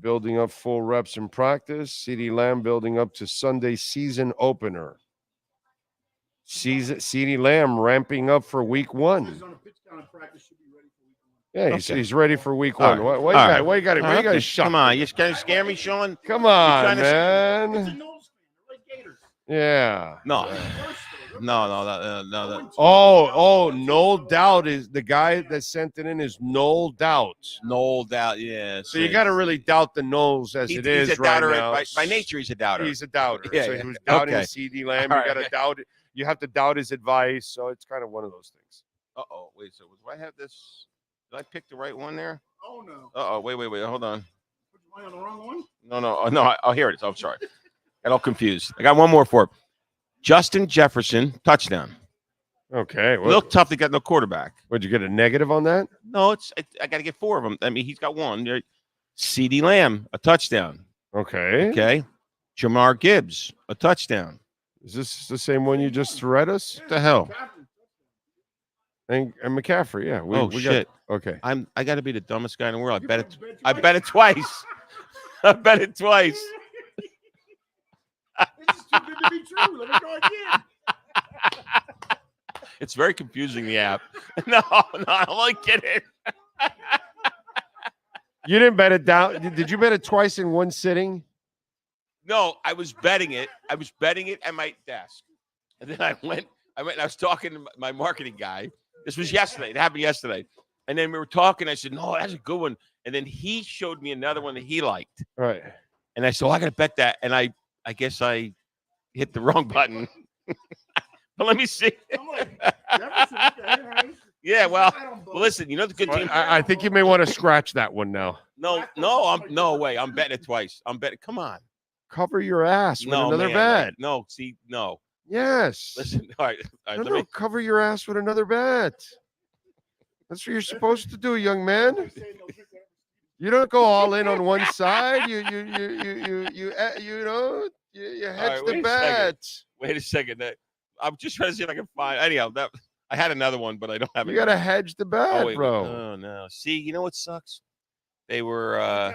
Building up full reps in practice. CeeDee Lamb building up to Sunday season opener. CeeDee Lamb ramping up for week 1. Yeah, he's ready for week 1. Right. Why you got to shut? Come on, you're trying to scare me, Sean. Come on, man. Yeah. No. Oh, Noel Doubt is the guy that sent it in. Is Noel Doubt? Noel Doubt, yeah. So you got to really doubt the Knowles as it is he's a right doubter now. By nature, he's a doubter. He's a doubter. Yeah, so he was doubting okay. CeeDee Lamb. All You got right. to doubt it. You have to doubt his advice. So it's kind of one of those things. Wait. So do I have this? Did I pick the right one there? Oh no. Wait. Hold on. Am I on the wrong one? No. Oh, here it is. I'm sorry. Got all confused. I got one more for it. Justin Jefferson, touchdown. Okay. A little tough to get no quarterback. Would you get a negative on that? No, I got to get 4 of them. I mean, he's got 1. CeeDee Lamb, a touchdown. Okay. Okay. Jahmyr Gibbs, a touchdown. Is this the same one you just read us? What the hell? And McCaffrey, yeah. We shit. Okay. I got to be the dumbest guy in the world. I bet it twice. I bet it twice. This is too good to be true. Let me go again. It's very confusing, the app. No, I'm only kidding. You didn't bet it down. Did you bet it twice in one sitting? No, I was betting it. I was betting it at my desk. And then I went and I was talking to my marketing guy. This was yesterday. It happened yesterday. And then we were talking. I said, no, that's a good one. And then he showed me another one that he liked. Right. And I said, I got to bet that. And I guess I hit the wrong button. But let me see. Yeah, well, listen, you know the good team. I think you may want to scratch that one now. No way. I'm betting it twice. I'm betting. Come on. Cover your ass with another bet. No, see, no. Yes. Listen, all right. No, cover your ass with another bet. That's what you're supposed to do, young man. You don't go all in on one side. You hedge the bet. Wait a second. I'm just trying to see if I can find. Anyhow, I had another one, but I don't have it. You got to hedge the bet, bro. Oh no. See, you know what sucks? They were.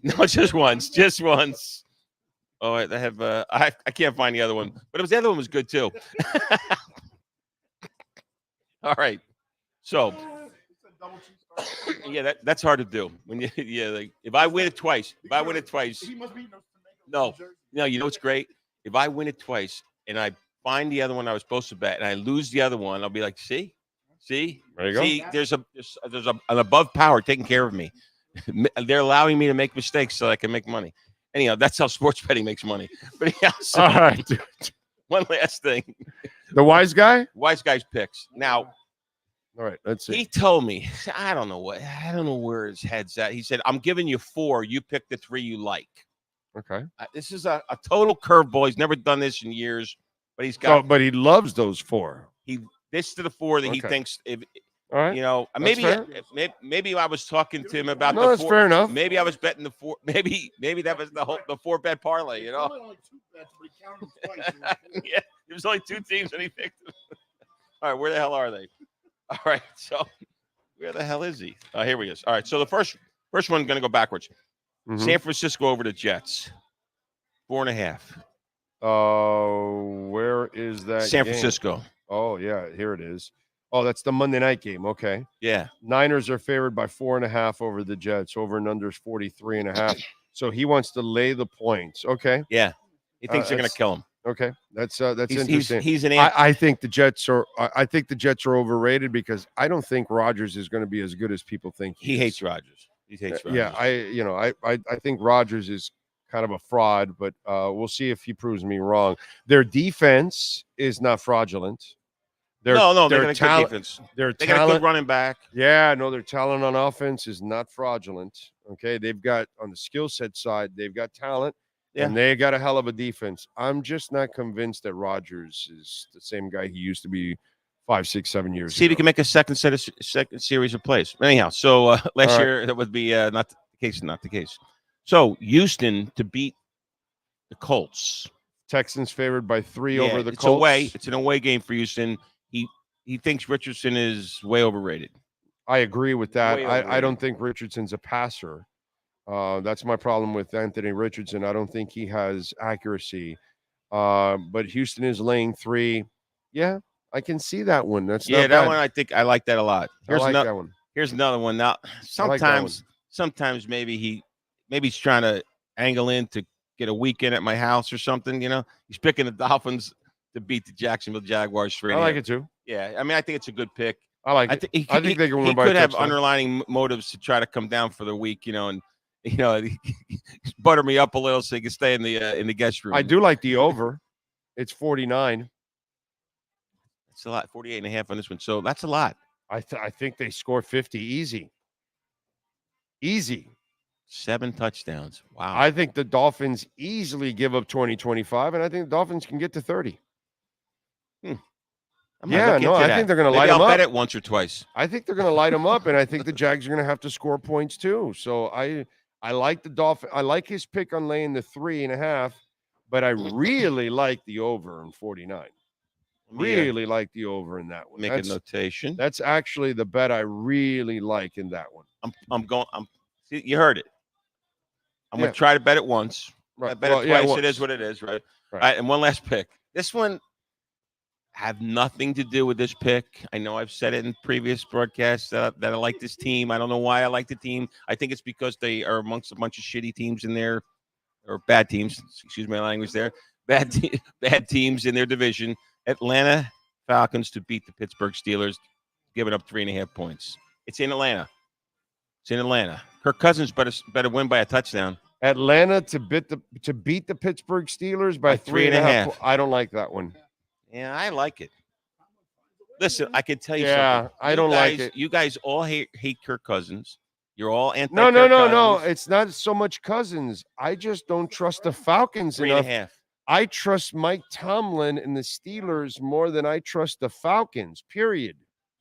No, just once. Oh, I have. I can't find the other one, but the other one was good too. All right. So, yeah, that's hard to do. When like if I win it twice, no, you know what's great? If I win it twice and I find the other one I was supposed to bet and I lose the other one, I'll be like, see, There you go. see, there's an above power taking care of me. They're allowing me to make mistakes so I can make money. Anyhow, that's how sports betting makes money. But yeah, so, All right, dude. one last thing. The wise guy's picks. Now, all right, let's see. he told me, I don't know where his head's at. He said, I'm giving you 4. You pick the 3 you like. Okay. This is a total curveball. He's never done this in years, but he's got. But he loves those 4. This to the 4 that he Okay. thinks. If All right. you know, That's fair. maybe I was talking to him about No, the that's 4. fair enough. Maybe I was betting the 4. Maybe that was the 4-bet parlay. You know. Yeah, there was only 2 teams and he picked them. All right, where the hell are they? All right, so where the hell is he? Here he is. All right, so the first one going to go backwards. Mhm. San Francisco over the Jets, 4.5. Where is that? San game? Francisco. Oh yeah, here it is. Oh, that's the Monday night game. Okay. Yeah. Niners are favored by 4.5 over the Jets. Over and under is 43.5. So he wants to lay the points. Okay. Yeah. He thinks they're going to that's- kill him. Okay, that's He's- interesting. he's an I think the Jets are. I think the Jets are overrated because I don't think Rodgers is going to be as good as people think. He hates Rodgers. He hates Rodgers. Yeah, I think Rodgers is kind of a fraud, but we'll see if he proves me wrong. Their defense is not fraudulent. No, they're going to talent- good defense. Their They got a talent, good running back. Yeah, no, their talent on offense is not fraudulent. Okay, they've got on the skill set side, they've got talent. Yeah. And they got a hell of a defense. I'm just not convinced that Rodgers is the same guy he used to be 5, 6, 7 years See if ago. he can make a second series of plays. Anyhow, so last right. year that would be not the case. Not the case. So Houston to beat the Colts. Texans favored by 3 Yeah, over the it's Colts. away. It's an away game for Houston. He thinks Richardson is way overrated. I agree with that. Way I overrated. don't think Richardson's a passer. That's my problem with Anthony Richardson. I don't think he has accuracy. But Houston is laying 3. Yeah, I can see that one. That's Yeah, not that bad. one I think I like that a lot. I like another, that one. Here's another one. Now, like that sometimes maybe he's trying to angle in to get a weekend at my house or something. You know, he's picking the Dolphins to beat the Jacksonville Jaguars 3. I like it too. Yeah, I mean, I think it's a good pick. I like it. I think they can win by a could have touchdown. underlining motives to try to come down for the week, you know, and butter me up a little so he can stay in the guest room. I do like the over. It's 49. It's a lot, 48.5 on this one. So that's a lot. I think they score 50 easy. Easy. 7 touchdowns. Wow. I think the Dolphins easily give up 20, 25, and I think the Dolphins can get to 30. I might Yeah, look no, into I that. think they're going to Maybe light them I'll up. bet it once or twice. I think they're going to light them up, and I think the Jags are going to have to score points too. So I like the Dolphins. I like his pick on laying the 3.5, but I really like the over in 49. Really like the over in that one. Make a notation. That's actually the bet I really like in that one. See, you heard it. I'm going to try to bet it once. Right. I bet Well, it yeah, twice. once. It is what it is, right? Right. All right, and one last pick. This one have nothing to do with this pick. I know I've said it in previous broadcasts that I like this team. I don't know why I like the team. I think it's because they are amongst a bunch of shitty teams in there, or bad teams. Excuse my language there. Bad teams in their division. Atlanta Falcons to beat the Pittsburgh Steelers, giving up 3.5 points. It's in Atlanta. Kirk Cousins better win by a touchdown. Atlanta to beat the Pittsburgh Steelers by 3.5. I don't like that one. Yeah, I like it. Listen, I can tell you Yeah, something. I don't like it. You guys all hate Kirk Cousins. You're all anti. No. It's not so much Cousins. I just don't trust the Falcons 3.5. enough. I trust Mike Tomlin and the Steelers more than I trust the Falcons. Period.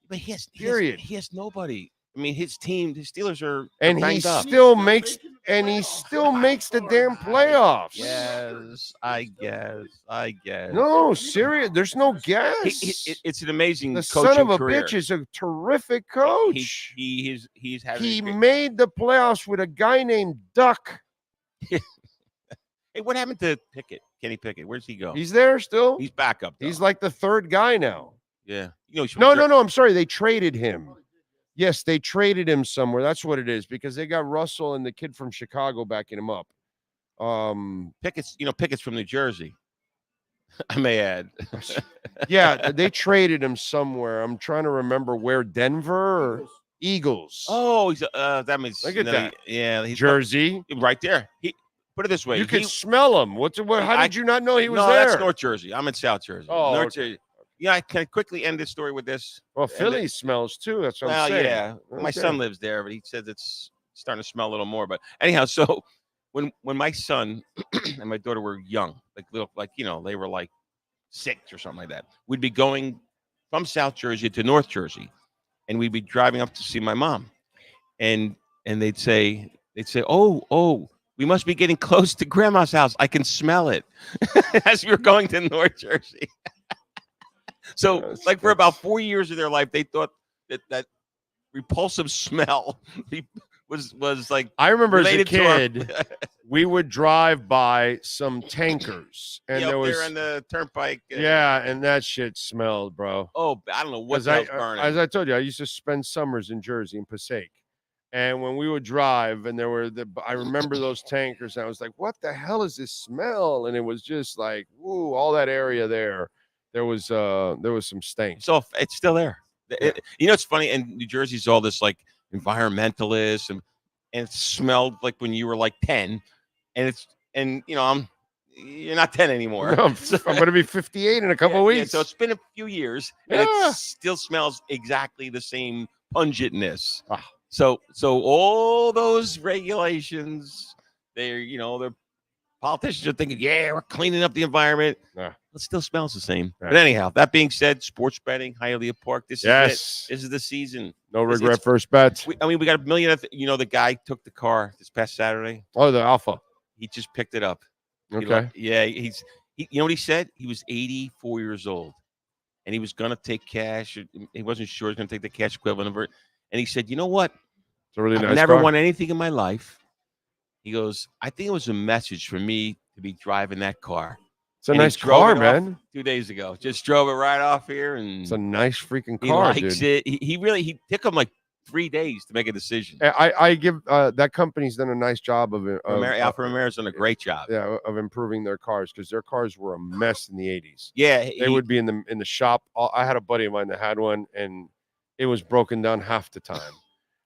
But he has nobody. I mean, his team, the Steelers are And he banged up. still makes the damn playoffs. Yes, I guess. No, serious. There's no gas. It's an amazing. The coaching son of a career. bitch is a terrific coach. He's having. He made the playoffs with a guy named Duck. Hey, what happened to Pickett? Kenny Pickett? Where's he go? He's there still. He's back up. Though. He's like the third guy now. Yeah. No. I'm sorry. They traded him. Yes, they traded him somewhere. That's what it is, because they got Russell and the kid from Chicago backing him up. Pickett's from New Jersey. I may add. Yeah, they traded him somewhere. I'm trying to remember where. Denver or Eagles. Oh, he's that means Look at that. He's Jersey, right there. He put it this way. You could smell him. How did you not know he was no, there? That's North Jersey. I'm in South Jersey. Oh, North okay. Jersey. Yeah, I can quickly end this story with this. Well, Philly smells too. That's what I'm saying. Yeah. Okay. My son lives there, but he says it's starting to smell a little more. But anyhow, so when my son and my daughter were young, they were like 6 or something like that, we'd be going from South Jersey to North Jersey, and we'd be driving up to see my mom, and they'd say, oh, we must be getting close to Grandma's house. I can smell it as we were going to North Jersey. So, for about 4 years of their life, they thought that repulsive smell was like. I remember as a related to our- kid, we would drive by some tankers, and there was there on the turnpike. and that shit smelled, bro. Oh, I don't know what As the hell's burning. as I told you, I used to spend summers in Jersey, in Passaic, and when we would drive, and I remember those tankers, and I was like, "What the hell is this smell?" And it was just like, "Woo!" All that area there. There was some stank. So it's still there. It's funny. And New Jersey's all this like environmentalists, and it smelled like when you were like 10, you're not 10 anymore. No, I'm going to be 58 in a couple weeks. Yeah, so it's been a few years, and it still smells exactly the same pungentness. So all those regulations, they're politicians are thinking, yeah, we're cleaning up the environment. It still smells the same. But anyhow, that being said, sports betting, Hialeah Park, this is it. This is the season. No regret first bets. We got a million. The guy took the car this past Saturday. Oh, the Alpha. He just picked it up. Okay. He you know what he said? He was 84 years old, and he was going to take cash. He wasn't sure he was going to take the cash equivalent of it. And he said, you know what? It's a really nice I've never car. won anything in my life. He goes, I think it was a message for me to be driving that car. It's a nice car, man. 2 days ago, just drove it right off here, and it's a nice freaking he car. likes dude. it. He took him like 3 days to make a decision. I give that company's done a nice job of Alfa Romeo's done a great job. Yeah, of improving their cars, because their cars were a mess in the 80s. Yeah, they would be in the shop. I had a buddy of mine that had one, and it was broken down half the time.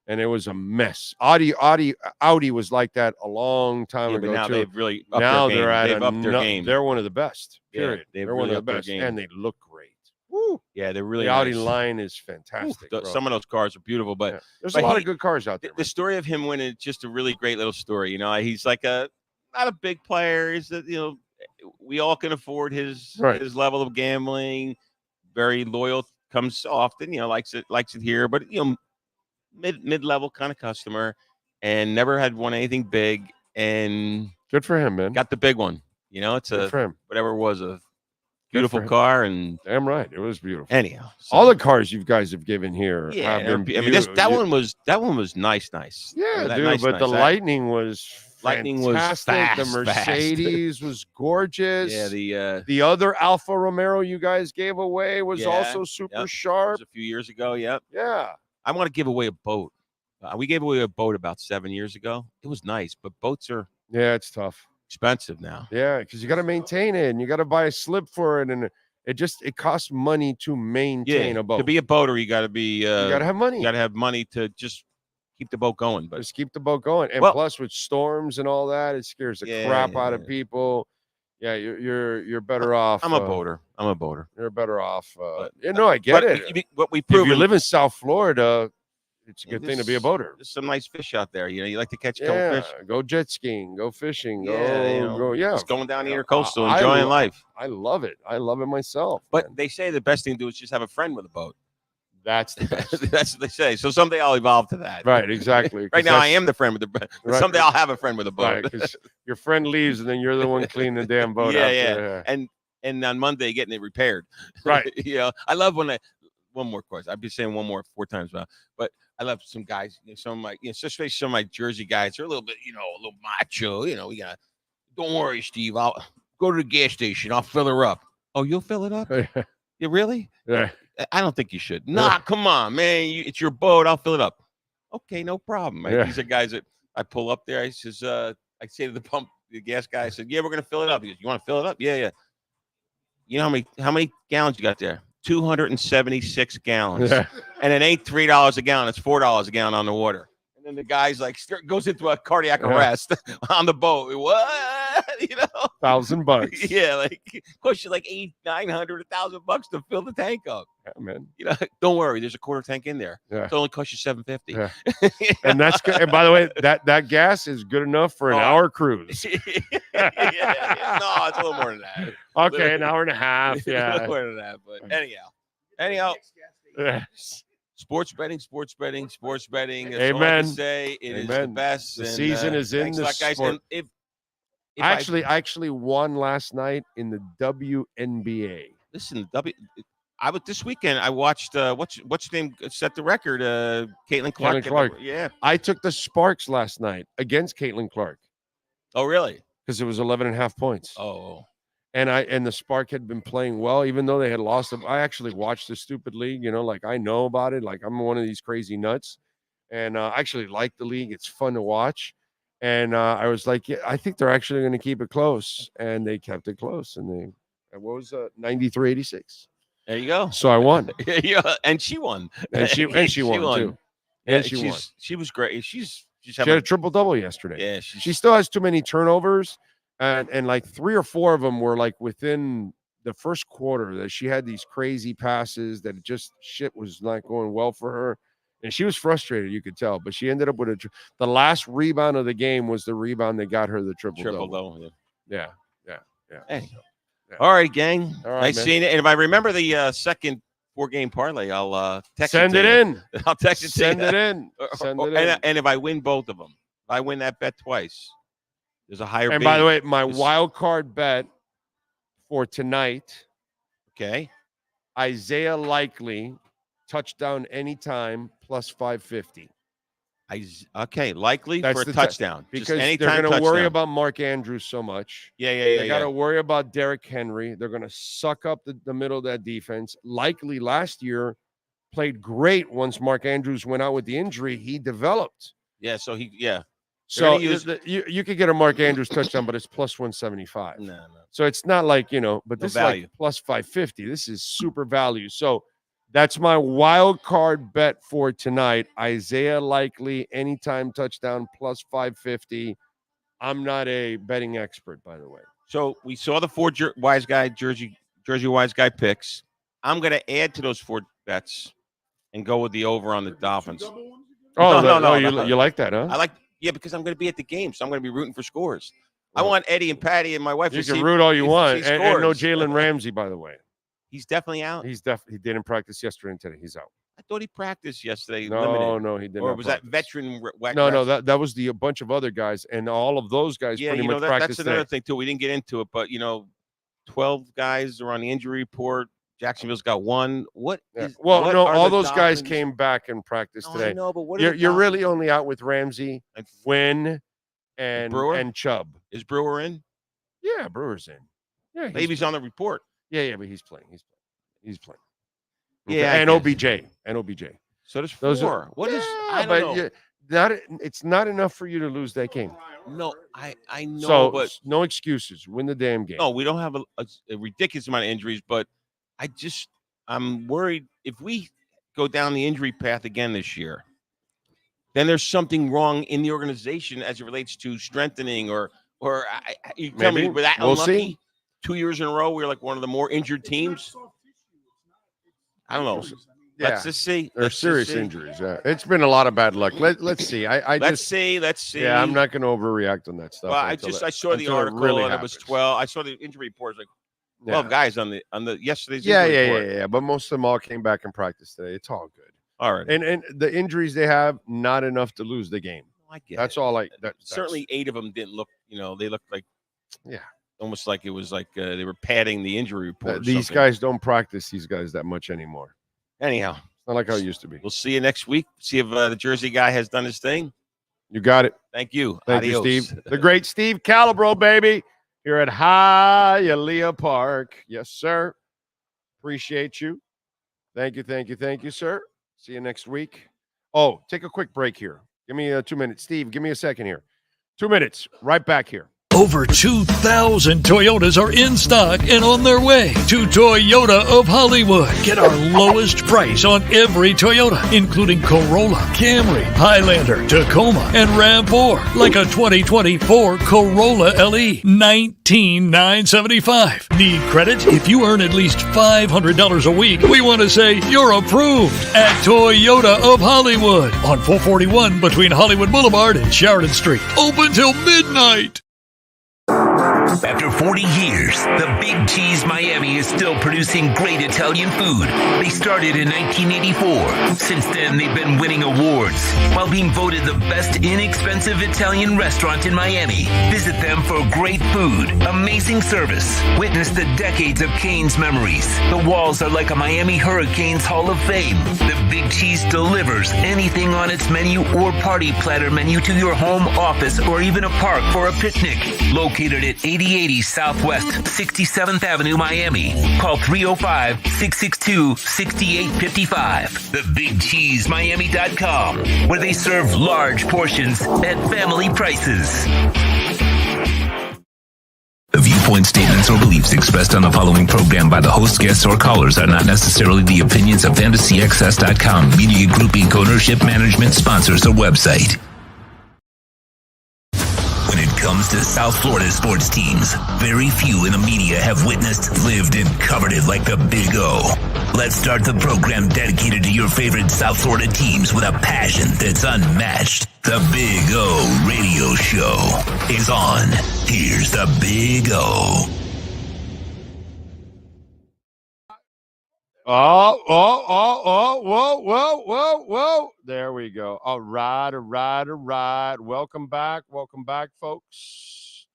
And it was a mess. Audi was like that a long time ago. But now too. they've really upped their game. They've upped their game. They're one of the best. Period. They've They're really one of upped the their best, game. and they look great. Woo! Yeah, they're really the Audi nice. line is fantastic. bro. Some of those cars are beautiful, but there's a lot of good cars out there. The story of him winning is just a really great little story. He's like not a big player. He's we all can afford his level of gambling. Very loyal, comes often. Likes it here, but mid-level kind of customer, and never had won anything big, and good for him, man. Got the big one. It's Good for him. whatever it was, a beautiful car, and damn right, it was beautiful. Anyhow, all the cars you guys have given here, yeah, have been that one was nice. Yeah, That dude, nice. The Lightning was Lightning was fantastic. fast, The Mercedes was gorgeous. Yeah, the other Alfa Romero you guys gave away was also Yep. super sharp. It was a few years ago. Yep. Yeah. I want to give away a boat. We gave away a boat about 7 years ago. It was nice, but boats are it's tough, expensive now. Yeah, because you got to maintain it, and you got to buy a slip for it, and it costs money to maintain a boat. To be a boater, you got to be. You got to have money. You got to have money to just keep the boat going. But just keep the boat going, and plus with storms and all that, it scares the crap out of people. Yeah, you're better off. I'm a boater. You're better off. I get it. What we if prove you live in South Florida, it's a good thing to be a boater. There's some nice fish out there. You like to catch a couple fish. Go jet skiing, go fishing, go. Just going down the intercoastal, I enjoying life. I love it. I love it myself. But they say the best thing to do is just have a friend with a boat. That's the best. That's what they say. So someday I'll evolve to that. Right, exactly. Right now I am the friend with the boat. But someday I'll have a friend with a boat. Right, because your friend leaves and then you're the one cleaning the damn boat. Yeah. And on Monday getting it repaired. Right. I love when one more question. I've been saying one more 4 times now, but I love some guys, some of my, especially some of my Jersey guys. They're a little bit, a little macho. We got. Don't worry, Steve. I'll go to the gas station. I'll fill her up. Oh, you'll fill it up? You really? Yeah. I don't think you should. Nah, come on, man. It's your boat. I'll fill it up. Okay, no problem. Yeah. These are guys that I pull up there. I says, I say to the gas guy, I said, yeah, we're gonna fill it up. He goes, you want to fill it up? Yeah. You know how many gallons you got there? 276 gallons. Yeah. And it ain't $3 a gallon. It's $4 a gallon on the water. And then the guy's like goes into a cardiac arrest on the boat. What? You know, $1,000. Yeah, like cost you like $900, $1,000 to fill the tank up. Yeah, man. You know, don't worry. There's a quarter tank in there. Yeah. It only costs you $750. Yeah. And that's good. And by the way, that gas is good enough for an hour cruise. No, it's a little more than that. Okay, an hour and a half. A Yeah. little more than that. But anyhow. Yes. Sports betting. That's Amen. all I can say. It is the Amen. best. The and, season is in thanks a the lot, guys. sport. And if I actually won last night in the WNBA. Listen, this weekend I watched what's your name set the record? Caitlin Clark. Yeah. I took the Sparks last night against Caitlin Clark. Oh, really? Because it was 11.5 points. Oh. And the Spark had been playing well, even though they had lost them. I actually watched the stupid league, like I know about it. Like I'm one of these crazy nuts. And I actually like the league. It's fun to watch. And I was like, yeah, I think they're actually going to keep it close. And they kept it close. And what was 93-86. There you go. So I won. Yeah, and she won. And she won too. Yeah, And she won. She was great. She had a triple-double yesterday. Yeah, she still has too many turnovers. And like 3 or 4 of them were like within the first quarter that she had these crazy passes that just shit was not going well for her. And she was frustrated, you could tell. But she ended up with the last rebound of the game was the rebound that got her the triple-double. Yeah. Hey. Yeah. All right, gang. All right, nice man. seeing it. And if I remember the second 4-game parlay, I'll text Send it it in. I'll text it to Send you. it in. Send it in. And if I win both of them, if I win that bet twice, there's a higher. And by the way, my wild card bet for tonight. Okay. Isaiah Likely touchdown anytime plus 550. Likely That's for a touchdown because they're going to worry about Mark Andrews so much. Yeah. They got to worry about Derrick Henry. They're going to suck up the middle of that defense. Likely last year played great once Mark Andrews went out with the injury. He developed. Yeah. So So you could get a Mark Andrews touchdown, but it's plus 175. No. So it's not like, but this is value. like plus 550. This is super value. So that's my wild card bet for tonight. Isaiah Likely, anytime touchdown, plus 550. I'm not a betting expert, by the way. So we saw the 4 Jersey Wise Guy picks. I'm going to add to those 4 bets and go with the over on the Dolphins. No. You like that, huh? I like, because I'm going to be at the game, so I'm going to be rooting for scores. I want Eddie and Patty and my wife. You can root all you want, and no Jalen Ramsey, by the way. He's definitely out. He didn't practice yesterday and today. He's out. I thought he practiced yesterday. No, he didn't. Or was that veteran? No, that was a bunch of other guys, and all of those guys pretty much practiced. That's another thing too. We didn't get into it, but 12 guys are on the injury report. Jacksonville's got 1. All those guys came back and practiced today. I know, but what you're really only out with Ramsey, Wynn, and Brewer? and Chubb. Is Brewer in? Yeah, Brewer's in. Yeah, maybe he's on the report. Yeah, but he's playing. He's playing. Okay. Yeah, and OBJ. So there's 4. I don't know. It's not enough for you to lose that game. No, I know. So but no excuses. Win the damn game. No, we don't have a ridiculous amount of injuries, but I'm worried if we go down the injury path again this year, then there's something wrong in the organization as it relates to strengthening or you tell me we're that unlucky. See. 2 years in a row, we're like one of the more injured teams. I don't know. Yeah. Let's just see. There's serious injuries. It's been a lot of bad luck. Let's see. Let's see. Yeah, I'm not going to overreact on that stuff. Well, I saw the article and it was 12. I saw the injury reports like 12 guys on the yesterday's injury report. Yeah. But most of them all came back in practice today. It's all good. All right. And the injuries they have, not enough to lose the game. I get that's it. all. Certainly 8 of them didn't look. They looked like almost like it was like they were padding the injury report. These guys don't practice these guys that much anymore. Anyhow, it's not like how it used to be. We'll see you next week. See if the Jersey guy has done his thing. You got it. Thank you. Thank Adios. you, Steve. The great Steve Calabro, baby, here at Hialeah Park. Yes, sir. Appreciate you. Thank you, sir. See you next week. Oh, take a quick break here. Give me 2 minutes. Steve, give me a second here. 2 minutes. Right back here. Over 2,000 Toyotas are in stock and on their way to Toyota of Hollywood. Get our lowest price on every Toyota, including Corolla, Camry, Highlander, Tacoma, and RAV4. Like a 2024 Corolla LE, $19,975. Need credit? If you earn at least $500 a week, we want to say you're approved at Toyota of Hollywood on 441 between Hollywood Boulevard and Sheridan Street. Open till midnight. After 40 years, the Big Cheese Miami is still producing great Italian food. They started in 1984. Since then, they've been winning awards while being voted the best inexpensive Italian restaurant in Miami. Visit them for great food, amazing service. Witness the decades of Cane's memories. The walls are like a Miami Hurricanes Hall of Fame. The Big Cheese delivers anything on its menu or party platter menu to your home, office, or even a park for a picnic. Located at 8080 Southwest 67th Avenue, Miami. Call 305-662-6855. TheBigCheeseMiami.com, where they serve large portions at family prices. The viewpoint, statements, or beliefs expressed on the following program by the host, guests, or callers are not necessarily the opinions of FantasyXS.com, Media Group Inc. ownership, management, sponsors, or website. When it comes to South Florida sports teams, very few in the media have witnessed, lived, and covered it like the Big O. Let's start the program dedicated to your favorite South Florida teams with a passion that's unmatched. The Big O Radio Show is on. Here's the Big O. Whoa. There we go. All right. Welcome back, folks.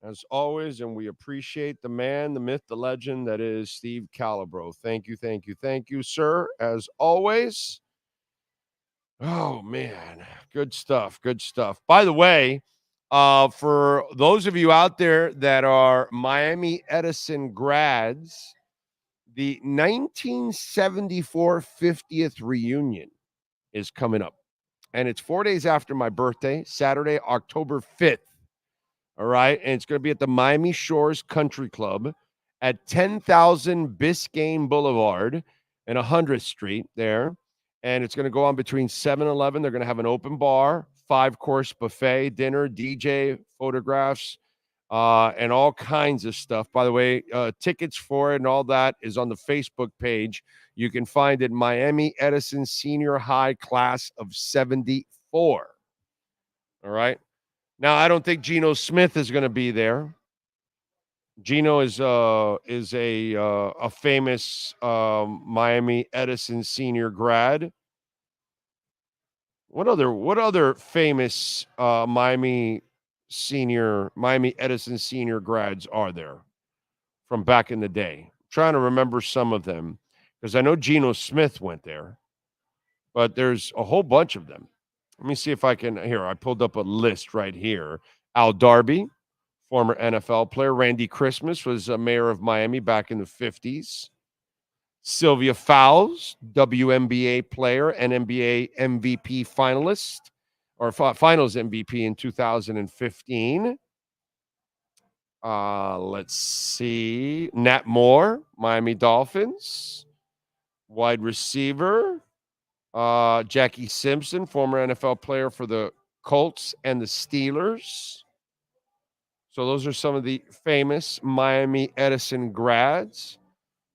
As always, and we appreciate the man, the myth, the legend that is Steve Calabro. Thank you, sir, as always. Oh, man. Good stuff. By the way, for those of you out there that are Miami Edison grads, the 1974 50th reunion is coming up, and it's 4 days after my birthday, Saturday, October 5th. All right, and it's going to be at the Miami Shores Country Club at 10,000 Biscayne Boulevard and 100th Street there, and it's going to go on between 7 and 11. They're going to have an open bar, 5-course buffet, dinner, DJ, photographs, and all kinds of stuff. By the way, tickets for it and all that is on the Facebook page. You can find it, Miami Edison Senior High Class of 74. All right. Now, I don't think Geno Smith is going to be there. Geno is a famous Miami Edison senior grad. What other famous Miami Edison senior grads are there from back in the day? I'm trying to remember some of them because I know Geno Smith went there, but there's a whole bunch of them. Let me see if I can. Here, I pulled up a list right here. Al Darby, former NFL player. Randy Christmas was a mayor of Miami back in the 50s. Sylvia Fowles, WNBA player and NBA MVP finalist, or finals MVP in 2015. Let's see. Nat Moore, Miami Dolphins. Wide receiver. Jackie Simpson, former NFL player for the Colts and the Steelers. So those are some of the famous Miami Edison grads.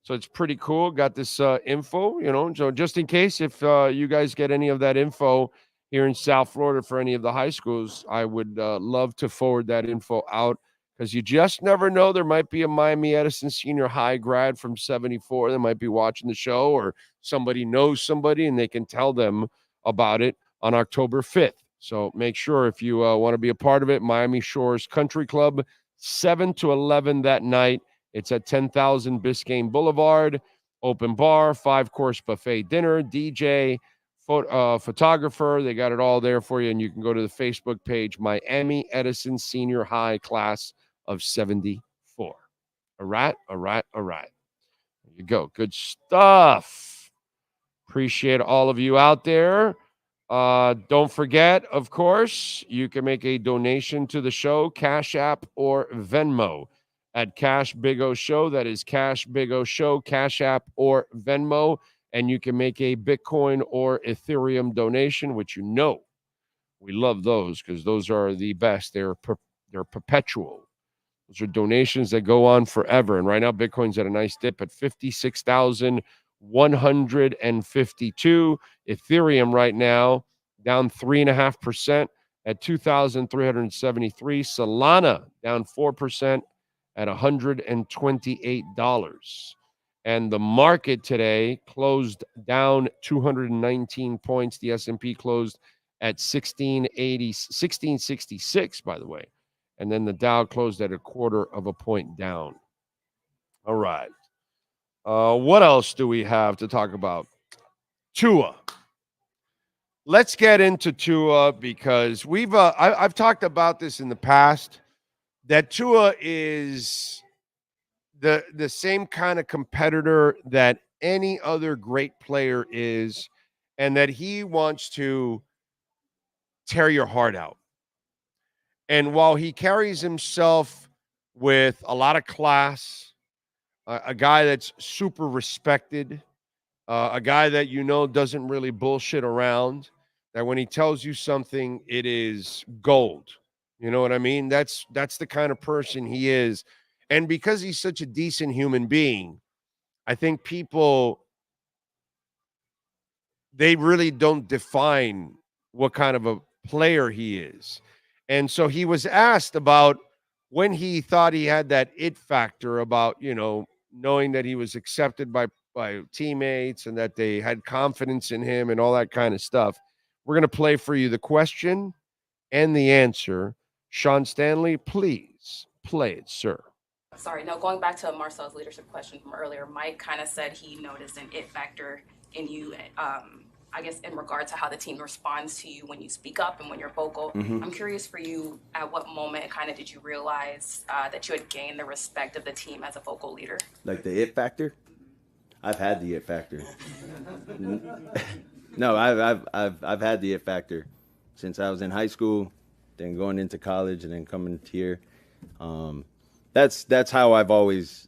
So it's pretty cool. Got this info, so just in case if you guys get any of that info here in South Florida for any of the high schools, I would love to forward that info out because you just never know. There might be a Miami Edison senior high grad from 74 that might be watching the show, or somebody knows somebody and they can tell them about it on October 5th. So make sure if you want to be a part of it, Miami Shores Country Club, 7 to 11 that night. It's at 10,000 Biscayne Boulevard, open bar, 5-course buffet dinner, DJ, photographer. They got it all there for you. And you can go to the Facebook page, Miami Edison Senior High Class of 74. All right. There you go. Good stuff. Appreciate all of you out there. Don't forget, of course, you can make a donation to the show, Cash App or Venmo at Cash Big O Show. That is Cash Big O Show, Cash App or Venmo. And you can make a Bitcoin or Ethereum donation, which you know we love those because those are the best. They're perpetual. Those are donations that go on forever. And right now, Bitcoin's at a nice dip at 56,152. Ethereum right now down 3.5% at 2,373. Solana down 4% at $128. And the market today closed down 219 points. The S&P closed at 1666, by the way. And then the Dow closed at 0.25 point down. All right. What else do we have to talk about? Tua. Let's get into Tua because I've talked about this in the past, that Tua is the same kind of competitor that any other great player is, and that he wants to tear your heart out. And while he carries himself with a lot of class, a guy that's super respected, a guy that doesn't really bullshit around, that when he tells you something, it is gold. You know what I mean? That's the kind of person he is. And because he's such a decent human being, I think people, they really don't define what kind of a player he is. And so he was asked about when he thought he had that it factor about, knowing that he was accepted by teammates and that they had confidence in him and all that kind of stuff. We're going to play for you the question and the answer. Sean Stanley, please play it, sir. Sorry, no, going back to Marcel's leadership question from earlier, Mike kind of said he noticed an it factor in you, I guess, in regard to how the team responds to you when you speak up and when you're vocal. Mm-hmm. I'm curious for you, at what moment kind of did you realize that you had gained the respect of the team as a vocal leader? Like the it factor? I've had the it factor. No, I've had the it factor since I was in high school, then going into college, and then coming here. That's how I've always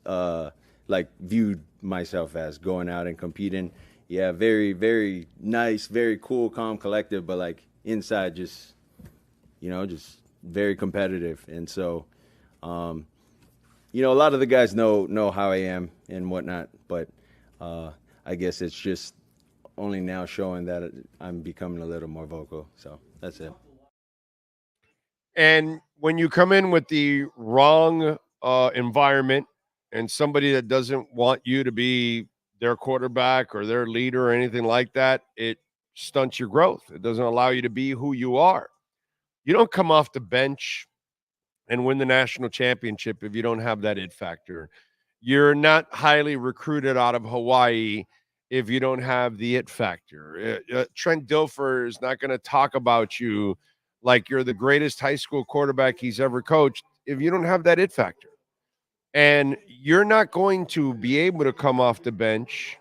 viewed myself, as going out and competing. Yeah, very, very nice, very cool, calm, collective, but inside just very competitive. And so, a lot of the guys know how I am and whatnot, but I guess it's just only now showing that I'm becoming a little more vocal. So that's it. And when you come in with the wrong environment and somebody that doesn't want you to be their quarterback or their leader or anything like that, it stunts your growth. It doesn't allow you to be who you are. You don't come off the bench and win the national championship if you don't have that it factor. You're not highly recruited out of Hawaii if you don't have the it factor. Trent Dilfer is not going to talk about you like you're the greatest high school quarterback he's ever coached if you don't have that it factor. And you're not going to be able to come off the bench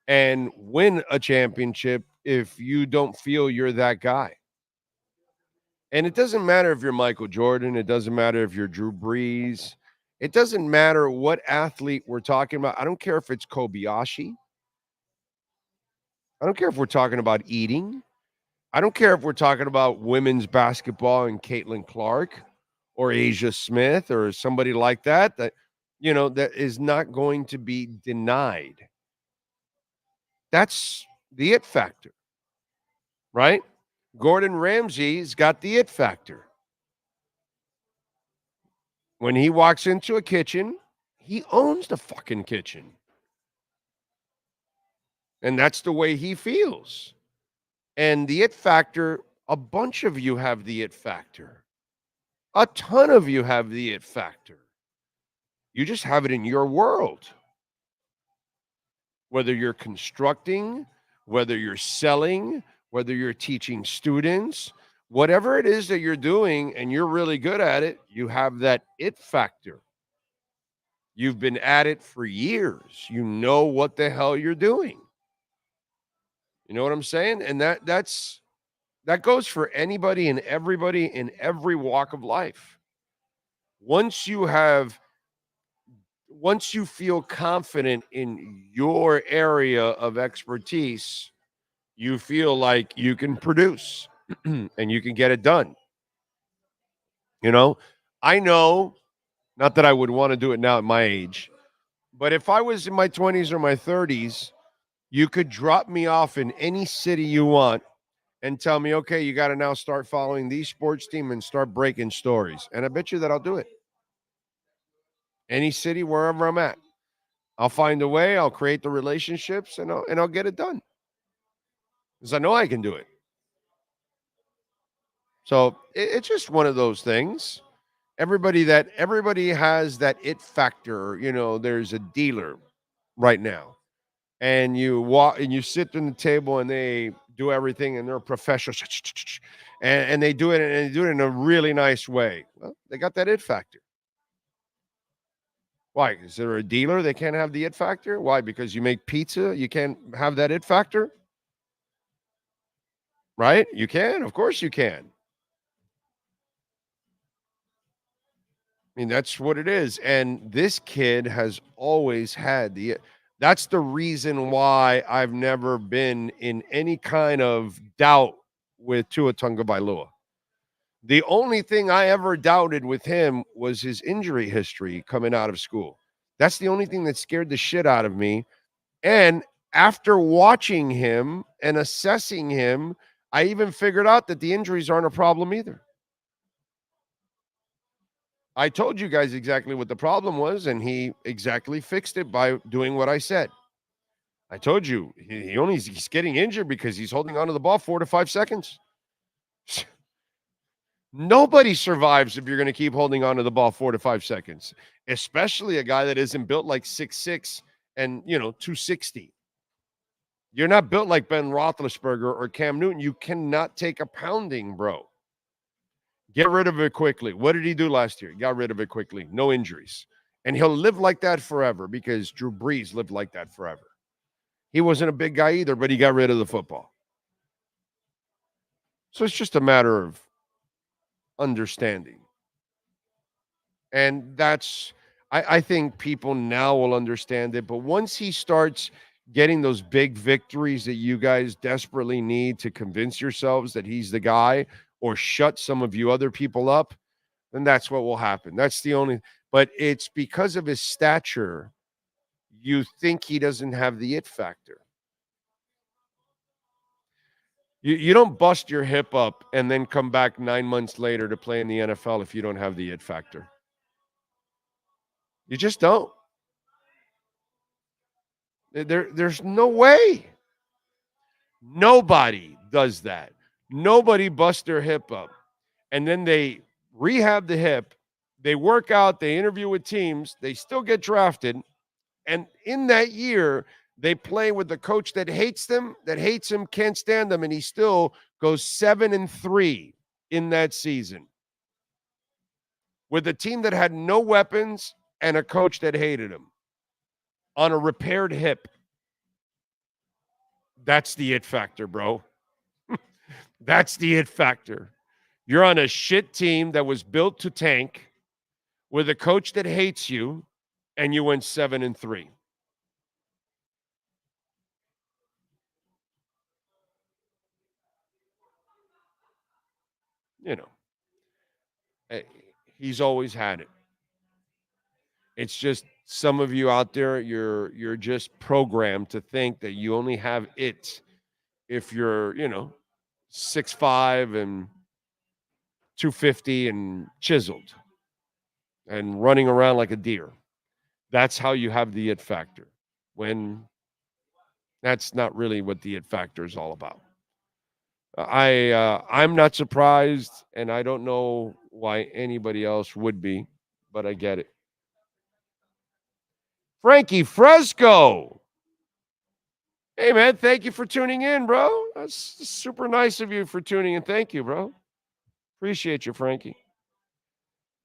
and win a championship if you don't feel you're that guy. And it doesn't matter if you're Michael Jordan. It doesn't matter if you're Drew Brees. It doesn't matter what athlete we're talking about. I don't care if it's Kobayashi. I don't care if we're talking about eating. I don't care if we're talking about women's basketball and Caitlin Clark or Asia Smith or somebody like that, that is not going to be denied. That's the it factor, right? Gordon Ramsay's got the it factor. When he walks into a kitchen, he owns the fucking kitchen. And that's the way he feels. And the it factor, a bunch of you have the it factor. A ton of you have the it factor. You just have it in your world. Whether you're constructing, whether you're selling, whether you're teaching students, whatever it is that you're doing and you're really good at it, you have that it factor. You've been at it for years. You know what the hell you're doing. You know what I'm saying? And that goes for anybody and everybody in every walk of life. Once you feel confident in your area of expertise, you feel like you can produce and you can get it done. You know, I know, not that I would want to do it now at my age, but if I was in my 20s or my 30s, you could drop me off in any city you want and tell me, okay, you got to now start following these sports team and start breaking stories. And I bet you that I'll do it. Any city, wherever I'm at. I'll find a way, I'll create the relationships, and I'll get it done. Because I know I can do it. So it's just one of those things. Everybody has that it factor. You know, there's a dealer right now. And you walk and you sit in the table and they do everything and they're professionals. And they do it in a really nice way. Well, they got that it factor. Why? Is there a dealer? They can't have the it factor? Why? Because you make pizza? You can't have that it factor? Right? You can. Of course you can. I mean, that's what it is. And this kid has always had the it. That's the reason why I've never been in any kind of doubt with Tua Tagovailoa. The only thing I ever doubted with him was his injury history coming out of school. That's the only thing that scared the shit out of me. And after watching him and assessing him, I even figured out that the injuries aren't a problem either. I told you guys exactly what the problem was, and he exactly fixed it by doing what I said. I told you, he's getting injured because he's holding onto the ball 4 to 5 seconds. Nobody survives if you're going to keep holding onto the ball 4 to 5 seconds, especially a guy that isn't built like 6'6" and, 260. You're not built like Ben Roethlisberger or Cam Newton. You cannot take a pounding, bro. Get rid of it quickly. What did he do last year? He got rid of it quickly. No injuries. And he'll live like that forever because Drew Brees lived like that forever. He wasn't a big guy either, but he got rid of the football. So it's just a matter of understanding. And I think people now will understand it. But once he starts getting those big victories that you guys desperately need to convince yourselves that he's the guy or shut some of you other people up, then that's what will happen. That's the only, but it's because of his stature, you think he doesn't have the it factor. You don't bust your hip up and then come back 9 months later to play in the NFL if you don't have the it factor. You just don't. There's no way. Nobody does that. Nobody busts their hip up. And then they rehab the hip. They work out. They interview with teams. They still get drafted. And in that year, they play with the coach that hates them, can't stand them, and he still goes 7-3 in that season. With a team that had no weapons and a coach that hated him on a repaired hip. That's the it factor, bro. That's the it factor. You're on a shit team that was built to tank with a coach that hates you, and you went 7-3. He's always had it. It's just some of you out there, you're just programmed to think that you only have it if you're, 6'5" and 250 and chiseled and running around like a deer. That's how you have the it factor, when that's not really what the it factor is all about. I'm not surprised, and I don't know why anybody else would be, but I get it. Frankie Fresco. Hey, man, thank you for tuning in, bro. That's super nice of you for tuning in. Thank you, bro. Appreciate you, Frankie.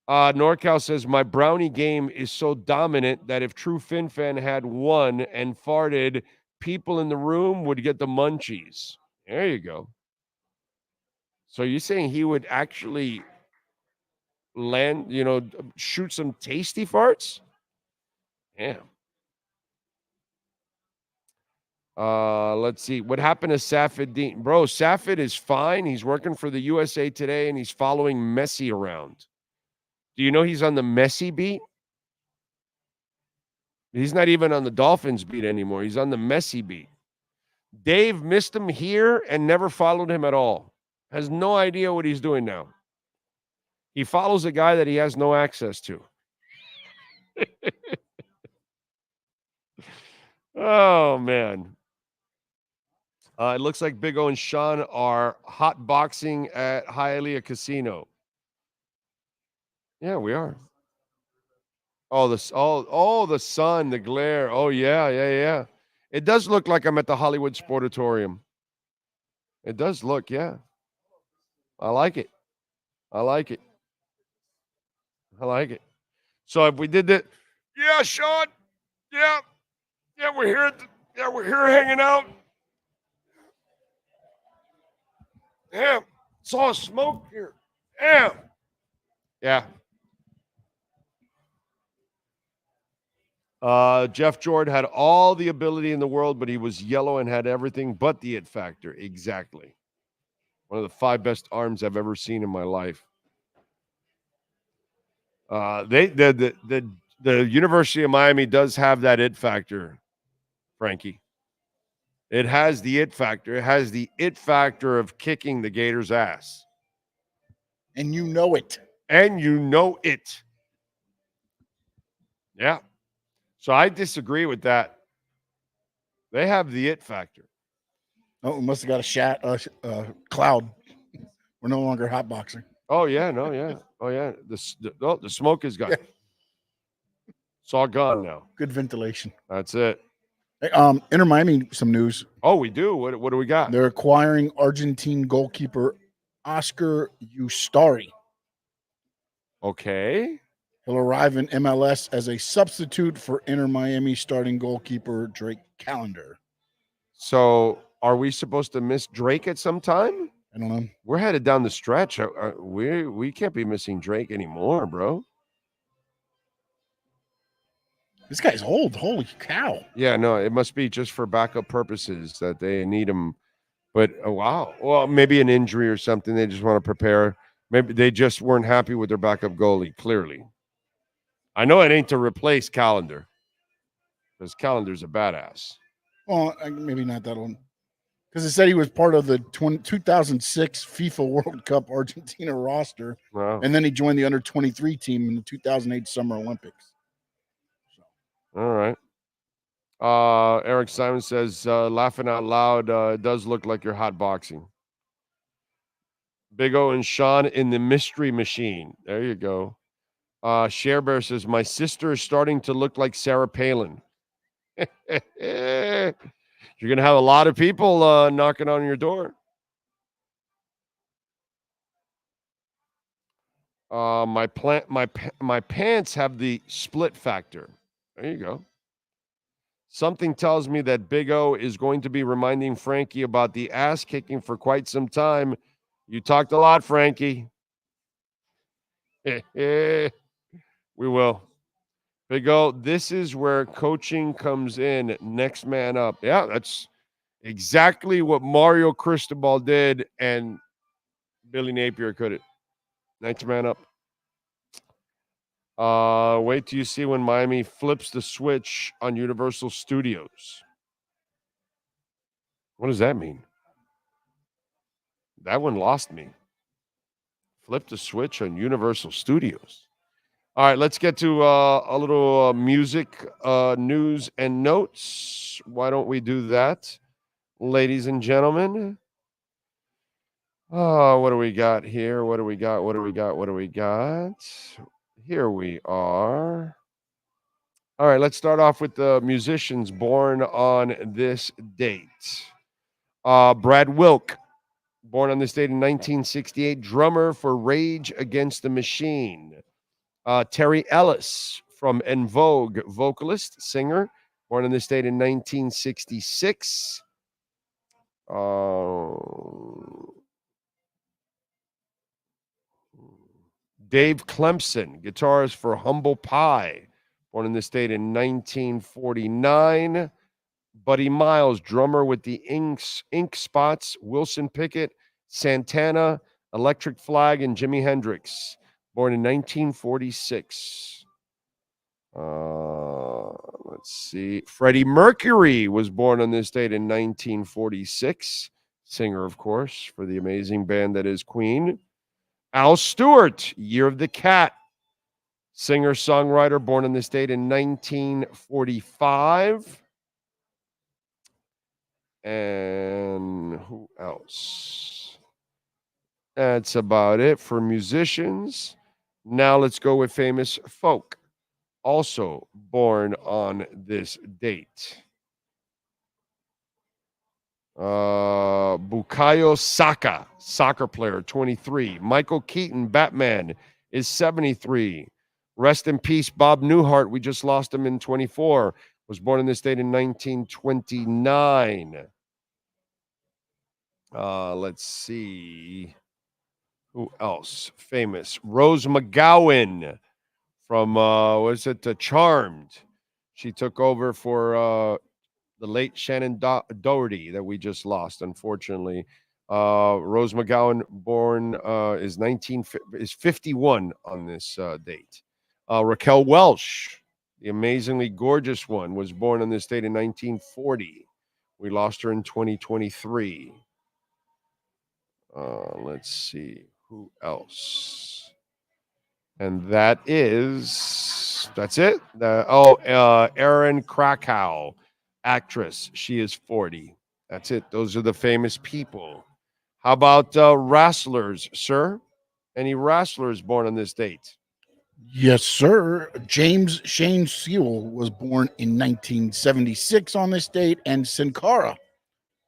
NorCal says, my brownie game is so dominant that if True Fin Fan had won and farted people in the room would get the munchies. There you go. So you're saying he would actually shoot some tasty farts? Damn. Let's see. What happened to Safid Dean? Bro, Safid is fine. He's working for the USA Today, and he's following Messi around. Do you know he's on the Messi beat? He's not even on the Dolphins beat anymore. He's on the Messi beat. Dave missed him here and never followed him at all. Has no idea what he's doing now. He follows a guy that he has no access to. Oh, man. It looks like Big O and Sean are hot boxing at Hialeah Casino. Yeah, we are. Oh, the sun, the glare. Oh, yeah. It does look like I'm at the Hollywood Sportatorium. It does look, yeah. I like it. So if we did that, yeah, Sean, yeah, we're here. We're here hanging out. Damn, saw smoke here. Damn. Yeah. Jeff Jordan had all the ability in the world, but he was yellow and had everything but the it factor. Exactly. One of the 5 best arms I've ever seen in my life. The University of Miami does have that it factor, Frankie. It has the it factor. It has the it factor of kicking the Gators' ass. And you know it. Yeah. So I disagree with that. They have the it factor. Oh, we must have got a cloud. We're no longer hotboxing. Oh, yeah. No, yeah. Oh, yeah. The smoke is gone. Yeah. It's all gone now. Good ventilation. That's it. Hey, Inter Miami, some news. Oh, we do? What do we got? They're acquiring Argentine goalkeeper Oscar Ustari. Okay. He'll arrive in MLS as a substitute for Inter Miami starting goalkeeper Drake Callender. So are we supposed to miss Drake at some time? I don't know. We're headed down the stretch. We can't be missing Drake anymore, bro. This guy's old. Holy cow. Yeah, no, it must be just for backup purposes that they need him. But, wow. Well, maybe an injury or something. They just want to prepare. Maybe they just weren't happy with their backup goalie, clearly. I know it ain't to replace Callender, because Callender's a badass. Well, maybe not that one. Because it said he was part of the 2006 FIFA World Cup Argentina roster. Wow. And then he joined the under-23 team in the 2008 Summer Olympics. All right. Eric Simon says, laughing out loud, it does look like you're hot boxing. Big O and Sean in the mystery machine. There you go. Share Bear says, my sister is starting to look like Sarah Palin. You're going to have a lot of people knocking on your door. My pants have the split factor. There you go. Something tells me that Big O is going to be reminding Frankie about the ass kicking for quite some time. You talked a lot, Frankie. We will. Big O, this is where coaching comes in. Next man up. Yeah, that's exactly what Mario Cristobal did, and Billy Napier couldn't. Next man up. Wait till you see when Miami flips the switch on Universal Studios. What does that mean? That one lost me. Flip the switch on Universal Studios. All right, let's get to a little music, news, and notes. Why don't we do that, ladies and gentlemen? What do we got here? What do we got? Here we are. All right, let's start off with the musicians born on this date. Brad Wilk, born on this date in 1968, drummer for Rage Against the Machine. Terry Ellis from En Vogue, vocalist, singer, born in this state in 1966. Dave Clemson, guitarist for Humble Pie, born in this state in 1949. Buddy Miles, drummer with the Ink Spots, Wilson Pickett, Santana, Electric Flag, and Jimi Hendrix, born in 1946. Let's see. Freddie Mercury was born on this date in 1946. Singer, of course, for the amazing band that is Queen. Al Stewart, Year of the Cat. Singer-songwriter, born on this date in 1945. And who else? That's about it for musicians. Now let's go with famous folk, also born on this date. Bukayo Saka, soccer player, 23. Michael Keaton, Batman, is 73. Rest in peace, Bob Newhart. We just lost him in 24. Was born in this state in 1929. Let's see. Who else? Famous. Rose McGowan from, Charmed. She took over for the late Shannon Doherty that we just lost, unfortunately. Rose McGowan, born, is 51 on this date. Raquel Welch, the amazingly gorgeous one, was born on this date in 1940. We lost her in 2023. Let's see. Who else? And that's it. Erin Krakow, actress. She is 40. That's it. Those are the famous people. How about wrestlers, sir? Any wrestlers born on this date? Yes, sir. James Shane Sewell was born in 1976 on this date, and Sin Cara,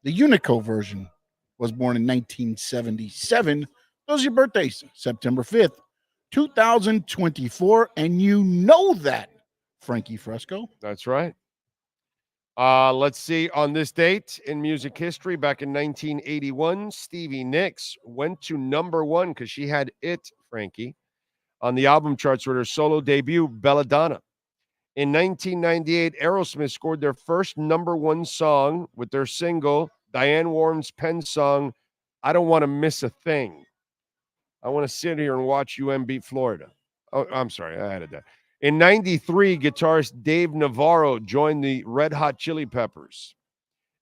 the Unico version, was born in 1977. Those are your birthdays, September 5th, 2024, and you know that, Frankie Fresco. That's right. Let's see. On this date in music history, back in 1981, Stevie Nicks went to number one because she had it, Frankie, on the album charts with her solo debut, Belladonna. In 1998, Aerosmith scored their first number one song with their single, Diane Warren's pen song, I Don't Want to Miss a Thing. I want to sit here and watch UM beat Florida. Oh, I'm sorry, I added that. In 93, guitarist Dave Navarro joined the Red Hot Chili Peppers.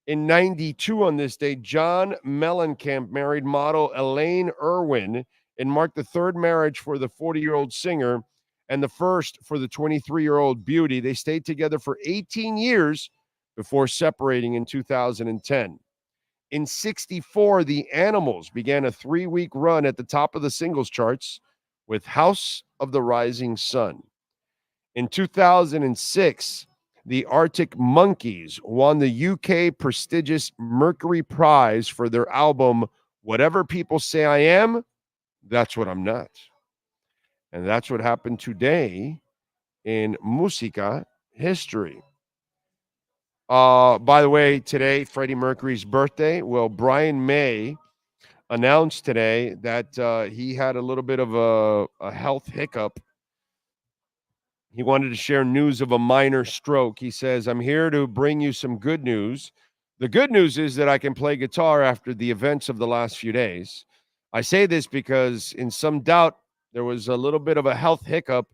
In 92, on this day, John Mellencamp married model Elaine Irwin and marked the third marriage for the 40-year-old singer and the first for the 23-year-old beauty. They stayed together for 18 years before separating in 2010. In 64, the Animals began a 3-week run at the top of the singles charts with House of the Rising Sun. In 2006, the Arctic Monkeys won the UK prestigious Mercury Prize for their album, Whatever People Say I Am, That's What I'm Not. And that's what happened today in Musica history. By the way, today, Freddie Mercury's birthday. Well, Brian May announced today that he had a little bit of a health hiccup. He wanted to share news of a minor stroke. He says, I'm here to bring you some good news. The good news is that I can play guitar after the events of the last few days. I say this because in some doubt, there was a little bit of a health hiccup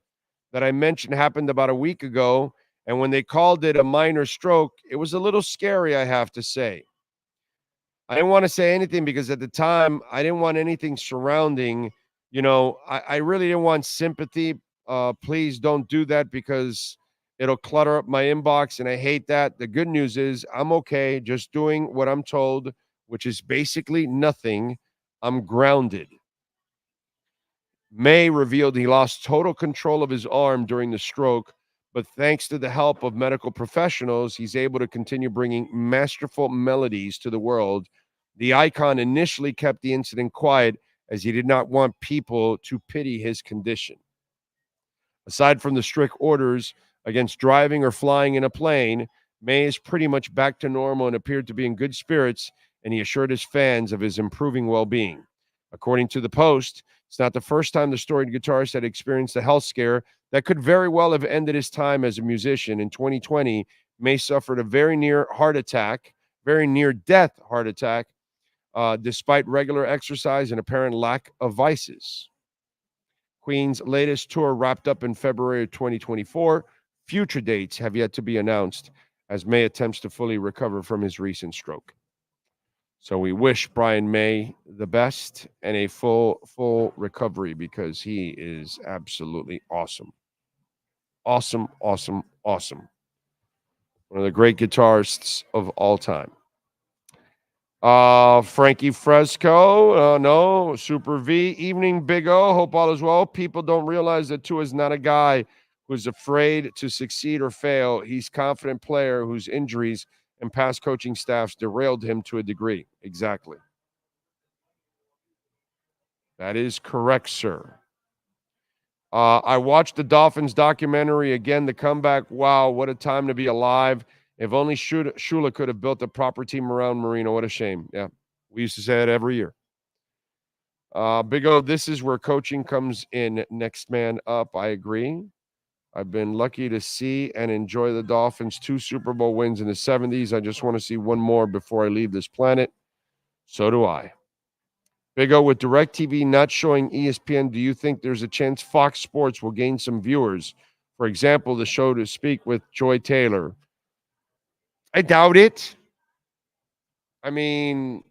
that I mentioned happened about a week ago. And when they called it a minor stroke, it was a little scary, I have to say. I didn't want to say anything because at the time, I didn't want anything surrounding, I really didn't want sympathy. Please don't do that because it'll clutter up my inbox, and I hate that. The good news is I'm okay, just doing what I'm told, which is basically nothing. I'm grounded. May revealed he lost total control of his arm during the stroke, but thanks to the help of medical professionals, he's able to continue bringing masterful melodies to the world. The icon initially kept the incident quiet as he did not want people to pity his condition. Aside from the strict orders against driving or flying in a plane, May is pretty much back to normal and appeared to be in good spirits, and he assured his fans of his improving well-being. According to the Post, it's not the first time the storied guitarist had experienced a health scare that could very well have ended his time as a musician. In 2020, May suffered a very near-death heart attack, despite regular exercise and apparent lack of vices. Queen's latest tour wrapped up in February of 2024. Future dates have yet to be announced as May attempts to fully recover from his recent stroke. So we wish Brian May the best and a full recovery, because he is absolutely awesome. Awesome. One of the great guitarists of all time. Frankie Fresco, no. Super V, evening, Big O. Hope all is well. People don't realize that Tua is not a guy who's afraid to succeed or fail. He's a confident player whose injuries and past coaching staffs derailed him to a degree. Exactly. That is correct, sir. I watched the Dolphins documentary again, The Comeback. Wow, what a time to be alive. If only Shula could have built a proper team around Marino. What a shame. Yeah, we used to say that every year. Big O, this is where coaching comes in. Next man up. I agree. I've been lucky to see and enjoy the Dolphins' 2 Super Bowl wins in the 70s. I just want to see one more before I leave this planet. So do I. Big O, with DirecTV not showing ESPN, do you think there's a chance Fox Sports will gain some viewers? For example, the show To Speak with Joy Taylor. I doubt it. I mean,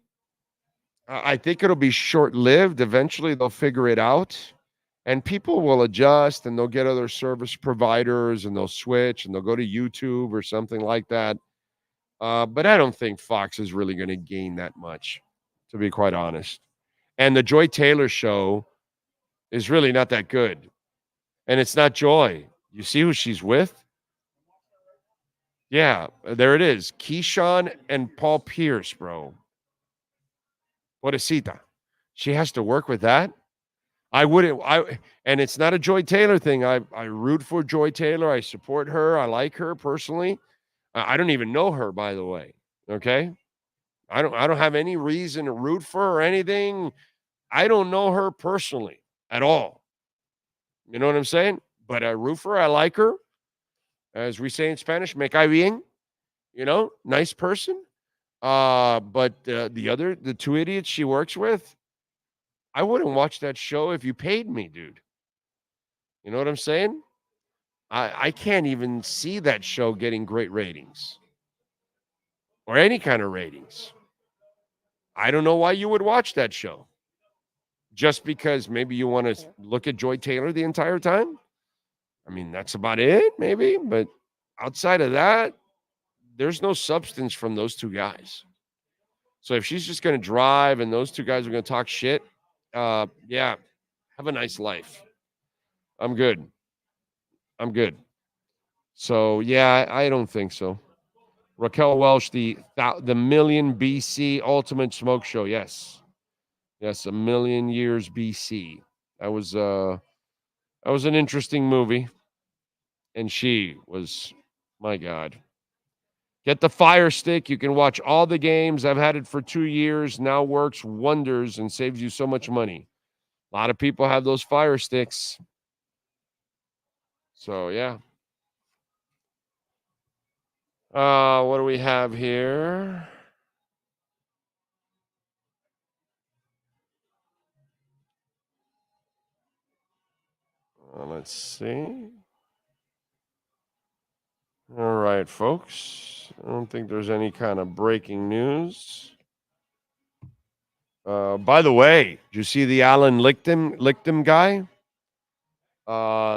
I think it'll be short-lived. Eventually, they'll figure it out. And people will adjust, and they'll get other service providers, and they'll switch, and they'll go to YouTube or something like that. But I don't think Fox is really going to gain that much, to be quite honest. And the Joy Taylor show is really not that good. And it's not Joy. You see who she's with? Yeah, there it is. Keyshawn and Paul Pierce, bro. Pobrecita. She has to work with that? And it's not a Joy Taylor thing. I root for Joy Taylor. I support her. I like her personally. I don't even know her, by the way. Okay? I don't have any reason to root for her or anything. I don't know her personally at all. You know what I'm saying? But I root for her. I like her. As we say in Spanish, me cae bien. You know, nice person. But the 2 idiots she works with, I wouldn't watch that show if you paid me, dude. You know what I'm saying? I can't even see that show getting great ratings or any kind of ratings. I don't know why you would watch that show. Just because maybe you want to look at Joy Taylor the entire time? I mean, that's about it, maybe. But outside of that, there's no substance from those 2 guys. So if she's just going to drive and those 2 guys are going to talk shit, yeah, have a nice life. I'm good. So, yeah, I don't think so. Raquel Welch, the Million BC Ultimate Smoke Show. Yes, a million years BC. That was an interesting movie. And she was, my God. Get the Fire Stick. You can watch all the games. I've had it for 2 years. Now works wonders and saves you so much money. A lot of people have those Fire Sticks. So, yeah. What do we have here? Let's see. All right, folks. I don't think there's any kind of breaking news. By the way, did you see the Alan Lichtem guy?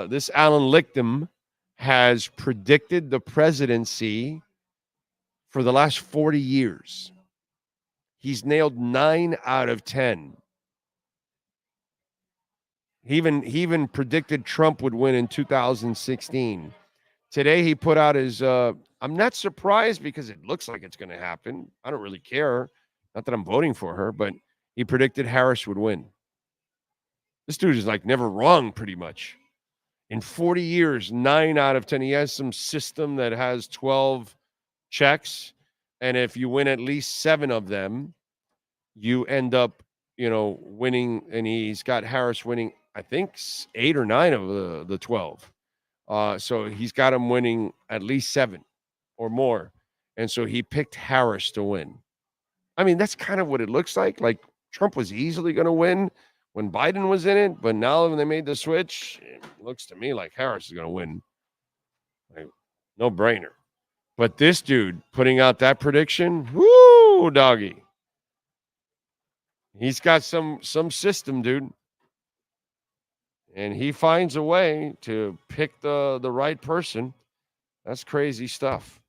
This Alan Lichtem has predicted the presidency for the last 40 years. He's nailed 9 out of 10. He even predicted Trump would win in 2016. Today he put out his I'm not surprised because it looks like it's going to happen. I don't really care. Not that I'm voting for her, but he predicted Harris would win. This dude is like never wrong pretty much. In 40 years, 9 out of 10. He has some system that has 12 checks. And if you win at least 7 of them, you end up, winning. And he's got Harris winning, I think, 8 or 9 of the 12. So he's got him winning at least 7 or more. And so he picked Harris to win. I mean, that's kind of what it looks like. Like Trump was easily going to win when Biden was in it. But now when they made the switch, it looks to me like Harris is going to win. Like, no brainer. But this dude putting out that prediction, whoo, doggy. He's got some system, dude. And he finds a way to pick the right person. That's crazy stuff.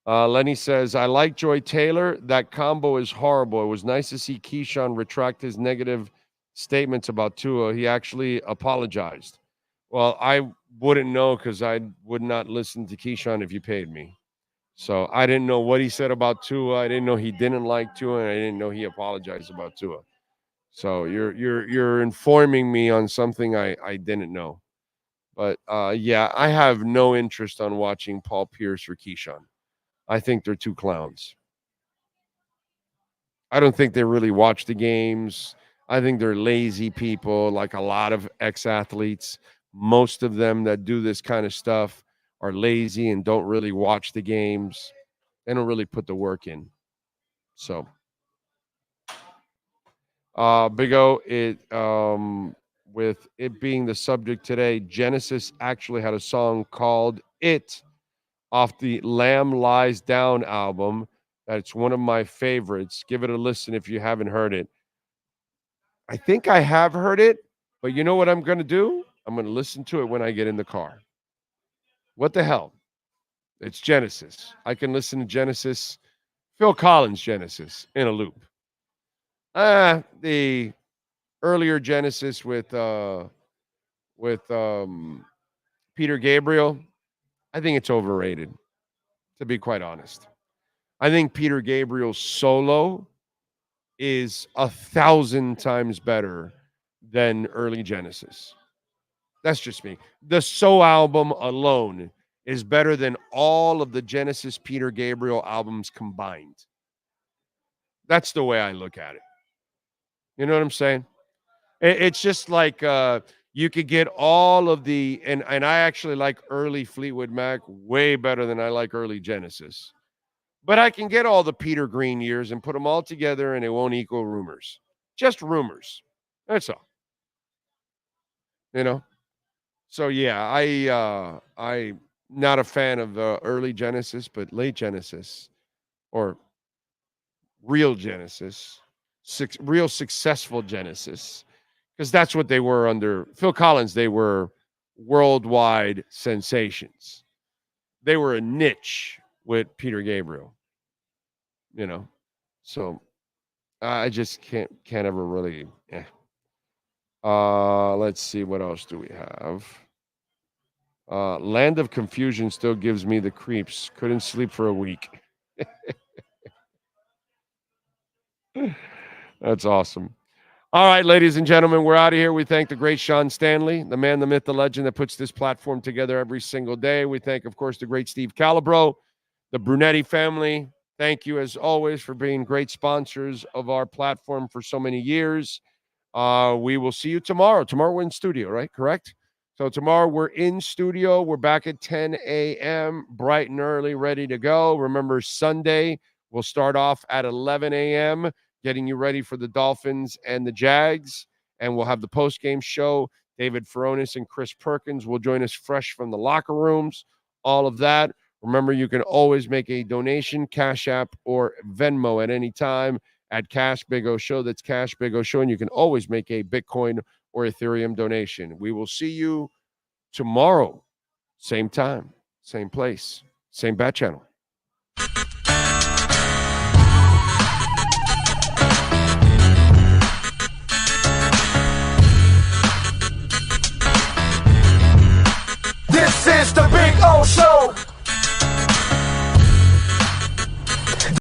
Lenny says, I like Joy Taylor. That combo is horrible. It was nice to see Keyshawn retract his negative statements about Tua. He actually apologized. Well, I wouldn't know because I would not listen to Keyshawn if you paid me. So I didn't know what he said about Tua. I didn't know he didn't like Tua, and I didn't know he apologized about Tua. So you're informing me on something I didn't know. But yeah, I have no interest on watching Paul Pierce or Keyshawn. I think they're two clowns. I don't think they really watch the games. I think they're lazy people, like a lot of ex-athletes. Most of them that do this kind of stuff are lazy and don't really watch the games. They don't really put the work in. So, Big O, with it being the subject today, Genesis actually had a song called It off the Lamb Lies Down album. That's one of my favorites. Give it a listen if you haven't heard it. I think I have heard it, but you know what I'm going to do? I'm going to listen to it when I get in the car. What the hell? It's Genesis. I can listen to Genesis, Phil Collins Genesis, in a loop. The earlier Genesis with Peter Gabriel, I think it's overrated, to be quite honest. I think Peter Gabriel's solo is 1,000 times better than early Genesis. That's just me. The So album alone is better than all of the Genesis Peter Gabriel albums combined. That's the way I look at it. You know what I'm saying? It's just like you could get all of the, and I actually like early Fleetwood Mac way better than I like early Genesis. But I can get all the Peter Green years and put them all together and it won't equal Rumors. Just Rumors. That's all. You know? So yeah, I'm not a fan of early Genesis, but late Genesis or real Genesis, real successful Genesis, because that's what they were under Phil Collins. They were worldwide sensations. They were a niche with Peter Gabriel, you know. So I just can't ever really. Let's see, what else do we have? Land of Confusion still gives me the creeps. Couldn't sleep for a week. That's awesome. All right, ladies and gentlemen, we're out of here. We thank the great Sean Stanley, the man, the myth, the legend that puts this platform together every single day. We thank, of course, the great Steve Calabro, the Brunetti family. Thank you, as always, for being great sponsors of our platform for so many years. We will see you tomorrow. Tomorrow we're in studio, right? Correct? So tomorrow we're in studio. We're back at 10 a.m., bright and early, ready to go. Remember, Sunday, we'll start off at 11 a.m., getting you ready for the Dolphins and the Jags. And we'll have the post-game show. David Furones and Chris Perkins will join us fresh from the locker rooms. All of that. Remember, you can always make a donation, Cash App or Venmo at any time at Cash Big O Show. That's Cash Big O Show. And you can always make a Bitcoin or Ethereum donation. We will see you tomorrow. Same time, same place, same bat channel.